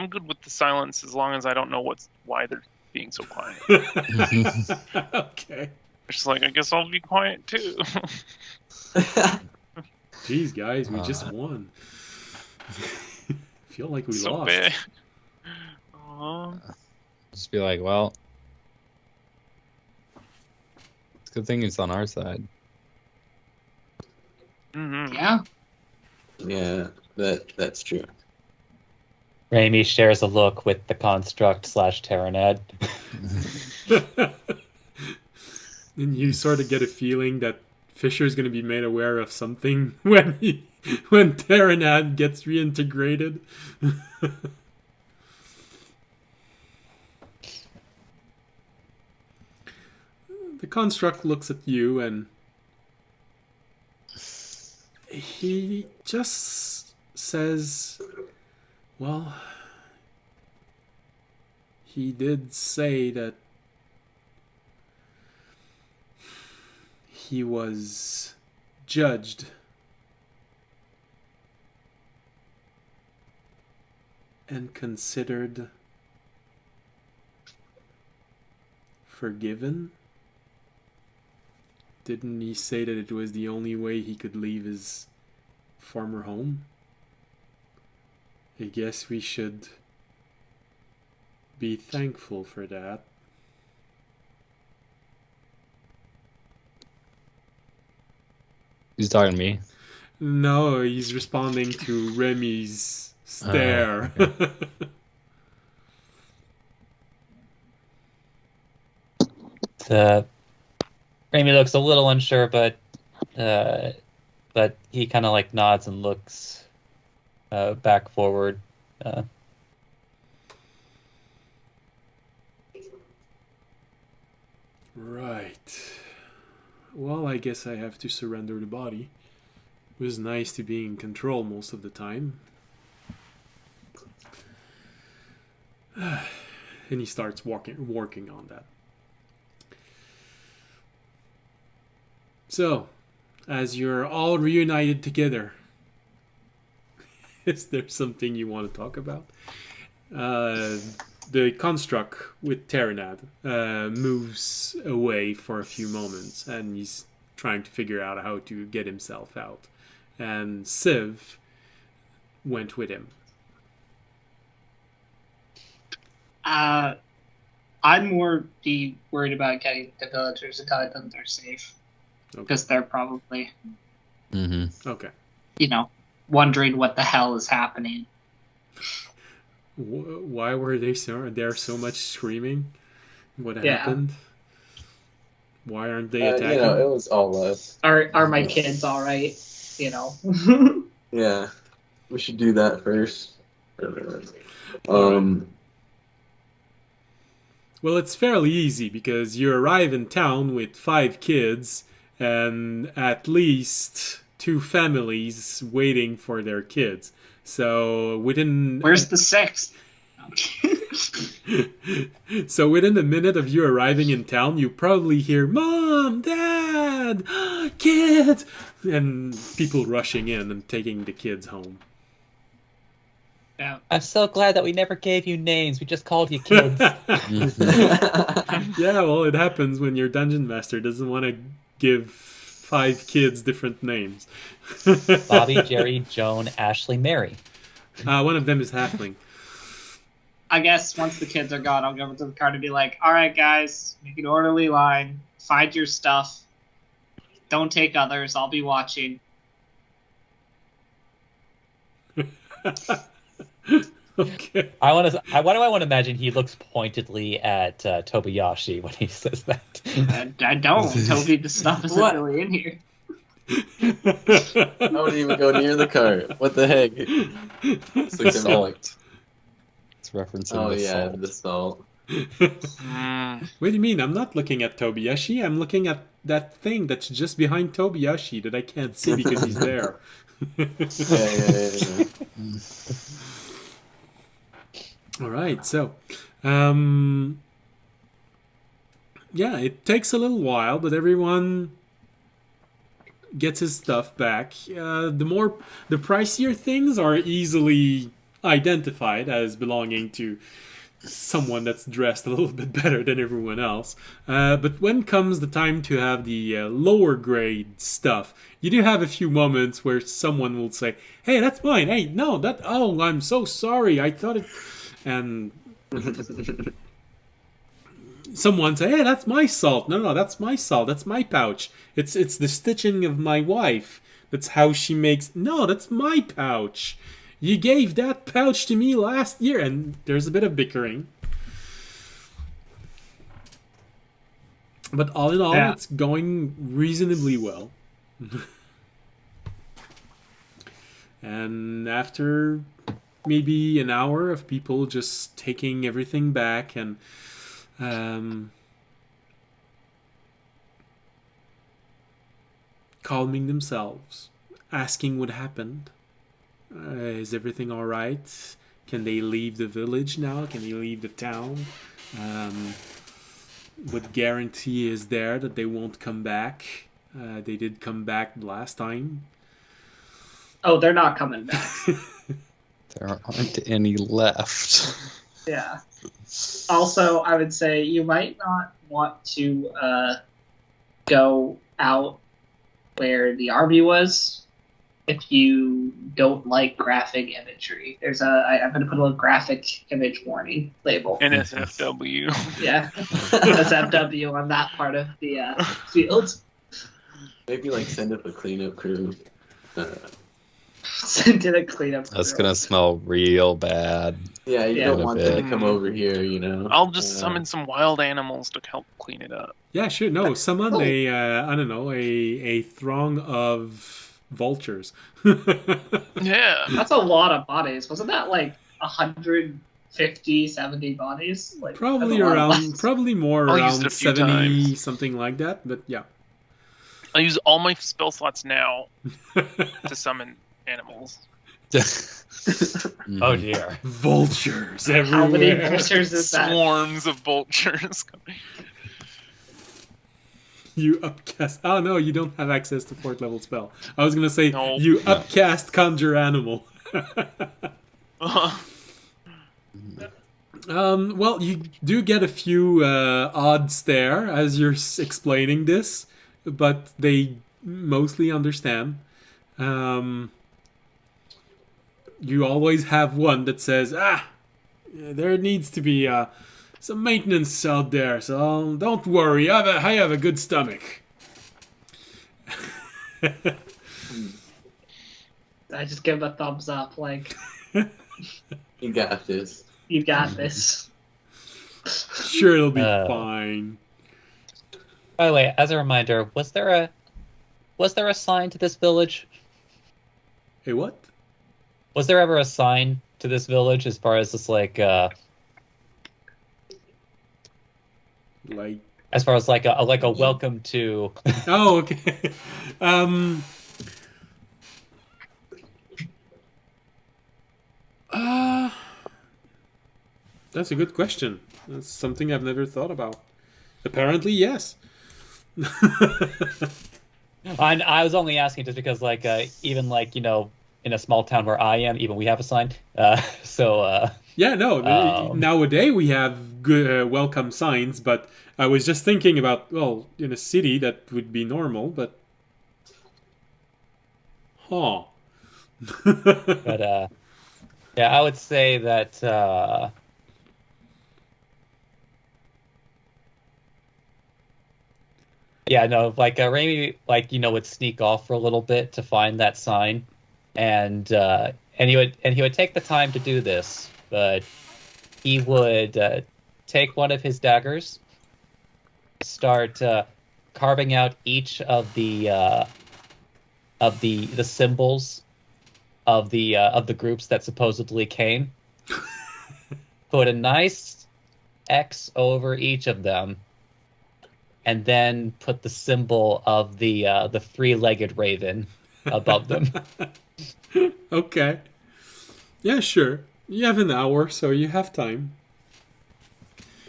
good with the silence as long as I don't know why they're being so quiet.
Okay.
It's like, I guess I'll be quiet too.
Jeez, guys, we just won. Feel like we
so
lost.
bad. Aw.
Just be like, well, it's a good thing it's on our side.
Mhm.
Yeah.
Yeah, that's true.
Raimi shares a look with the construct / Terranad.
And you sort of get a feeling that Fisher's going to be made aware of something when Terranad gets reintegrated. The construct looks at you and he just says, well, he did say that he was judged and considered forgiven. Didn't he say that it was the only way he could leave his former home? I guess we should be thankful for that.
He's talking to me.
No, he's responding to Remy's stare.
Raimi looks a little unsure, but he kind of like nods and looks back forward.
Right. Well, I guess I have to surrender the body. It was nice to be in control most of the time. And he starts working on that. So, as you're all reunited together, is there something you want to talk about? The construct with Terranad moves away for a few moments, and he's trying to figure out how to get himself out. And Civ went with him.
I'd more be worried about getting the villagers to tell them they're safe. Because they're probably,
Mm-hmm.
Okay.
Wondering what the hell is happening.
Why were they so much screaming? What happened? Why aren't they attacking?
It was all us.
Are my kids all right?
Yeah, we should do that first.
Well, it's fairly easy because you arrive in town with 5 kids and at least 2 families waiting for their kids. So within...
Where's the 6th?
So within a minute of you arriving in town, you probably hear, Mom, Dad, kids, and people rushing in and taking the kids home.
Yeah.
I'm so glad that we never gave you names. We just called you kids.
Yeah, well, it happens when your dungeon master doesn't want to give 5 kids different names.
Bobby, Jerry, Joan, Ashley, Mary.
One of them is halfling.
I guess once the kids are gone, I'll go over to the cart and be like, all right, guys, make an orderly line. Find your stuff. Don't take others. I'll be watching.
Okay.
Why do I want to imagine he looks pointedly at Tobayashi when he says that?
I don't. Toby, the stuff isn't
What?
really in here.
I wouldn't even go near the cart. What the heck?
It's like salt. It's referencing
Oh
the
yeah,
salt.
the salt.
What do you mean? I'm not looking at Tobiyashi. I'm looking at that thing that's just behind Tobiyashi that I can't see because he's there.
Yeah.
All right, so, yeah, it takes a little while, but everyone gets his stuff back. The pricier things are easily identified as belonging to someone that's dressed a little bit better than everyone else. But when comes the time to have the lower grade stuff, you do have a few moments where someone will say, "Hey, that's mine. Hey, no, that. Oh, I'm so sorry. I thought it." And someone say, "Hey, that's my salt. No, that's my salt. That's my pouch. It's the stitching of my wife. That's how she makes. No, that's my pouch. You gave that pouch to me last year." And there's a bit of bickering. But all in all,
Yeah.
it's going reasonably well. And after maybe an hour of people just taking everything back and calming themselves, asking what happened. Is everything all right? Can they leave the village now? Can they leave the town? What guarantee is there that they won't come back? They did come back last time.
Oh, they're not coming back.
There aren't any left.
Yeah. Also, I would say you might not want to go out where the army was if you don't like graphic imagery. I'm going to put a little graphic image warning label.
NSFW.
Yeah. SFW on that part of the field.
Maybe like send up a cleanup crew.
Send in a cleanup.
That's
crew.
gonna smell real bad.
Yeah, you
Yeah.
don't want them to
Mm.
come over here, you know.
I'll just summon some wild animals to help clean it up.
Yeah, sure. No, summon
Oh.
I don't know, a throng of vultures.
Yeah.
That's a lot of bodies. Wasn't that like 150, 70 bodies? Like,
Probably
that's a lot of
around,
bodies.
probably more
I'll use it
around
a few
70,
times.
something like that. But yeah.
I use all my spell slots now to summon animals.
Oh dear.
Vultures
How
everywhere.
many vultures is that?
Swarms of vultures.
You upcast. Oh no, you don't have access to 4th level spell. I was gonna say
No.
you upcast conjure animal. Well, you do get a few odds there as you're explaining this, but they mostly understand. You always have one that says, there needs to be some maintenance out there, so don't worry, I have a good stomach.
I just give a thumbs up, like,
You got this.
you got this.
Sure, it'll be
Uh.
fine.
By the way, as a reminder, was there a sign to this village?
Hey, what?
Was there ever a sign to this village as far as just like
Like,
as far as like a welcome to
oh, okay. That's a good question. That's something I've never thought about. Apparently, yes.
I was only asking just because like even like in a small town where I am, even we have a sign.
Yeah, no.
Um.
Nowadays we have good welcome signs, but I was just thinking about, well, in a city that would be normal, but huh.
But yeah, I would say that yeah, no, like Raimi, like would sneak off for a little bit to find that sign, and he would take the time to do this, but he would take one of his daggers, start carving out each of the symbols of the groups that supposedly came, put a nice X over each of them, and then put the symbol of the three-legged raven above them.
Okay. Yeah, sure. You have an hour, so you have time.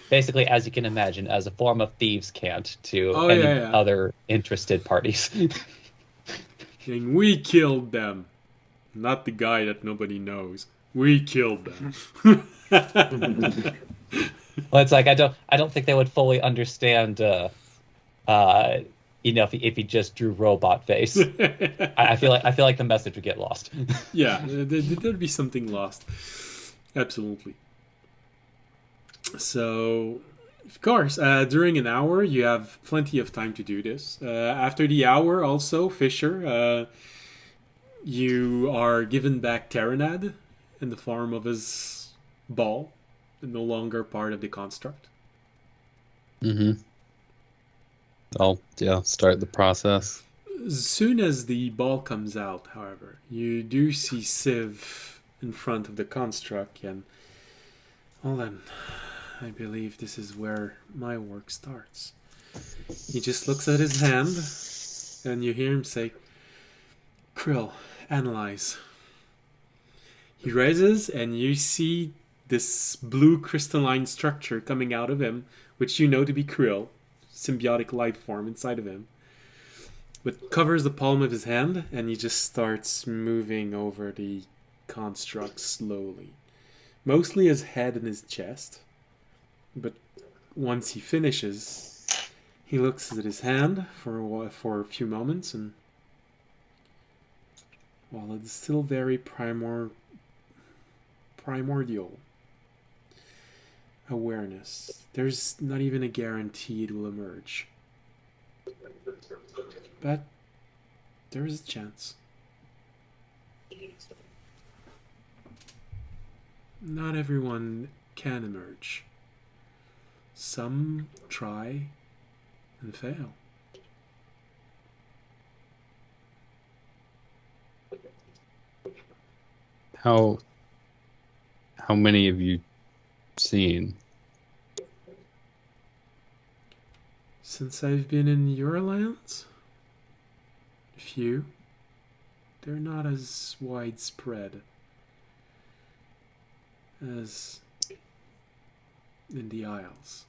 Basically, as you can imagine, as a form of thieves' cant to
Oh,
any
yeah.
other interested parties.
And we killed them. Not the guy that nobody knows. We killed them.
Well, it's like I don't think they would fully understand. If he just drew robot face, I feel like the message would get lost.
Yeah, there'd be something lost. Absolutely. So, of course, during an hour, you have plenty of time to do this. After the hour, also, Fisher, you are given back Terranad in the form of his ball, no longer part of the construct.
Mm-hmm. I'll start the process.
As soon as the ball comes out, however, you do see Civ in front of the construct, and well then, I believe this is where my work starts. He just looks at his hand, and you hear him say, "Krill, analyze." He raises, and you see this blue crystalline structure coming out of him, which you know to be Krill, symbiotic life form inside of him. But covers the palm of his hand, and he just starts moving over the construct slowly. Mostly his head and his chest. But once he finishes, he looks at his hand for a few moments, and while it's still very primordial awareness, there's not even a guarantee it will emerge. But there is a chance. Not everyone can emerge. Some try and fail.
How many have you seen?
Since I've been in your lands, a few. They're not as widespread as in the Isles.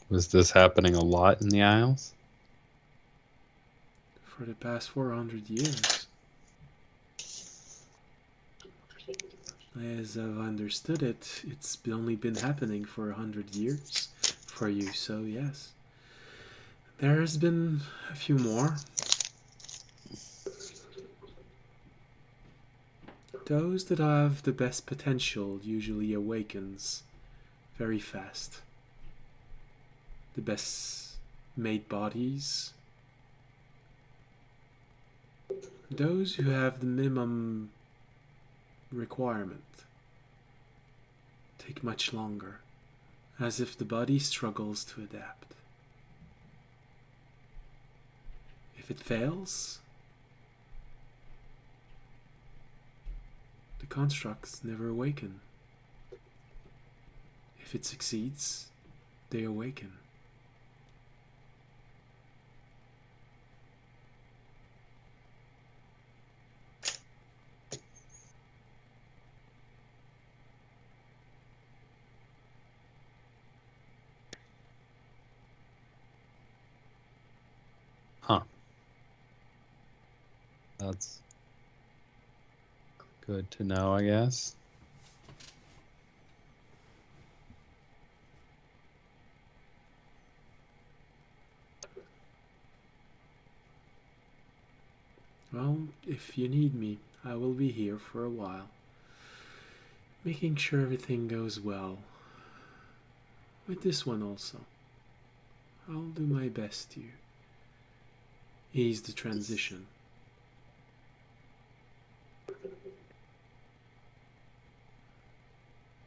Was this happening a lot in the Isles?
For the past 400 years. As I've understood it, it's only been happening for 100 years for you, so yes. There's been a few more. Those that have the best potential usually awakens very fast. The best made bodies. Those who have the minimum requirement take much longer, as if the body struggles to adapt. If it fails, the constructs never awaken. If it succeeds, they awaken.
Huh. That's good to know, I guess.
Well, if you need me, I will be here for a while, making sure everything goes well. With this one also, I'll do my best to ease the transition.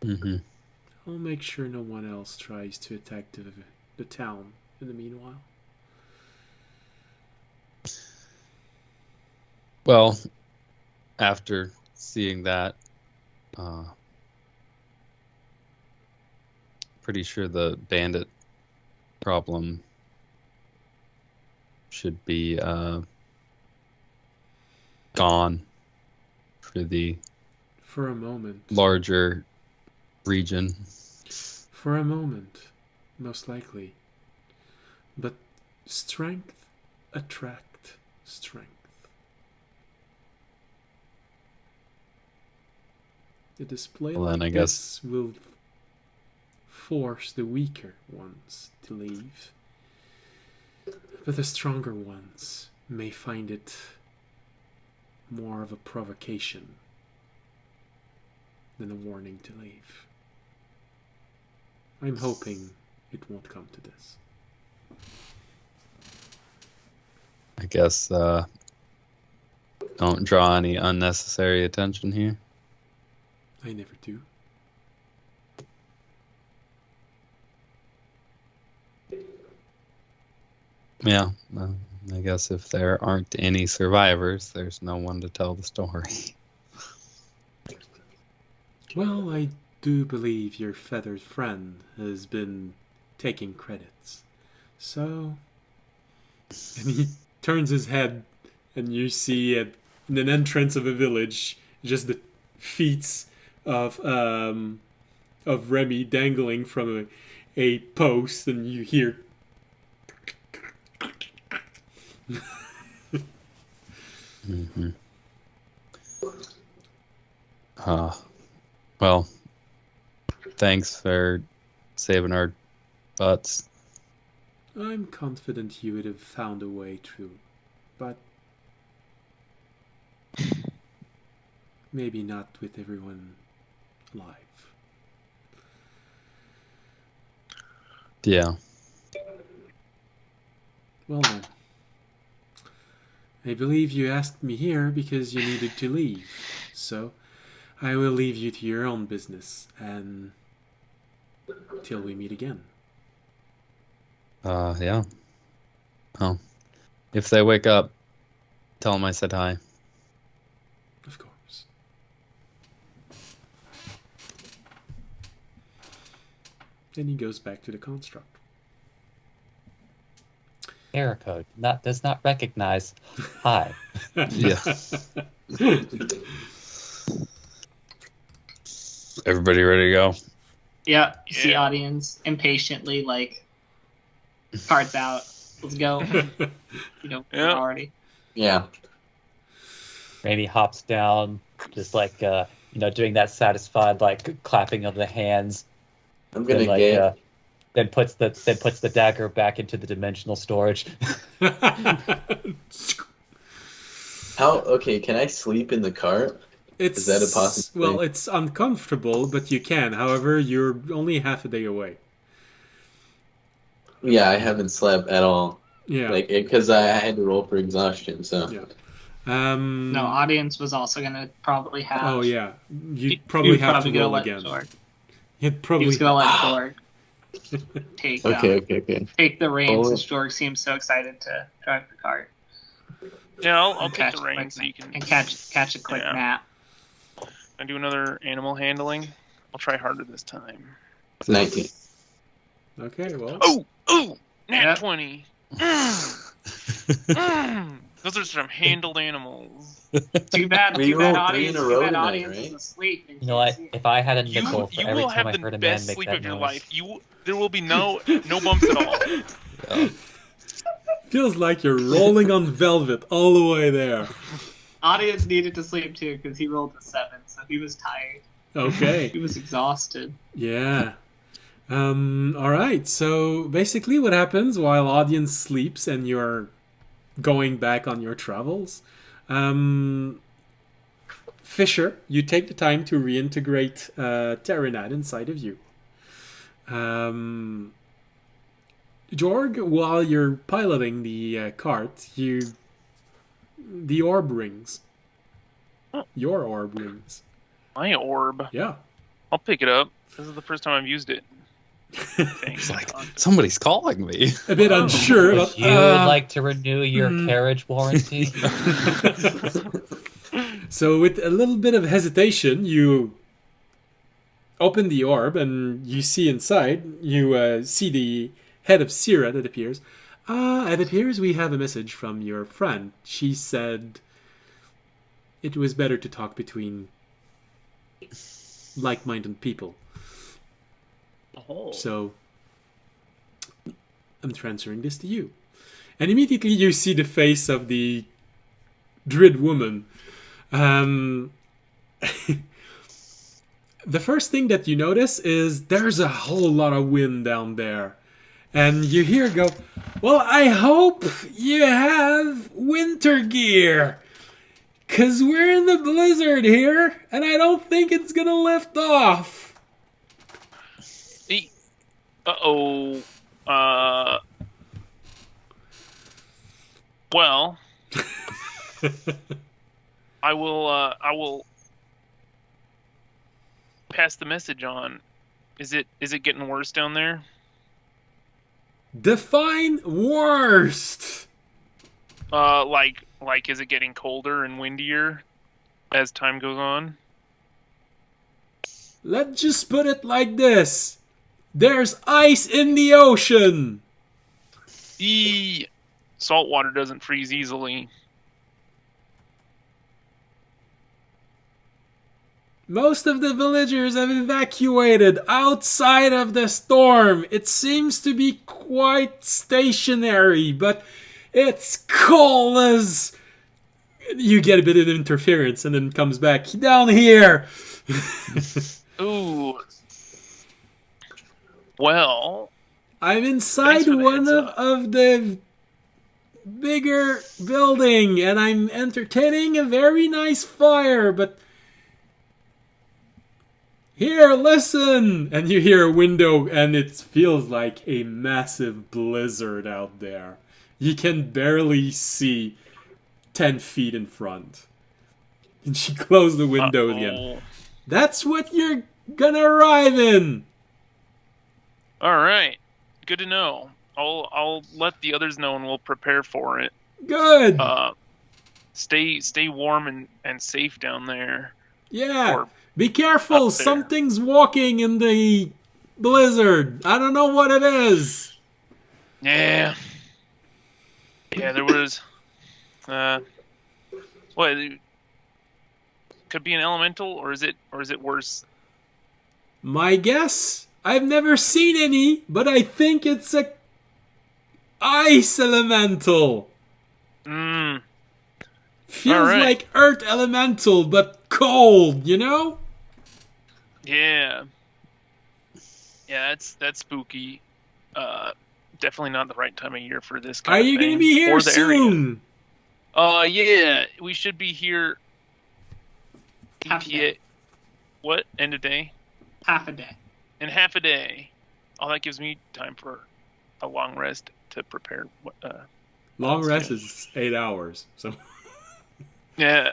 Mm-hmm.
I'll make sure no one else tries to attack the town in the meanwhile.
Well, after seeing that, pretty sure the bandit problem should be gone for the
For a moment.
larger region.
For a moment, most likely. But strength attract strength. A display
Well, then
like
I guess-
this will force the weaker ones to leave. But the stronger ones may find it more of a provocation than a warning to leave. I'm hoping it won't come to this.
I guess don't draw any unnecessary attention here.
I never do.
Yeah, well, I guess if there aren't any survivors, there's no one to tell the story.
Well, I do believe your feathered friend has been taking credits. So... And he turns his head, and you see in an entrance of a village just the feet of Remy dangling from a post, and you hear.
Mm-hmm. Well, thanks for saving our butts.
I'm confident you would have found a way through, but maybe not with everyone alive.
Yeah.
Well then. I believe you asked me here because you needed to leave, so I will leave you to your own business, and till we meet again.
Yeah. Oh, if they wake up, tell them I said hi.
Of course. Then he goes back to the construct.
Error code does not recognize hi.
Yeah. Everybody ready to go?
Yeah, you see
Yeah.
audience impatiently, like, cards out. Let's go.
Yeah.
Already.
Yeah.
Maybe hops down, just like doing that satisfied like clapping of the hands.
I'm gonna
Then like
get.
then puts the dagger back into the dimensional storage.
How? Okay, can I sleep in the cart?
Is
that a possibility?
Well, it's uncomfortable, but you can. However, you're only half a day away.
Yeah, I haven't slept at all.
Yeah.
Like, because I had to roll for exhaustion, so.
Yeah.
No, audience was also gonna probably have.
Oh yeah,
He
you'd probably
was
have
probably
to
gonna
roll
let
again.
Zorg.
You'd
He
probably.
was gonna let Zorg take
Okay.
take the reins,
Oh.
since Zorg seems so excited to drive the cart
Yeah, I'll
and
take
catch
the
a quick
reins so you can.
and catch a quick
Yeah.
nap.
I do another animal handling. I'll try harder this time.
19.
Okay, well.
Oh, nat
Yep.
20. Those are some handled animals.
Too bad.
Well, you
Too bad.
rolled 3 in
Audience.
a
Too
row
bad.
tonight,
Audience
right?
is asleep. And
You know what?
can't see it.
If I had a
You,
nickel for
you
every
will
time
have
I
the
heard a man
best
make
sleep
that
of your
noise.
life. There will be no bumps at all.
Yeah.
Feels like you're rolling on velvet all the way there.
Audience needed to sleep too because he rolled a 7, so he was tired. He
Okay.
was exhausted.
Yeah. All right. So basically, what happens while audience sleeps and you're going back on your travels? Fisher, you take the time to reintegrate Terranad inside of you. Jorg, while you're piloting the cart, the orb rings. Your orb rings.
My orb.
Yeah.
I'll pick it up. This is the first time I've used it.
It's like somebody's calling me.
A bit unsure,
Would
but
you like to renew your
mm.
carriage warranty?
So with a little bit of hesitation, you open the orb and you see inside. You see the head of Syrah that appears. It appears we have a message from your friend. She said it was better to talk between like-minded people.
Oh.
So I'm transferring this to you. And immediately you see the face of the Druid woman. the first thing that you notice is there's a whole lot of wind down there. And you hear go, well, I hope you have winter gear. Because we're in the blizzard here, and I don't think it's going to lift off.
Uh-oh. Well, I will pass the message on. Is it getting worse down there?
Define worst.
Like is it getting colder and windier as time goes on?
Let's just put it like this. There's ice in the ocean.
Salt water doesn't freeze easily.
Most of the villagers have evacuated outside of the storm. It seems to be quite stationary, but it's cold as... You get a bit of interference and then comes back down here.
Ooh. Well,
I'm inside
thanks for the
one
heads up.
of the bigger building and I'm entertaining a very nice fire, but... Here, listen! And you hear a window and it feels like a massive blizzard out there. You can barely see 10 feet in front. And she closed the window again. That's what you're gonna arrive in!
All right. Good to know. I'll let the others know and we'll prepare for it.
Good!
Stay warm and safe down there.
Yeah!
Or
be careful!
up there.
Something's walking in the blizzard! I don't know what it is!
Yeah. Yeah, there was... what? Could be an elemental, or is it worse?
My guess? I've never seen any, but I think it's a ice elemental. Feels
All right.
like earth elemental, but cold, you know?
Yeah. Yeah, that's spooky. Definitely not the right time of year for this kind
Are
of
you
thing.
gonna be here
Or the area.
soon?
Yeah, we should be here.
Half a day.
What? End of day?
Half a day.
In half a day. Oh, that gives me time for a long rest to prepare.
Long rest
good.
is 8 hours, so...
Yeah.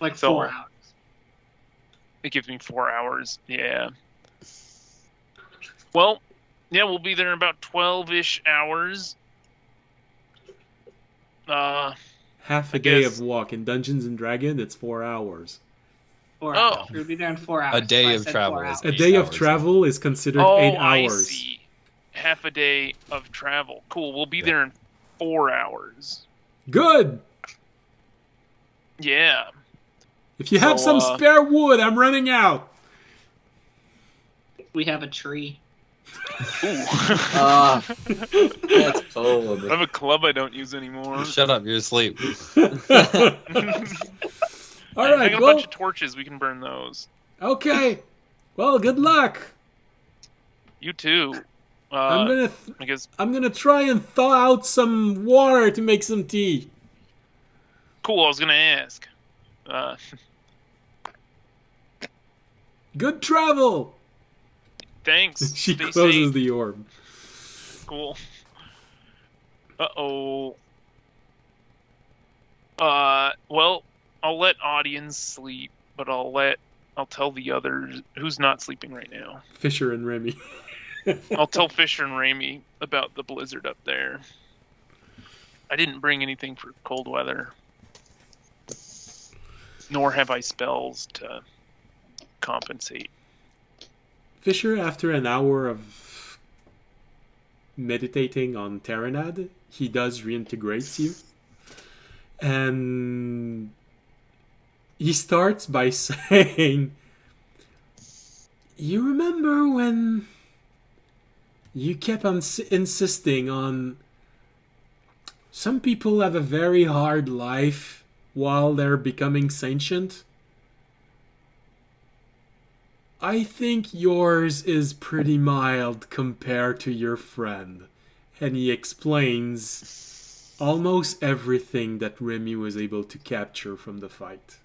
Like
So-
4 hours.
It gives me 4 hours. Yeah. Well, yeah, we'll be there in about 12-ish hours.
Half a
I
day
guess-
of walk. In Dungeons and Dragons, it's 4 hours.
4
Oh.
hours. We'll be there in 4 hours.
A day
So I
of
said
travel
4
is-
hours.
A
8
day of
hours.
travel is considered 8
Oh, I
hours.
see. Half a day of travel. Cool. We'll be there in 4 hours.
Good!
Yeah.
If you have
So,
some spare wood, I'm running out.
We have a tree.
Ooh.
That's cold.
I have a club I don't use anymore.
Shut up, you're asleep.
All
I
right,
have a
well,
bunch of torches. We can burn those.
okay. Well, good luck.
You too.
I'm
I guess.
gonna try and thaw out some water to make some tea.
Cool. I was gonna ask.
Good travel.
Thanks.
She
Stay
closes
safe.
the orb.
Cool. Uh-oh. Well, I'll let audience sleep, but I'll tell the others who's not sleeping right now.
Fisher and Remy.
I'll tell Fisher and Ramey about the blizzard up there. I didn't bring anything for cold weather. Nor have I spells to compensate.
Fisher, after an hour of meditating on Terranad, he does reintegrate you. And he starts by saying, you remember when you kept on insisting on some people have a very hard life while they're becoming sentient? I think yours is pretty mild compared to your friend. And he explains almost everything that Remy was able to capture from the fight.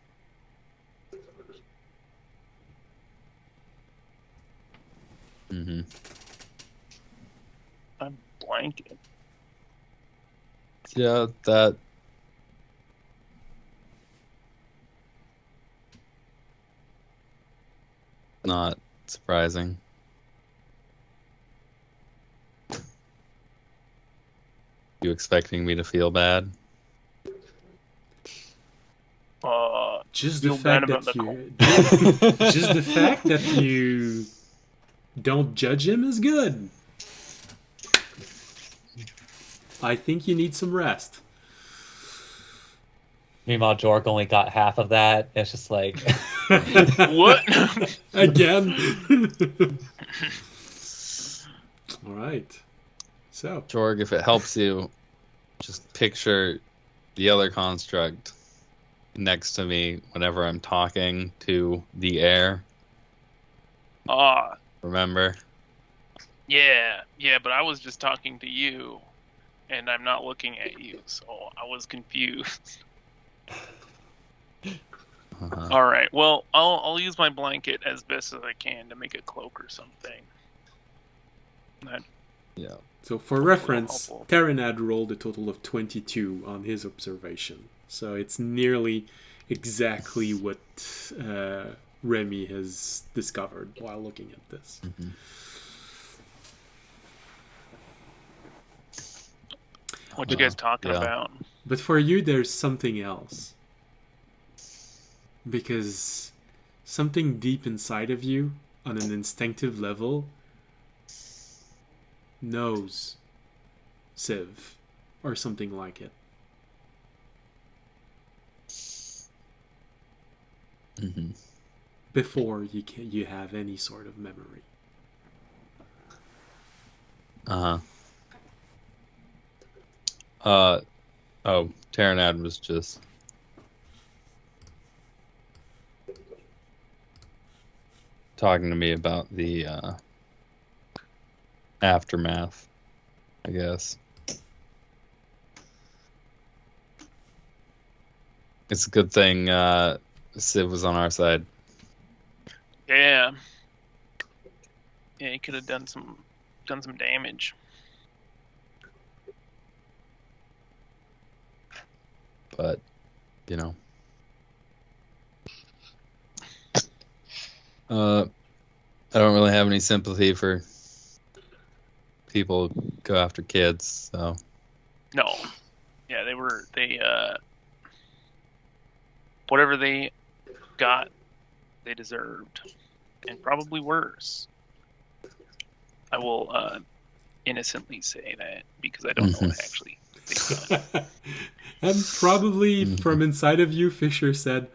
Mm-hmm.
I'm blanking.
Yeah, that. Not surprising. You expecting me to feel bad?
Just the
Feel bad
fact
about
that
the
you, just the fact that you don't judge him is good. I think you need some rest.
Meanwhile, Jorg only got half of that. It's just like,
What?
Again. All right. So,
Jorg, if it helps you, just picture the other construct next to me whenever I'm talking to the air. Remember?
Yeah, but I was just talking to you, and I'm not looking at you, so I was confused.
Uh-huh.
All right, well, I'll use my blanket as best as I can to make a cloak or something.
Yeah.
so for reference,
helpful.
Terranad rolled a total of 22 on his observation. So it's nearly exactly what Remy has discovered while looking at this.
Mm-hmm.
What you guys talking
Yeah.
about?
But for you, there's something else. Because something deep inside of you, on an instinctive level, knows Civ, or something like it.
Mm-hmm.
Before you have any sort of memory.
Oh, Terranad was just talking to me about the aftermath, I guess. It's a good thing Civ was on our side.
Yeah, he could have done some damage.
But, you know. I don't really have any sympathy for people who go after kids, so.
No, yeah, they whatever they got, they deserved, and probably worse. I will innocently say that because I don't know what actually they got.
And probably from inside of you, Fisher said,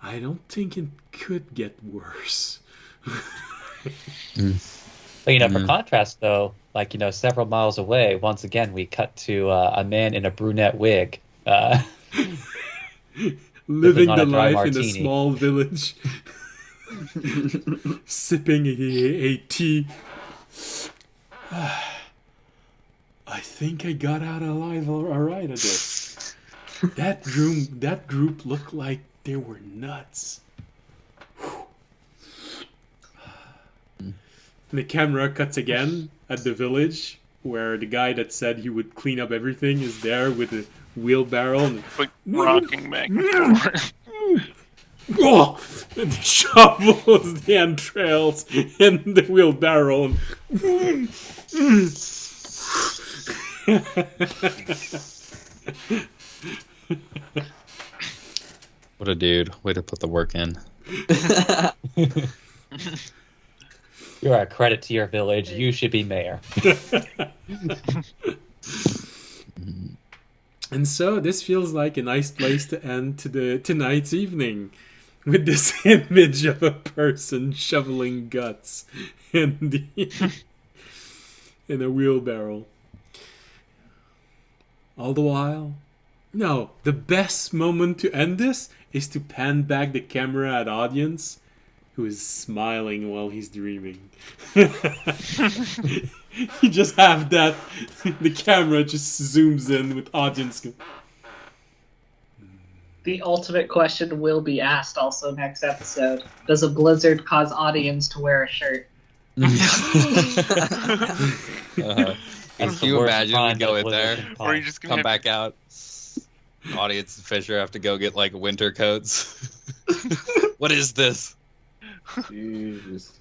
I don't think it could get worse.
but for contrast, though, like several miles away, once again we cut to a man in a brunette wig,
Living
on
the
a dry
life in a
martini.
small village, sipping a tea. I think I got out alive all right at this. That group looked like they were nuts. And the camera cuts again at the village where the guy that said he would clean up everything is there with a wheelbarrow and,
Like rocking back and forth.
oh, and he shovels the entrails in the wheelbarrow.
What a dude. Way to put the work in.
You're a credit to your village. You should be mayor.
And so this feels like a nice place to end tonight's evening, with this image of a person shoveling guts in a wheelbarrow. All the while, no, the best moment to end this is to pan back the camera at audience, who is smiling while he's dreaming. You just have that. The camera just zooms in with audience.
The ultimate question will be asked also next episode. Does a blizzard cause audience to wear a shirt?
Can
the
you
worst
imagine we
kind
go
of
in
blizzard
there,
can
Or you
cause.
just gonna
come
have
back out, audience and Fisher have to go get like winter coats. What is this?
Jesus.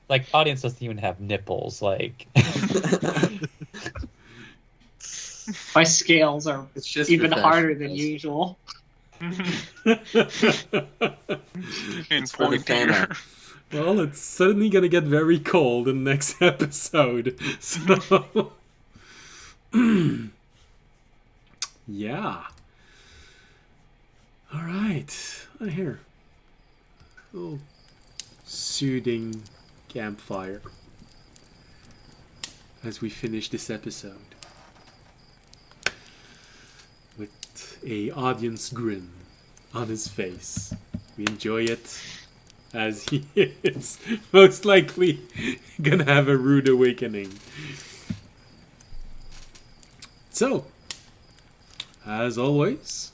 Like audience doesn't even have nipples. Like
My scales are
It's just
even
for
harder
fashion,
than
guys.
usual.
in
for the
point here.
fan
Well, it's suddenly gonna get very cold in the next episode. So, yeah. All right. Here, little soothing campfire as we finish this episode with a audience grin on his face. We enjoy it, as he is most likely gonna have a rude awakening. So, as always,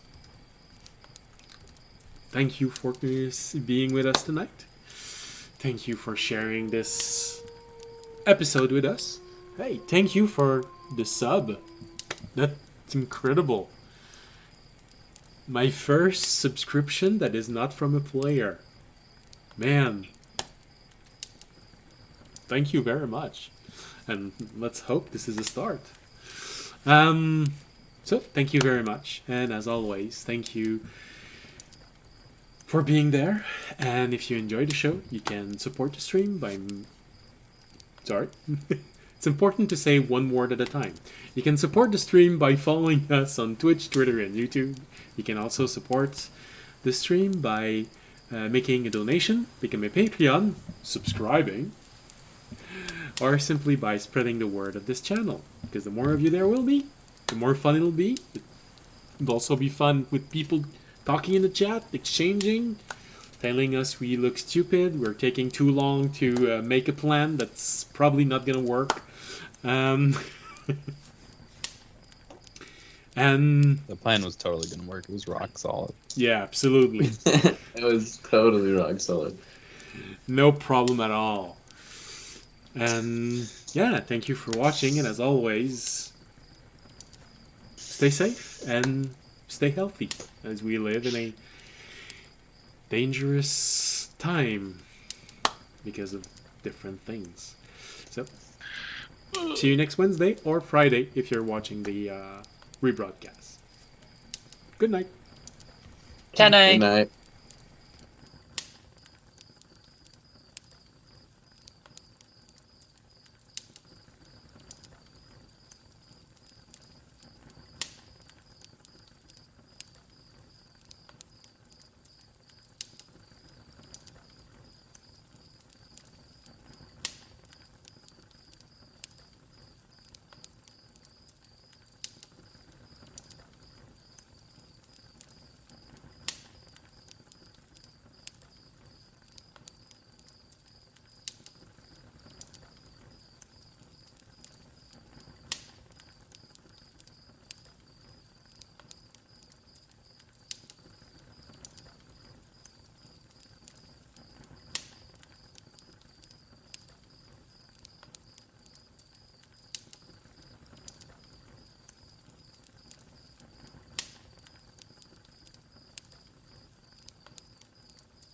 thank you for being with us tonight. Thank you for sharing this episode with us. Hey, thank you for the sub. That's incredible. My first subscription that is not from a player. Man, thank you very much, and let's hope this is a start. So thank you very much, and as always, thank you for being there. And if you enjoy the show, you can support the stream by sorry. It's important to say one word at a time. You can support the stream by following us on Twitch, Twitter, and YouTube. You can also support the stream by making a donation, become a Patreon, subscribing, or simply by spreading the word of this channel. Because the more of you there will be, the more fun it'll be. It'll also be fun with people talking in the chat, exchanging, telling us we look stupid, we're taking too long to make a plan that's probably not gonna work. And
The plan was totally gonna work. It was rock solid.
yeah, absolutely.
It was totally rock solid.
No problem at all. And yeah, thank you for watching, and as always, stay safe and stay healthy as we live in a dangerous time because of different things. So, see you next Wednesday or Friday if you're watching the rebroadcast. Good night.
Good night.
Good night.